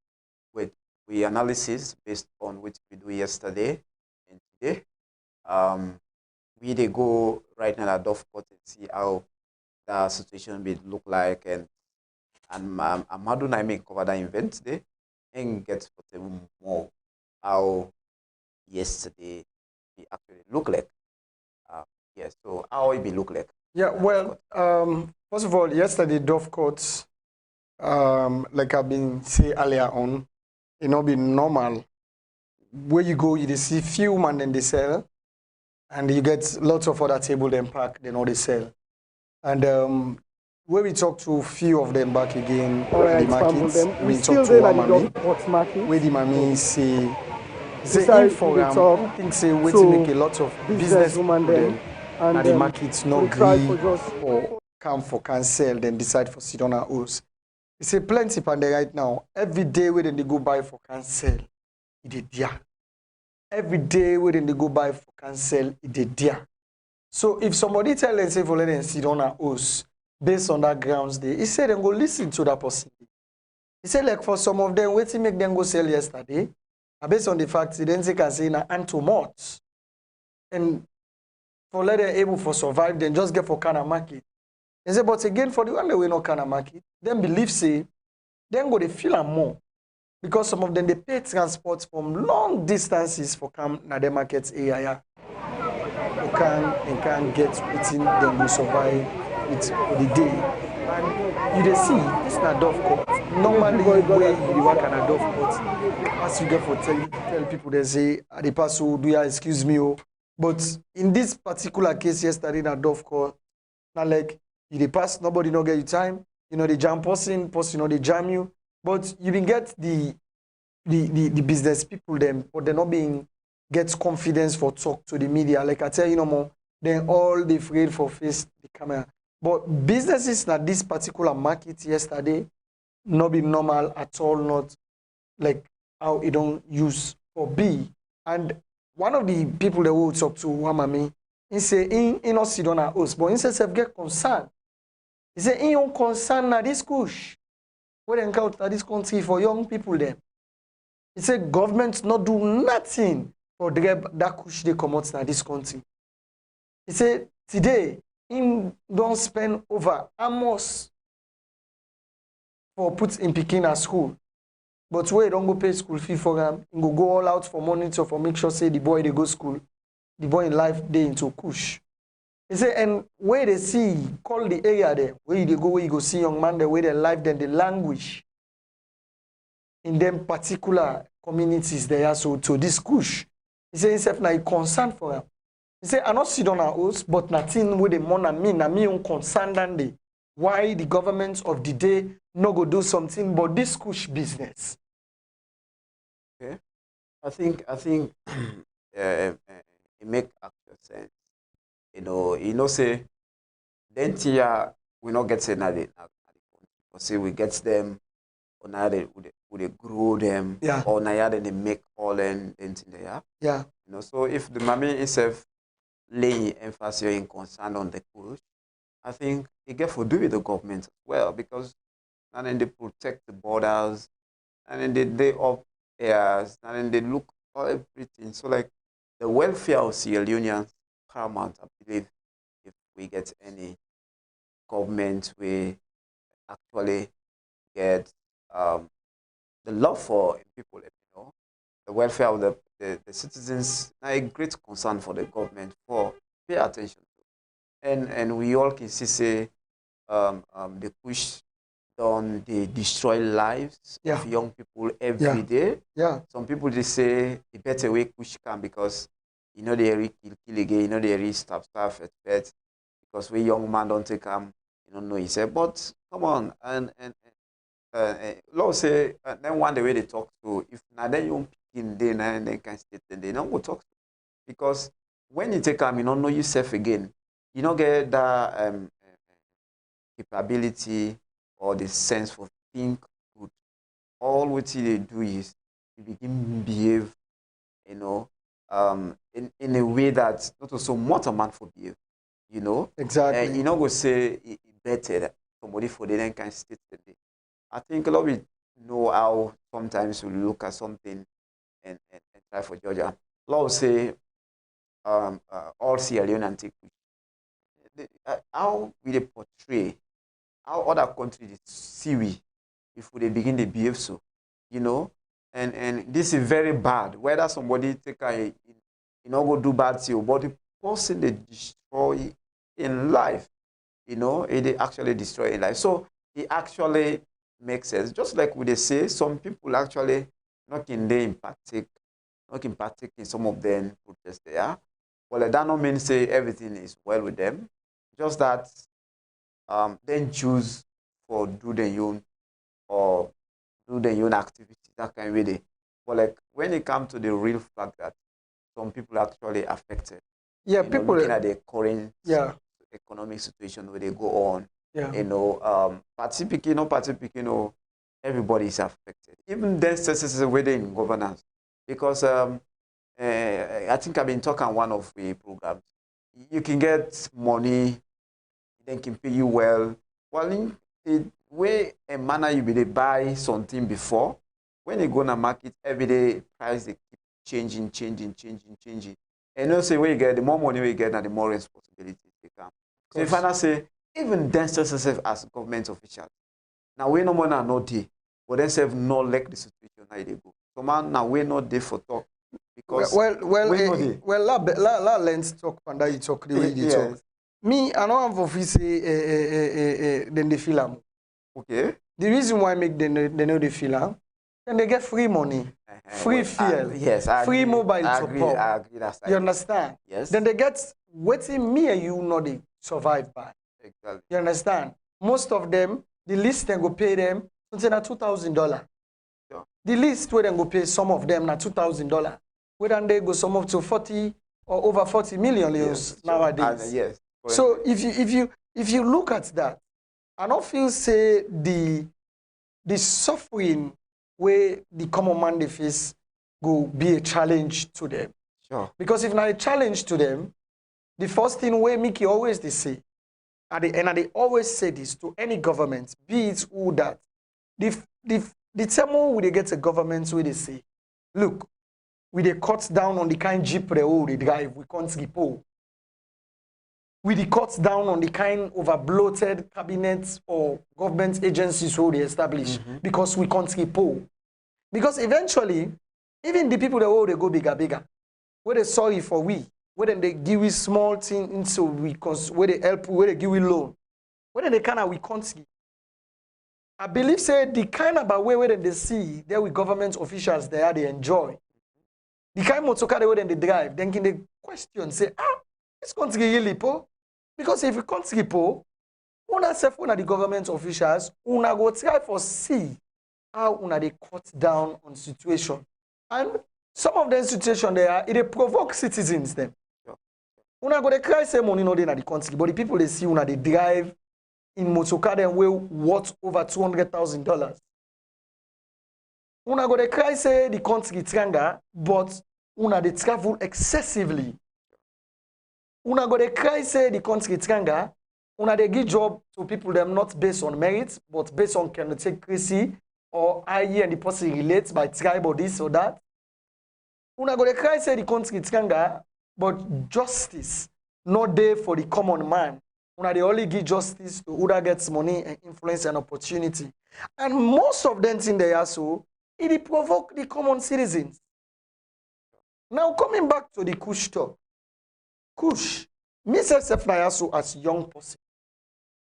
with the analysis based on what we do yesterday and today. We they go right now at Doveport and see how the situation will look like, and Amadou and I may cover the event today and get more how yesterday it actually look like. Yes, so how it be look like? Yeah, well, first of all, yesterday Doveport, like I've been saying earlier on, it not be normal. Where you go, you see few man then they sell, and you get lots of other table then pack, then all they sell. And where we talk to few of them back again, the markets, we talk to one mommy, where the mommy say in for I think say wait to make a lot of business woman then, and the markets not agree or come for cancel, then decide for sit on our house. They say plenty pande right now. Every day when they go buy for cancel, it is there. Every day when they go buy for cancel, it is there. So if somebody tell them say for let them sit on our house based on that grounds day, he said then go listen to that person. He said like for some of them, wait to make them go sell yesterday. Based on the fact then they can say na and too much. And for let them able for survive, then just get for kind of market. They say, but again, for the one that we no kind of market, then believe say, then go they feel am more. Because some of them they pay transport from long distances for come na the markets area. You can get within them will survive it for the day. And you they see, this is not Doveport. Normally where you work at a Doveport, as you get for tell people they say, the person do ya excuse me. Oh. But in this particular case yesterday at Doveport, now like you pass, nobody no get you time. You know, they jam person, you know, they jam you. But you can get the business people them, but they're not being get confidence for talk to the media. Like I tell you no more, then all they afraid for face the camera. But businesses at this particular market yesterday, not be normal at all, not like how it don't use or be. And one of the people that will talk to Wamami, he say in not sit on our house, but he says get concerned. He say in your concern na this push. What encounter this country for young people then. He said government not do nothing for that push they come out na this country. He said today him don't spend over almost for put in Peking at school. But where he don't go pay school fee for him, he go all out for monitor for make sure say the boy they go school. The boy in life they into kush. He say, and where they see, call the area there, where they go, where you go see young man, the way they life, then the language in them particular communities there. So to this kush, he say himself now he concerned for him. He say, I not sit on our house, but nothing with the money me, na me un concern than they why the government of the day no go do something but this kush business. Okay. I think it make actual sense. Say then tia we not get say na the say we get them or now they grow them Yeah. or now they make all and thing there. Yeah. So if the mommy itself laying emphasis in concern on the push, I think it get for do with the government as well because and then they protect the borders and then they day up airs and then they look for everything. So like the welfare of Sierra Leoneans paramount, I believe, if we get any government we actually get the love for people, the welfare of the citizens, a great concern for the government for pay attention to. And we all can see say they push down, they destroy lives of young people every day. Yeah. Some people just say the better way push can because they kill again, they stuff expect because we young man don't take know he said, but come on and law say then one the way they talk to if now then you in day and then can state then they don't go talk to because when you take you don't know yourself again, you don't get that capability or the sense for think good. All what they do is you begin behave, in a way that not also what a man for behave, Exactly. And you know go say it better that somebody for the then can state the day. I think a lot of it know how sometimes we look at something and try for Georgia. Law say all Sierra Leone and take how we they portray how other countries see we if they begin to behave so, and this is very bad. Whether somebody take go do bad to you, but the person they destroy in life, it actually destroy in life. So it actually makes sense. Just like we they say, some people actually not in partake in some of them protests there. Well, that don't mean say everything is well with them. Just that then choose for do their own or do their own activity that kind of way. But like when it comes to the real fact that some people are actually affected. Yeah, people looking at the current economic situation where they go on. Yeah. Party picking, everybody is affected. Even then, whether in governance, because I think I've been talking on one of the programs. You can get money, then can pay you well. Well, in the way a manner you be they buy something before, when you go to market every day, price they keep changing. And you say when you get the more money you get, and the more responsibility they come. So if I say even then as government officials, now we no more no day, but then say no like the situation how they go. So man now we not there for talk because let's talk and that you talk the way you talk. Me, I don't have office then they feel am. Okay. The reason why make they know they feel am, then they get free money, free fuel, free mobile support. I agree. You understand? Yes. Then they get waiting me and you know they survive by. Exactly. You understand? Most of them, the least they go pay them something at $2,000. Sure. The least where they go pay some of them na $2,000. Where then they go some up to 40 or over 40 million nowadays. Yes. So if you look at that, I don't feel say the suffering where the common man they face go be a challenge to them. Sure. Because if not a challenge to them, the first thing where Mickey always they say, and they always say this to any government, be it who that, the time when they get a government where they say, look, we they cut down on the kind jeep they drive, we can't repo. We they cut down on the kind of bloated cabinets or government agencies who they establish because we can't repo. Because eventually, even the people that they go bigger, where they sorry for we, where they give we small thing into we where they help, where they give we loan, where they kind of we can't see. I believe say the kind of way where they see there with government officials there they enjoy. The kind of motorcar where they drive, then can they question say, this country really po? Because if you can't repo, una self, una the government officials, una go try for see how una they cut down on situation. And some of them situation it provoke citizens them. Una go they cry say money no dey na the country, but the people they see una they drive in motorcar them way worth over $200,000. Una go they cry say the country tranga, but una they travel excessively. Una go they cry say the country tranga, una they give job to people them not based on merit, but based on meritocracy or IE and the person relates by tribe or this or that. Una go they cry say the country tranga, but justice not there for the common man. Una they only give justice to who that gets money and influence and opportunity. And most of them things they are so, it provoke the common citizens. Now coming back to the Kush talk. Kush, myself so as young person,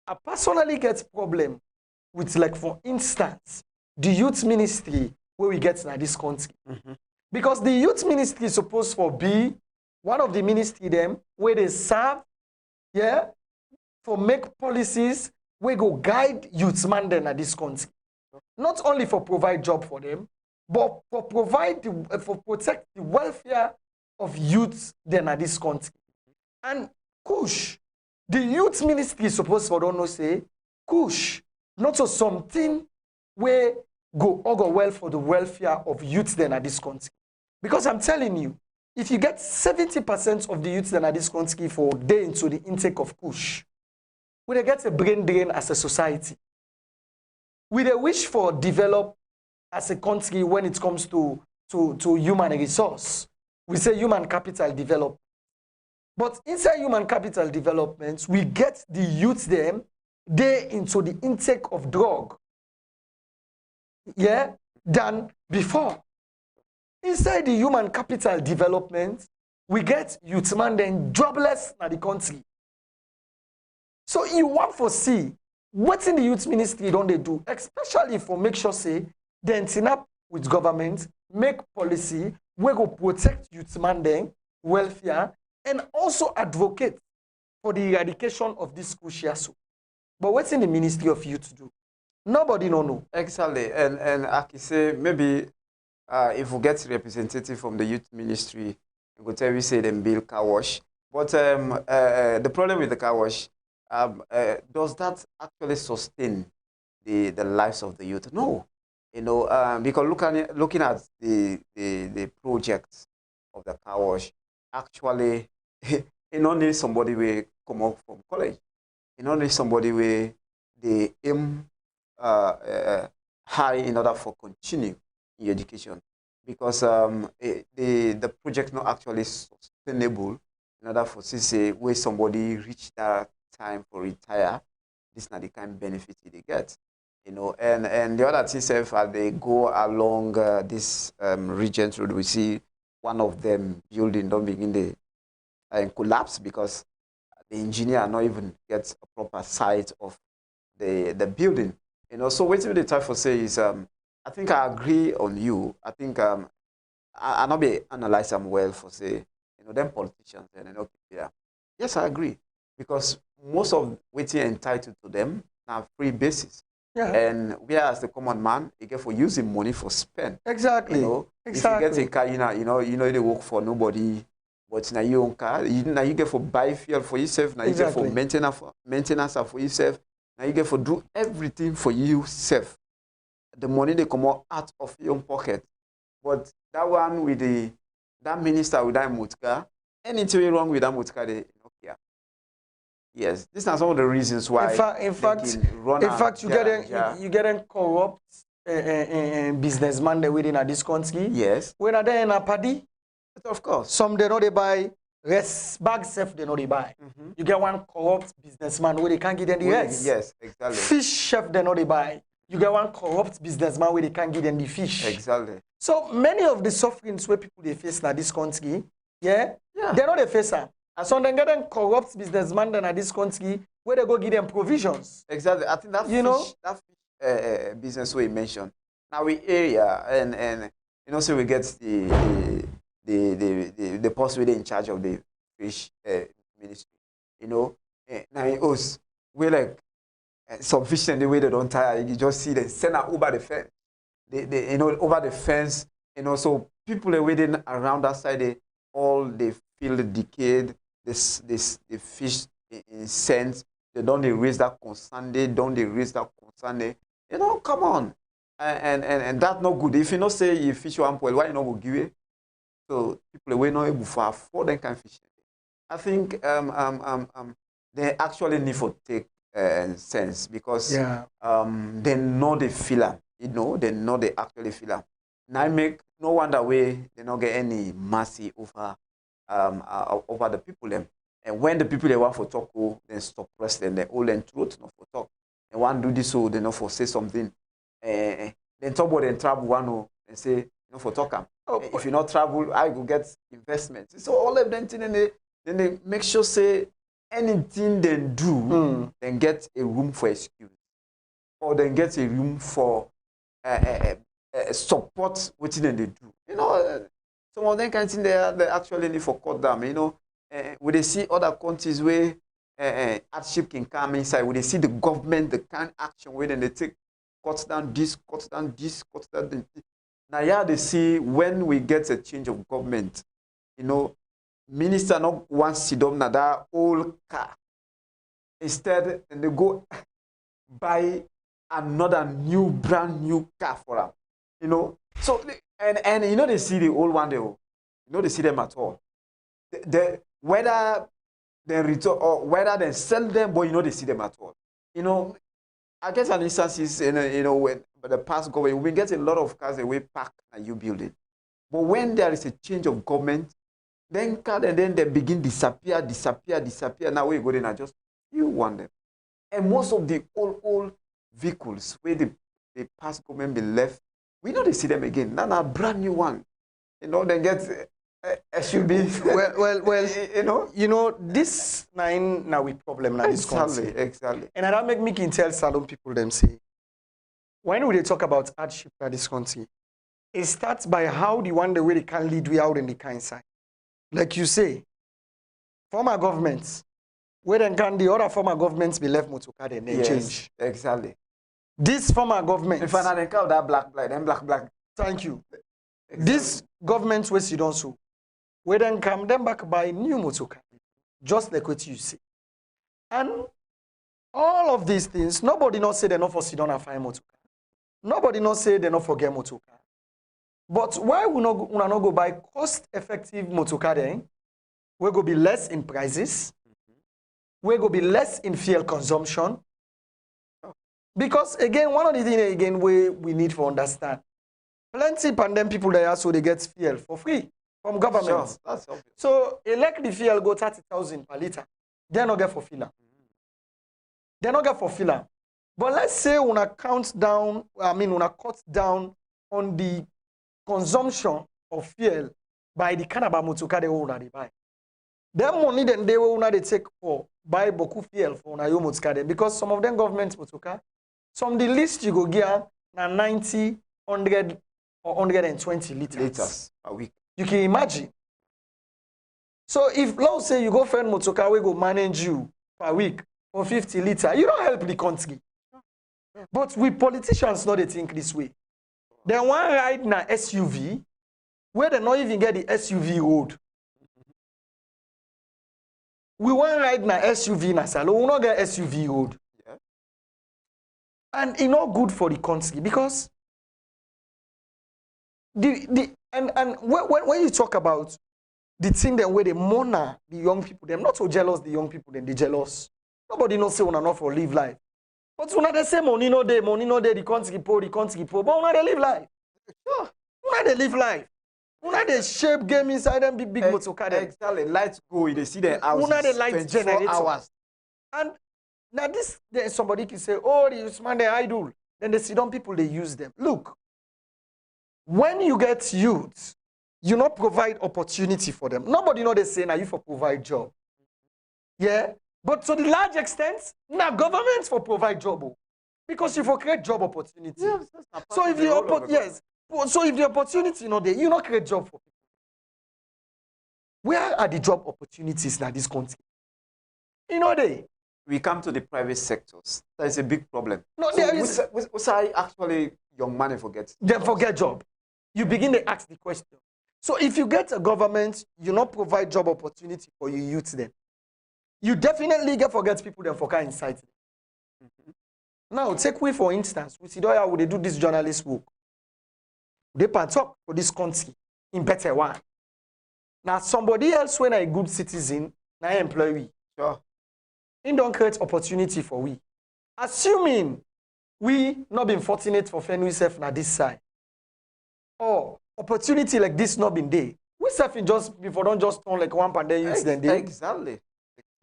I personally get problem with, like, for instance, the youth ministry where we get in this country. Because the youth ministry is supposed to be one of the ministry them where they serve, yeah, for make policies where go guide youth man then at this country. Not only for provide job for them, but for protect the welfare of youth then at this country. And Kush, the youth ministry is supposed to don't know say, Kush, not so something where go well for the welfare of youth then at this country. Because I'm telling you, if you get 70% of the youth then at this country for day into the intake of Kush, we get a brain drain as a society. We wish for develop as a country when it comes to human resource. We say human capital development. But inside human capital development, we get the youth them they into the intake of drug, yeah, than before. Inside the human capital development, we get youth man then jobless in the country. So you want to see what in the youth ministry don't they do, especially for make sure say they team up with government, make policy, we go protect youth man then welfare, and also advocate for the eradication of this cruciaso. But what's in the Ministry of Youth do? Nobody know. Exactly. And I can say maybe if we get representative from the youth ministry, we could tell we say them build car wash. But the problem with the car wash, does that actually sustain the lives of the youth? No. You know, because looking at the projects of the car wash, actually, you don't need somebody will come out from college. You don't need somebody will they aim high in order for continue in education, because the project not actually sustainable in order for say where somebody reach that time for retire. This is not the kind of benefit they get. You know, and the other things, as they go along this Regent Road, we see one of them building don't begin the collapse because the engineer not even gets a proper sight of the building. You know, so what they try to say is, I think I agree on you. I think I not be analyze them well for say, you know, them politicians and you know, yeah. Yes, I agree, because most of what's entitled to them are free basis. Yeah. And we as the common man, you get for using money for spend. Exactly. You know, exactly. If you get a car, you know they work for nobody, but now you own car. Now you get for buy fuel for yourself. Now you get for maintenance for yourself. Now you get for do everything for yourself. The money they come out of your own pocket. But that one with that minister with that motka, anything wrong with that motka, they don't care. Yes, these are some of the reasons why. In fact, you get a corrupt businessman they within this country. Yes. When are they in a party? Of course. Some they know they buy rest bag self they know they buy. You get one corrupt businessman where they can't get them the rest. Yes, exactly. Fish chef they know they buy. You get one corrupt businessman where they can't get them the fish. Exactly. So many of the sufferings where people they face in this country, they know they face them. And so then get them corrupt businessman then at this country where they go give them provisions. Exactly. I think that fish business we mentioned. Now we area and you know, so we get the person in charge of the fish ministry. You know, now us we like sufficient the way they don't tire. You just see them send her over the fence. They over the fence, so people are waiting around that side, they feel decayed, the fish in sense, they don't raise that concern, come on. And that's not good. If you not say you fish one point, why you not go give it? So people are not able to afford them kind of fish. I think they actually need to take sense because they know the feeler. They know they actually feel it. Now make no wonder way they not get any mercy over the people them. And when the people they want for talk, then stop press them, they hold them throat not for talk. And one do this so they not for say something. Then talk about them travel one and say for talk. If you not travel, I go get investment. So all of them then they make sure say anything they do, then get a room for excuse, or then get a room for support what they do. Some of them kind of thing they actually need for cut down. When they see other countries where hardship can come inside, when they see the government, the kind of action where then they take cut down this, cut down this, cut down this. Now yeah, they see when we get a change of government, minister not want to sit down na that old car. Instead, and they go buy another brand new car for them. So and they see the old one they see them at all. Whether they return or whether they sell them, but they see them at all. I guess an instance is when the past government we get a lot of cars away parked and you build it. But when there is a change of government, then cars and then they begin disappear. Now we go there and just you want them. And most of the old vehicles where the past government be left, we know they see them again. Now a brand new one. They get SUV. Well, this now we problem now this country. Exactly. And that make me can tell Salon people them say, when we talk about hardship in this country, it starts by how the way they can lead we out in the kind side. Like you say, former governments, where then can the other former governments be left motorcade and then change? Exactly. This former government. If I don't count that black, then black. Thank you. Exactly. This government where you don't so, where then come them back by new motorcade, just like what you say. And all of these things, nobody not say they're not for sit down and find motorcade. Nobody not say they're not forget motorcade. But why we not go buy cost-effective motorcade? We go be less in prices. We go be less in fuel consumption. Because again, one of the things we need to understand, plenty pandemic people there so they get fuel for free from government. Sure, that's obvious. So electric fuel go 30,000 per liter. They not get for filler. They not get for filler. But let's say una cut down on the consumption of fuel by the kind of motorcar they own they buy. Them money then they will they take for buy beaucoup fuel for una motorcar because some of them government motorcar, some the list you go get na 90, 100 or 120 liters a week. You can imagine. So if let's say you go find motorcar we go manage you per week for 50 liters, you don't help the country. But we politicians know they think this way. They want to ride na SUV where they not even get the SUV road. We want to ride na SUV na salon, we not get SUV road. Yeah. And it's not good for the country because when you talk about the thing that where they monitor the young people, they're not so jealous the young people, then they jealous. Nobody knows say not for live life. But when they say money no day, the country poor, but when they live life. Sure. When they live life. When they shape game inside them big motorcar. Exactly. Lights go, they see the houses. When they lights generate hours. And now this somebody can say, oh, this man they idle. Then they sit down people, they use them. Look, when you get youth, you not provide opportunity for them. Nobody know they say now you for provide job. Yeah. But to the large extent, now governments for provide job. Because you for create job opportunity. Yes, so if the opportunity not there, you not create job for people. Where are the job opportunities now this country? They. we come to the private sectors. There's a big problem. No, so there is. which I actually young man forget. They forget job. You begin to ask the question. So if you get a government, you not provide job opportunity for your youth then. You definitely get forget people then for kind inside. Now, take away for instance, we see how would they do this journalist work. They can talk for this country in better one. Now, somebody else when a good citizen, now employee, Sure. he don't create opportunity for we. Assuming we not been fortunate for family self na this side, or opportunity like this not been there, we self in just before don't just turn like one pandemic then day. Exactly.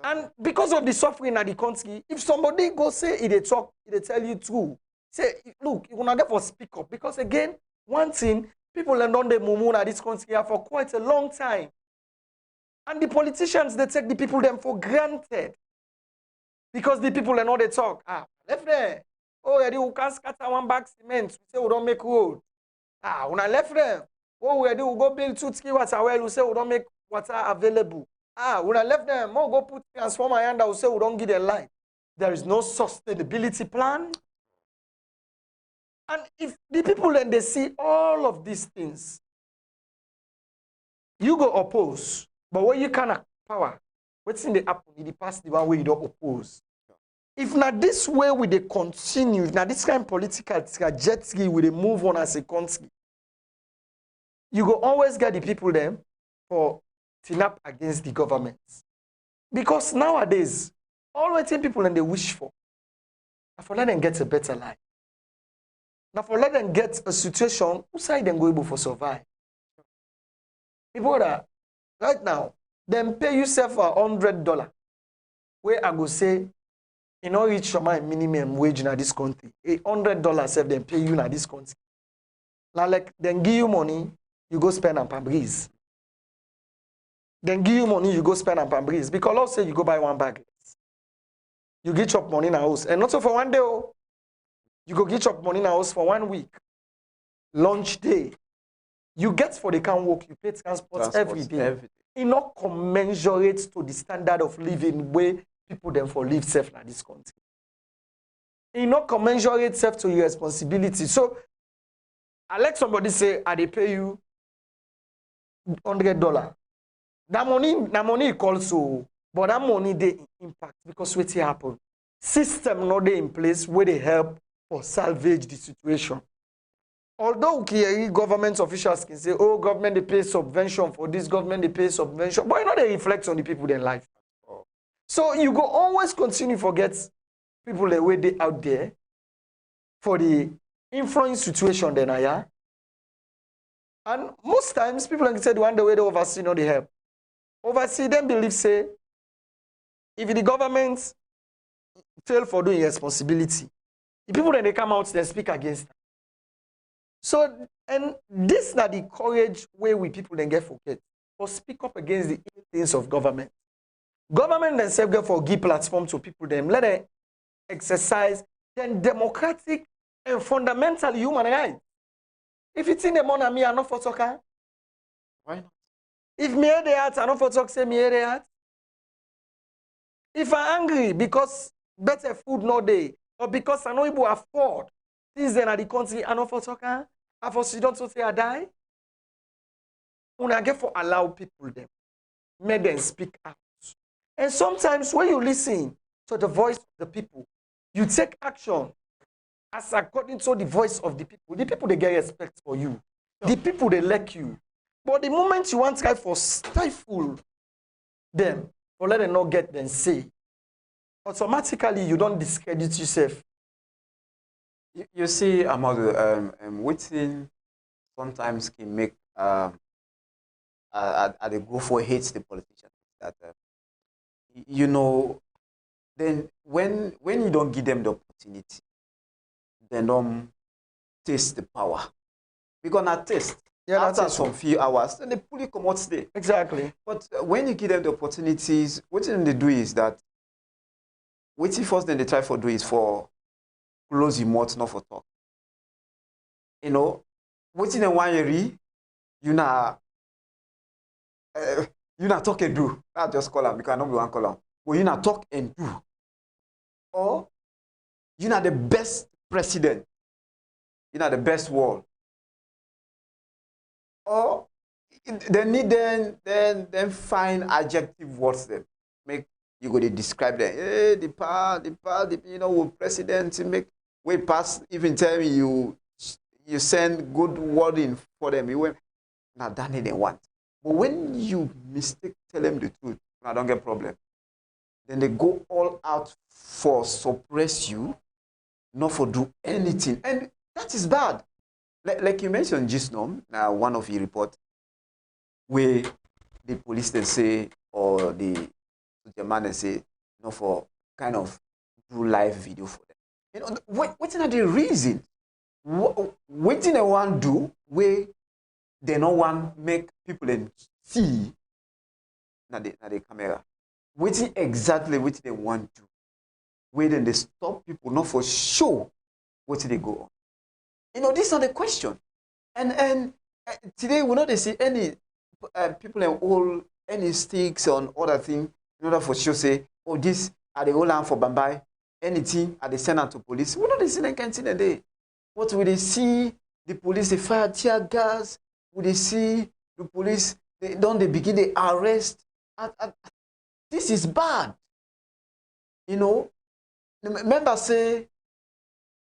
And because of the suffering at the country, if somebody go say it they talk, it they tell you true, say look, you will not get for speak up because again, one thing people learn on the mumu at this country here for quite a long time, and the politicians they take the people them for granted because the people they know they talk. Left there. Oh, you can scatter one bag cement. We say we don't make road. When I left them. Oh, we go build 2 3 water well. We say we don't make water available. When I left them, we go put transformer and we say we don't give them light. There is no sustainability plan. And if the people then they see all of these things, you go oppose. But when you cannot power, what's in the happen in the past, the one way you don't oppose. If not this way we they continue, if not this kind of political trajectory we they move on as a country, you go always get the people them for team up against the government. Because nowadays, all the people and they wish for, now for let them get a better life. Now for let them get a situation who side them go able for survive. People that right now, them pay yourself $100. Where I go say, you know, reach my minimum wage in this country. $100 self them pay you in this country. Now, like, then give you money, you go spend on Pambreeze. Then give you money, you go spend on Pambreeze. Because let's say you go buy one bag. You get your money in a house. And not so for one day, oh. You go get your money in a house for 1 week. Lunch day. You get for the can work, you pay transport every day. It not commensurate to the standard of living where people then for live safe in this country. It not commensurate self to your responsibility. So I let somebody say, they pay you $100. That money calls so, but that money they impact because what happen. System not they in place where they help or salvage the situation. Although government officials can say, oh, government they pay subvention for this, government they pay subvention, but you know they reflect on the people in life. So you go always continue to forget people the way they out there for the influence situation then yeah. And most times people like said one the way they oversee no they help. Oversee them believe say if the government fail for doing responsibility, the people then they come out then speak against them. So and this not the courage way we people then get forget or speak up against the things of government. Government themselves get for give platform to people them let them exercise then democratic and fundamental human rights. If it's in the money, me are not for talking. Why not? If me hear the heart, I not for talk, say me hear the heart. If I'm angry because better food no day, or because I know able to afford things then at the country, I not for talking. I for sit down to say I die. When I get for allow people them, make them speak out. And sometimes when you listen to the voice of the people, you take action as according to the voice of the people they get respect for you. The people they like you. But the moment you want to try for stifle them, or let them not get them say, automatically you don't discredit yourself. You see, Amadu, waiting sometimes can make they go for hate the politicians. That you know, then when you don't give them the opportunity, they don't taste the power. Because not taste. Yeah, after some few hours, then they pull you come out stay. Exactly. But when you give them the opportunities, what they do is that what first then they try for do is for close your mouth, not for talk. You know, what in a 1 year, you not talk and do. I just call them because I know we want call them. But you not talk and do. or you're not the best president, you're not the best world, or they need then find adjective words them make you go to describe them. Hey, the power, you know, with president make way past even tell me you send good wording for them. You went now that they want. But when you mistake tell them the truth, I don't get problem. Then they go all out for suppress you, not for do anything. And that is bad. Like you mentioned just now, one of your reports, where the police they say, or the man they say, not for kind of do live video for them. You know, what's not the reason? What they want to do where they don't want make people see na the camera. Waiting exactly what they want to. Where then they stop people not for sure what they go on. You know, these are the question. And today we not see any people in all any sticks on other thing in order for sure say, oh, this are the whole land for Bambai, anything are they send out to police. We not see them can't see the day. What will they see? The police they fire tear gas. Will they see the police they begin the arrest? This is bad. You know, remember say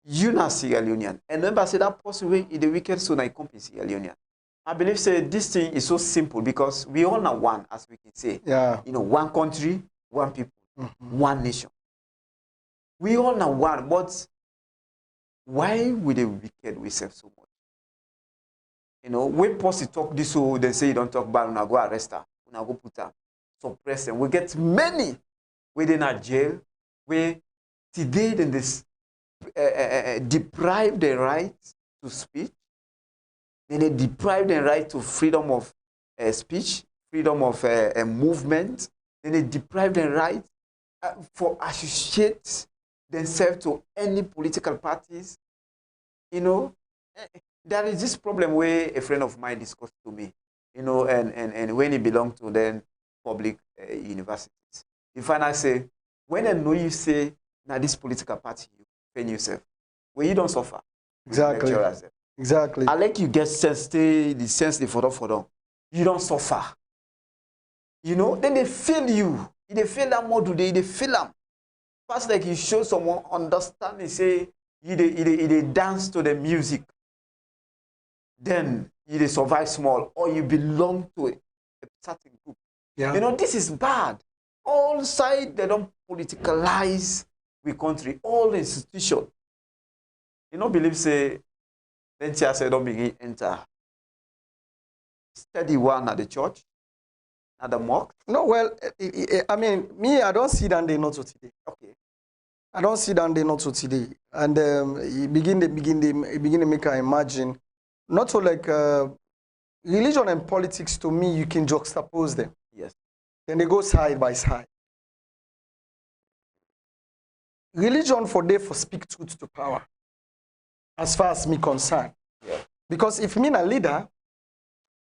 you not Sierra Leonean. And remember say that person in the weekend so I come in Sierra Leonean. I believe say this thing is so simple because we all are one, as we can say. Yeah. You know, one country, one people, one nation. We all are one, but why would the wicked we serve so much? You know, when posse talk this so they say you don't talk bad, una go arrest her, una go put her, suppress them. We get many within a jail where today then this deprive the right to speech, then they deprive the right to freedom of speech, freedom of movement, then they deprive the right for associate themselves to any political parties. You know, there is this problem where a friend of mine discussed to me, you know, and when he belonged to then public universities, you find out say, when I know you say, now this political party, you defend yourself, when you don't suffer. Exactly. Exactly. I like you get sense, the sense they for them. You don't suffer. You know, then they feel you. They feel that more today, they feel them. First, like you show someone understanding, say, they dance to the music. Then you survive small, or you belong to a certain group. Yeah. You know, this is bad. All sides, they don't politicalize the country, all institutions. You know, believe say, then say don't begin enter. Steady one at the church, at the mosque. No, well, I mean, me, I don't see that they not to today. Okay. I don't see that they not to today. And you begin to make her imagine, not so like religion and politics, to me, you can juxtapose them. Yes. Then they go side by side. Religion for they for speak truth to power, as far as me concerned. Yeah. Because if me a leader,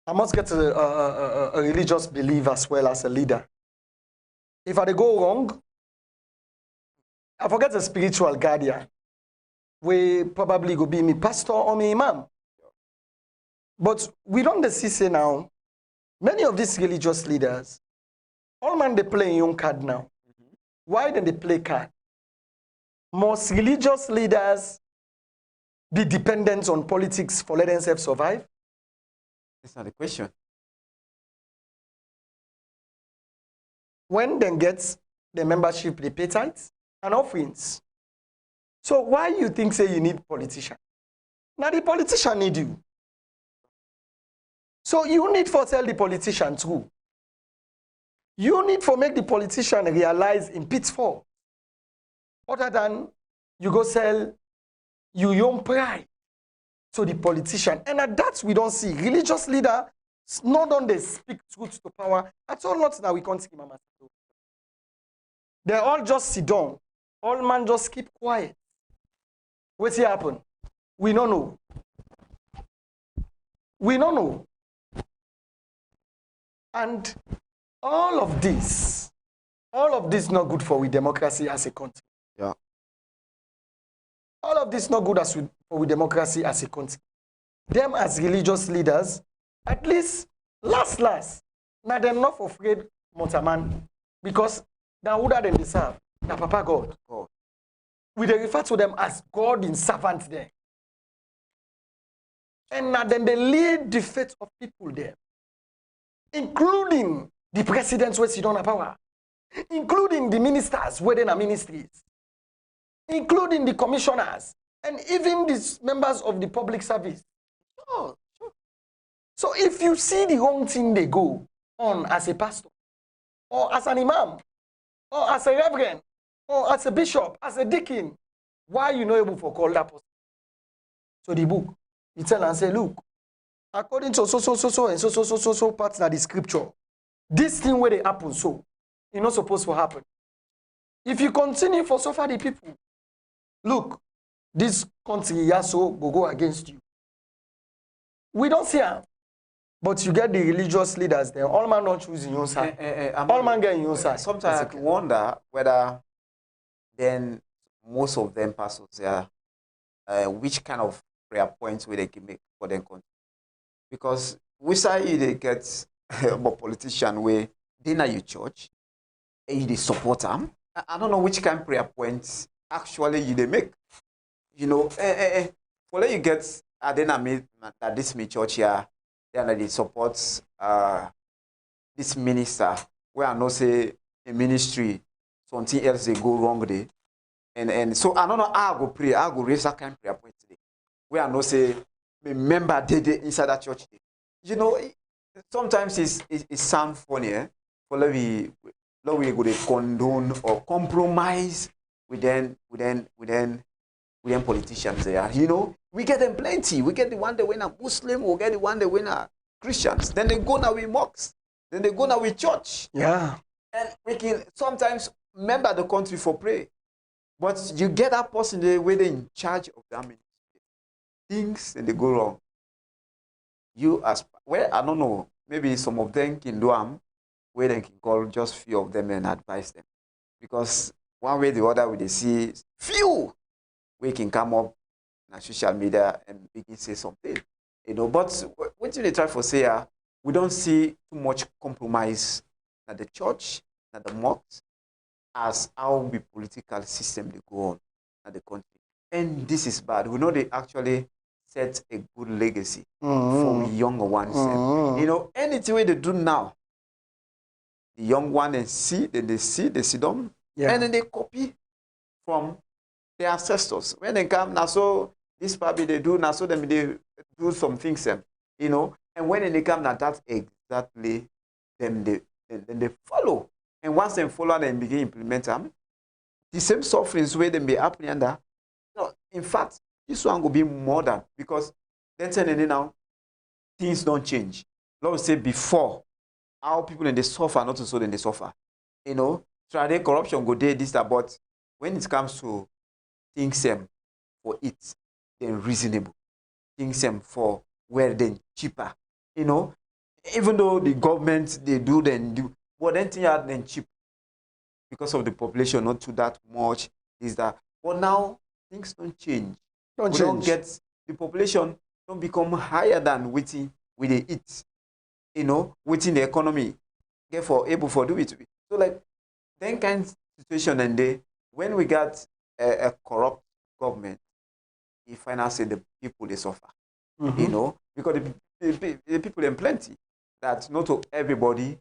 I must get a religious belief as well as a leader. If I go wrong, I forget the spiritual guardian. We probably go be me pastor or me imam. But we don't see say now, many of these religious leaders, all man they play young card now. Why then they play card? Most religious leaders be dependent on politics for letting themselves survive? That's not the question. When they get the membership, they pay tithes and offerings. So why you think say you need politician? Now the politician need you. So you need for tell the politician too. You need for make the politician realize in pitfall. Other than you go sell your own pride to the politician. And at that we don't see. Religious leader, not on they speak truth to power. At all not now we can't see Mama. They all just sit down. All man just keep quiet. What's happen? We don't know. We don't know. And all of this not good for we democracy as a country. Yeah. All of this not good as with democracy as a country. Them as religious leaders, at least last, now they're not afraid Montaman because now who that they serve? Now Papa God. We they refer to them as God in servant there. And now then they lead the fate of people there, including the presidents where sit on power, including the ministers where they are ministries, including the commissioners, and even the members of the public service. Oh, sure. So if you see the wrong thing they go on as a pastor, or as an imam, or as a reverend, or as a bishop, as a deacon, why you not able to call that person? So the book, you tell and say, look, according to so parts of the scripture, this thing where they happen, so it's not supposed to happen. If you continue for suffer the people, look, this country also go against you. We don't see her, but you get the religious leaders there. All man not choose in your side. All man get in your side. Sometimes I wonder whether then most of them pastors which kind of prayer points will they can make for their country. Because we say they get a politician where they know your church, and they support them. I don't know which kind of prayer points actually you they make. You know, for let you get then I mean that this me church here, then they support this minister where I know say a ministry something else they go wrong there. And so I don't know how I go pray, I go raise that kind of prayer point today. Where I know say member they inside that church. You know, sometimes it sounds funny, for we go to condone or compromise with them politicians there. You know, we get them plenty. We get the one that win a Muslim, we get the one that win a Christians. Then they go now with mosques. Then they go now with church. Yeah. And we can sometimes member the country for pray. But you get that person there where they're in charge of that ministry. Things and they go wrong. You as well, I don't know, maybe some of them can do where they can call just few of them and advise them. Because one way or the other, we they see few we can come up on social media and begin to say something. You know, but what they try for say, we don't see too much compromise at the church, at the mosque, as how the political system they go on at the country. And this is bad. We know they actually set a good legacy for the younger ones. You know, anything they do now, the young one they see them, and then they copy from their ancestors. When they come now, so this probably they do now, so then they do some things, you know, and when they come now, that's exactly then they follow. And once they follow and begin implement them, the same sufferings where they be happening under. No, in fact, this one will be more than because then now things don't change. Let us say before how people in they suffer, not so then they suffer. You know, trade corruption go there, this, that, but when it comes to things for it, then reasonable. Things for where then cheaper. You know, even though the government they do then do. But then things are then cheap because of the population, not too that much, is that. But now things don't change. Don't get the population don't become higher than waiting with the eat, you know, within the economy. Therefore, able for do it. So like then kind of situation and they when we got a corrupt government, you find out say the people they suffer. You know, because the people in plenty that not to everybody.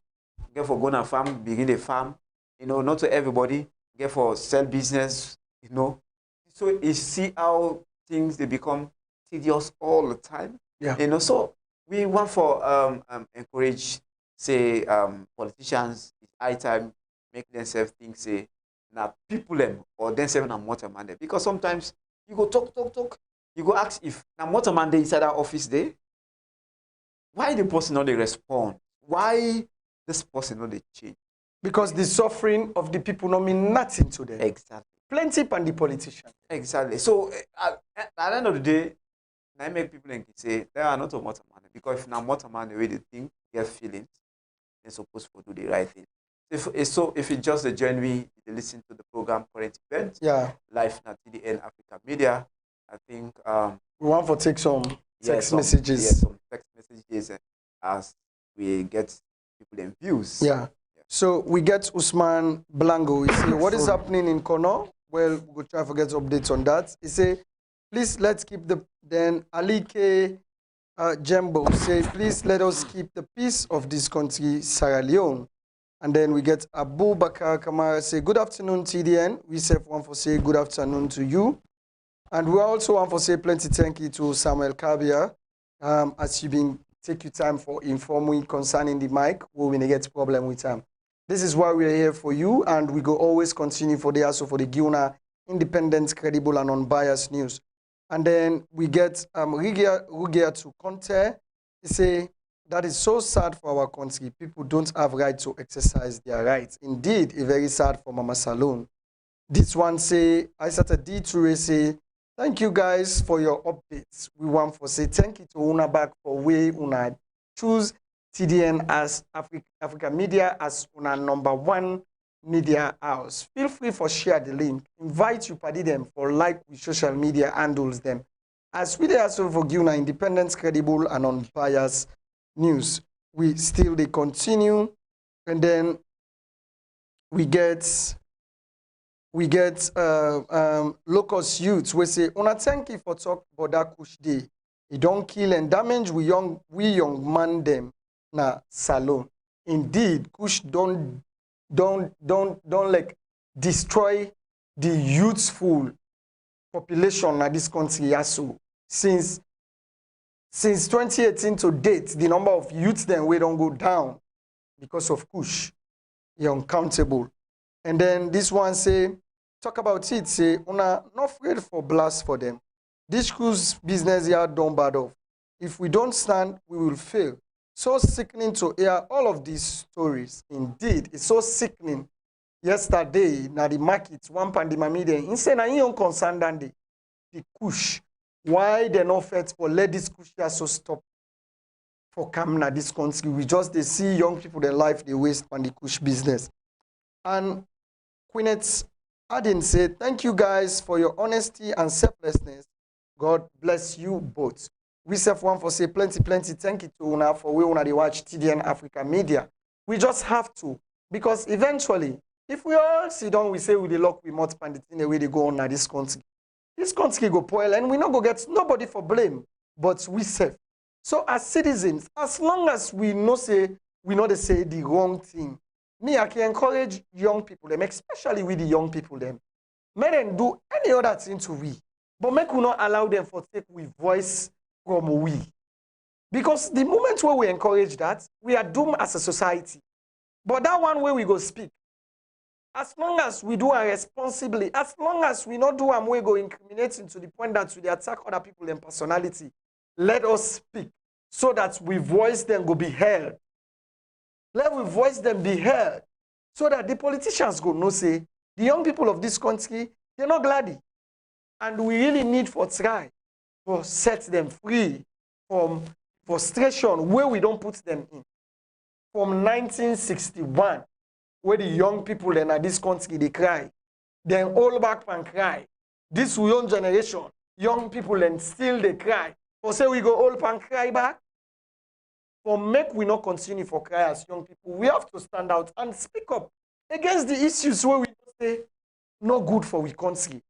Therefore, go to farm, begin a farm, you know, not to everybody, therefore sell business, you know. So you see how things they become tedious all the time. Yeah. You know, so we want for encourage, say, politicians, it's high time, make themselves think, say, now people them or themselves na motor man there. Because sometimes you go talk, you go ask if na motor man there inside our office there, why the person not they respond? Why this person not they change? Because the suffering of the people don't mean nothing to them. Exactly. Plenty and the politicians. Exactly. So at the end of the day, I make people think say they are not a motor man. Because if not motor man the way they think, get feelings, they're supposed to do the right thing. If it's just a genuine, you listen to the program Current Event, yeah, live na TDN Africa Media, I think we want to take some text messages. Yes, some text messages as we get people in views. Yeah. So we get Usman Blanco. He say, what is happening in Kono? Well, we'll try to get updates on that. He say, please let's keep the, then Ali K. Jembo say, please let us keep the peace of this country, Sierra Leone. And then we get Abu Bakar Kamara say, good afternoon, TDN. We say one for say good afternoon to you. And we also want to say plenty thank you to Samuel Kabia, as you been take your time for informing concerning the mic, we will get problem with him. This is why we are here for you, and we go always continue for the also for the Guna independent, credible, and unbiased news. And then we get Rugia to Conte. He say that is so sad for our country. People don't have right to exercise their rights. Indeed, it's very sad for Mama Salon. This one say, I started D2 say, thank you guys for your updates. We want to say thank you to Una back for way Una choose TDN as Africa Media as Una #1 media house. Feel free for share the link. Invite you party them for like with social media handles them. As we also for Guna independent, credible, and unbiased news. We still they continue, and then we get locust youths. We say, Una thank you for talk about that Kush Day. It don't kill and damage we young man them na salon. Indeed, Kush don't like destroy the youthful population of this country also. Since 2018 to date, the number of youths then we don't go down because of Kush. You're uncountable. And then this one say, talk about it, say, Una not afraid for blast for them. This cruise business here don't bad off. If we don't stand, we will fail. So sickening to hear all of these stories. Indeed, it's so sickening. Yesterday, na the market, one pandemic, instead na yon concern than the Kush. Why they not fit for let this Kush here so stop for come na this country? We just they see young people their life they waste on the Kush business. And Queenette Adin said, thank you guys for your honesty and selflessness. God bless you both. We self one for say plenty thank you to Una for we Una they watch TDN Africa Media. We just have to, because eventually, if we all sit down, we say we the lock we mouth pandit in the way they go on na this country. This country go spoil and we not go get nobody for blame, but we self. So as citizens, as long as we know say they say the wrong thing, me I can encourage young people them, especially with the young people them. Make them do any other thing to we, but make we not allow them for take we voice from we. Because the moment where we encourage that, we are doomed as a society. But that one way we go speak. As long as we do it responsibly, as long as we not do and we go incriminating to the point that we attack other people in personality, let us speak so that we voice them go be heard. Let we voice them be heard so that the politicians go no say, the young people of this country, they're not glad. And we really need for try to set them free from frustration where we don't put them in. From 1961, where the young people in this country, they cry. Then all back and cry. This young generation, young people and still they cry. For say we go all and cry back. For make we not continue for cry as young people, we have to stand out and speak up against the issues where we say not good for we country.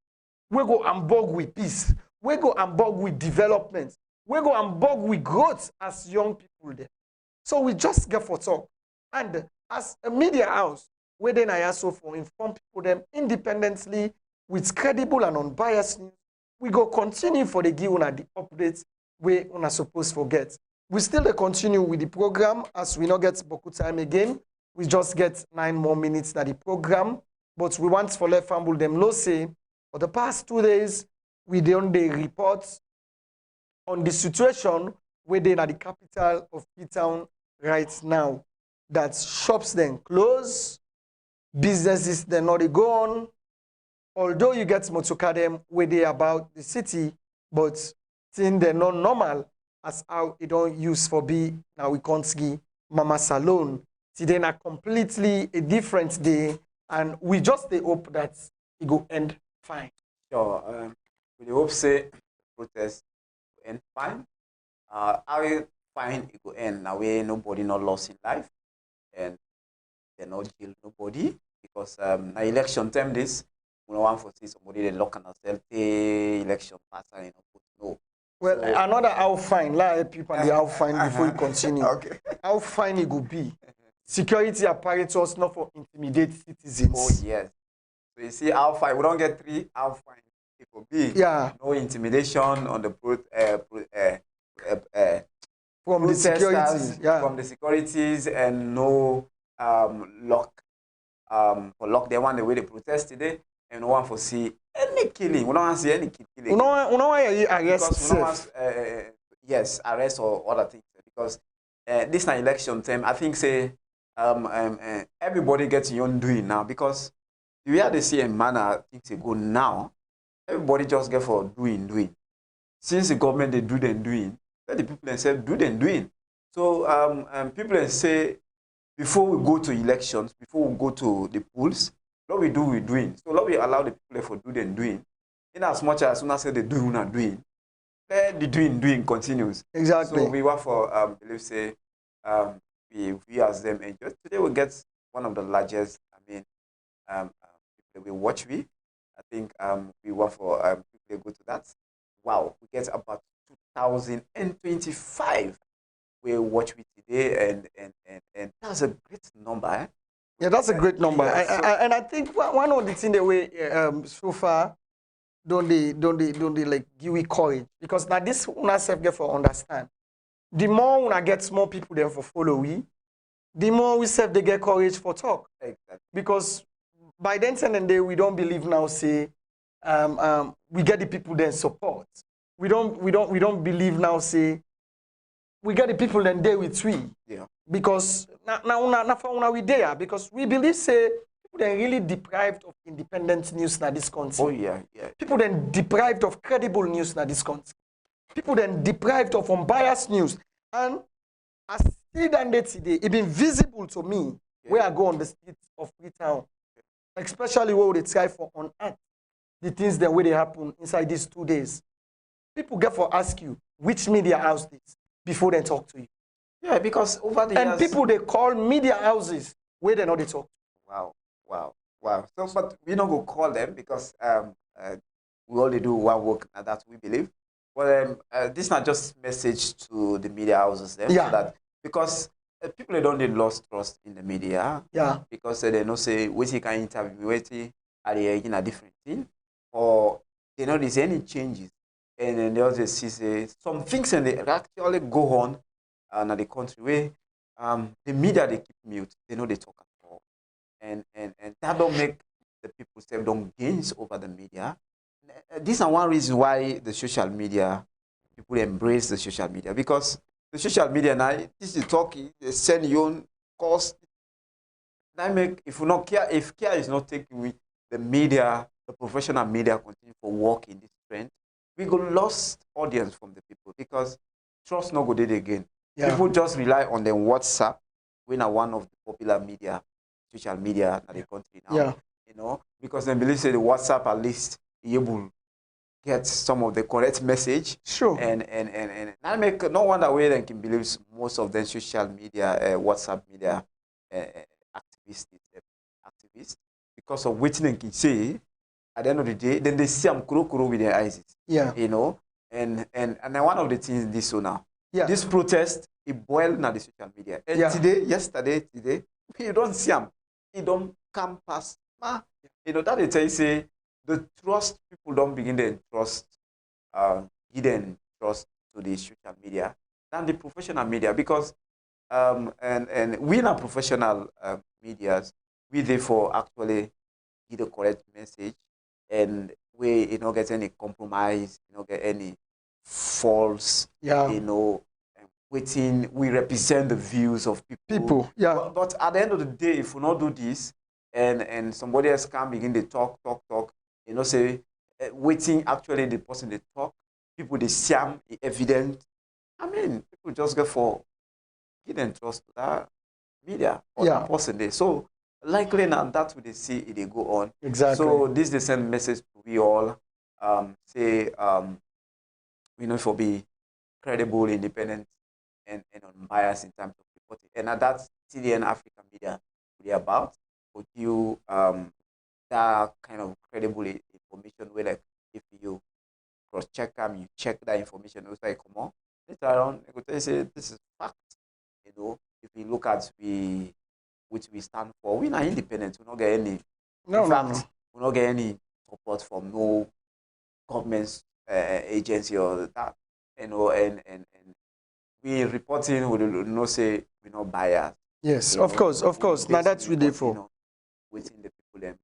We go and bog with peace. We go and bog with development. We go and bog with growth as young people there. So we just get for talk. And as a media house, where then I also for inform people them independently with credible and unbiased news, we go continue for the give una the updates we una supposed forget. We still continue with the program as we not get Boku time again. We just get 9 more minutes that the program. But we want for let famble them no say for the past 2 days we done the reports on the situation where they are the capital of Freetown right now. That shops then close, businesses then not go on. Although you get motoka them where they about the city, but things they're not normal as how it don't use for be now we can't see Mama Salon. Today a completely a different day, and we just hope that it go end fine. Sure. We hope say protest will end fine. How fine it will end now way nobody not lost in life and they not jail nobody because na election time this we don't want to see somebody they lock on themselves election pass and no. Well, So, another how fine, let people the how fine before you continue. Okay. How fine it could be. Security apparatus not for intimidate citizens. Oh yes. So you see how fine we don't get 3, how fine it will be. Yeah. No intimidation on the From the security. Yeah. from the securities and no lock for lock they want the way they protest today and no one for see any killing. We don't want to see any killing. We don't want to arrest because we don't want yes, arrest or other things because this na election time. I think say everybody gets your own doing now because the way they see a manner things they go now, everybody just get for doing. Since the government they do them doing, let the people themselves do them doing. So people say before we go to elections, before we go to the polls, what we do, we're doing. So what we allow the people for do them doing. In as much as soon as they do not doing, the doing continues. Exactly. So we want for believe say we as them enjoy. Today we get one of the largest. People we watch we. I think we want for people go to that. Wow, we get about 2025. We watch with today and that's a great number. Eh? Yeah, that's a great number. Yeah, so and I think one of the things the way so far don't they like give you courage because now this una self get for understand. The more una get more people there for follow we, the more we self they get courage for talk. exactly. Because by then and day we don't believe now say we get the people then support. We don't believe now say we get the people then there with we. Yeah. Because now we there because we believe say people then really deprived of independent news in this country. Oh yeah. People then deprived of credible news in this country. People then deprived of unbiased news. And as still than that today, it been visible to me where I go on the streets of Freetown, especially where they try for unearth the things that way they happen inside these 2 days. People get for ask you which media house this before they talk to you. Yeah, because over the years, people they call media houses where they know they talk. Wow. So, but we not go call them because we only do one work and that we believe. But this is not just message to the media houses them. Yeah. So that because people they don't need lost trust in the media. Yeah. Because they know say what you can interview, what are they in a different thing, or they know there's any changes, and then they also see say some things and they actually go on in the country where the media they keep mute, they know they talk at all, and that don't make the people self don't gains over the media. This is one reason why the social media people embrace the social media because the social media now this is talking they send you on cost. That make if you not care if care is not taken with the media, the professional media continue for work in this trend, we go lost audience from the people because trust no go did again. Yeah. People just rely on the WhatsApp, when are one of the popular media, social media in the country now. Yeah. You know, because they believe say the WhatsApp at least able get some of the correct message. Sure. And that make no wonder way they can believe most of the social media, WhatsApp media activists, because of what they can say at the end of the day, then they see them kuro with their eyes. Yeah. You know, and one of the things this so now. Yeah. This protest, it boiled now the social media. And today, you don't see them. It don't come past. You know, that they tell you say the trust people don't begin to trust, hidden trust to the social media than the professional media because and we are professional medias, we therefore actually give the correct message and we get any compromise, get any false, waiting. We represent the views of people. But at the end of the day, if we not do this, and somebody else can begin to talk, say waiting actually the person they talk, people they sham evident. I mean, people just go for give them trust to that media or that person there. So likely now that's what they see it they go on. Exactly. So this is the same message to we all say we know for be credible, independent, and unbiased in terms of reporting. And that's TDN African Media really about. Would you that kind of credible information where like if you cross check them, you check that information, it's like come on. Later on, I could say this is fact. You know, if we look at which we stand for, we're not independent, we don't get any No, in no, fact, no. we don't get any support from no government agency or that. You know, and we reporting we don't know say we're not biased. Yes, You of know, course, of course. Now that's what they reporting for. on within the people them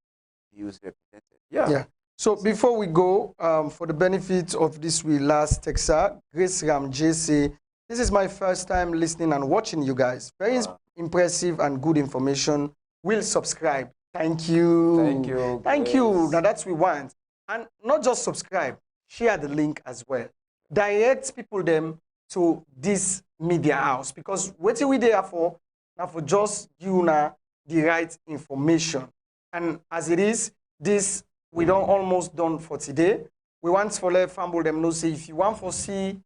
views represented. Yeah. Yeah. So before we go, for the benefit of this we last texter, Grace Ram J say, this is my first time listening and watching you guys. Very impressive and good information. Will subscribe. Thank you. Thank you. Thank you. Grace. Now that's what we want. And not just subscribe, share the link as well. Direct people them to this media house because what we there for now for just you now the right information. And as it is, this we don't almost done for today. We want for let family them know say if you want to see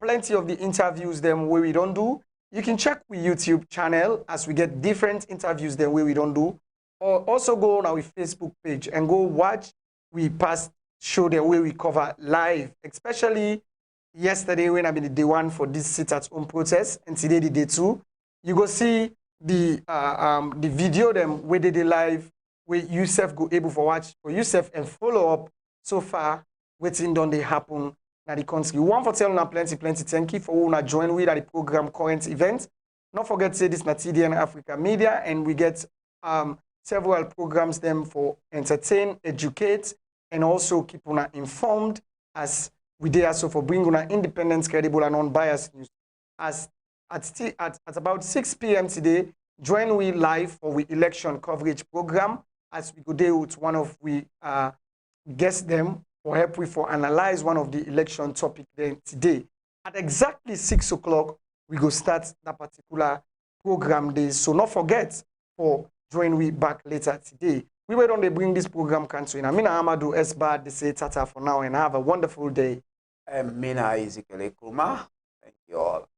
plenty of the interviews them where we don't do, you can check with YouTube channel as we get different interviews them where we don't do, or also go on our Facebook page and go watch we past show the way we cover live, especially yesterday when I been the day one for this sit at home protest and today the day two. You go see the video them where they live where yourself go able for watch for yourself and follow up so far waiting done they happen na the country. One for telling na plenty thank you for who join with at the program current event. Not forget to say this na TDN Africa Media and we get several programs them for entertain, educate, and also keep una informed as we did also for bring una independent, credible, and unbiased news. As at about 6 p.m. today, join we live for we election coverage program as we go there with one of we guests them or help we for analyze one of the election topic then today. At exactly 6 o'clock, we go start that particular program day. So not forget for join we back later today. We were on to bring this program country. And Amina Amadou Esbad, they say tata for now and have a wonderful day. Mina Ezekiel A Koroma. Thank you all.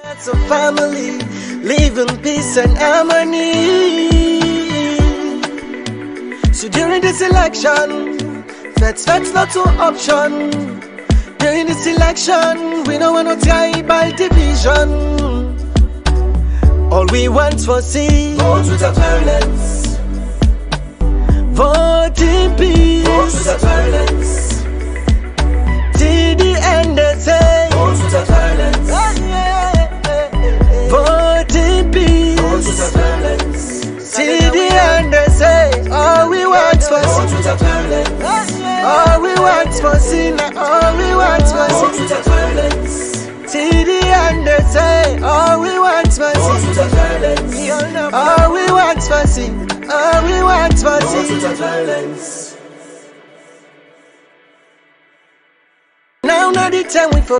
It's a family, live in peace and harmony. So during this election, that's not an option. During this election, we don't want no tribal division. All we want for see Vote without violence. vote in peace. Vote without violence. Till the end they say Vote without violence. vote in peace. Vote without violence. Till the end they say all we want for Vote see. without violence. All we want for see now. All we want for Vote see. without violence. Till the end they say all we want for Vote see. without violence. All we want for see. All we want for Vote see. without violence. Now not the time we for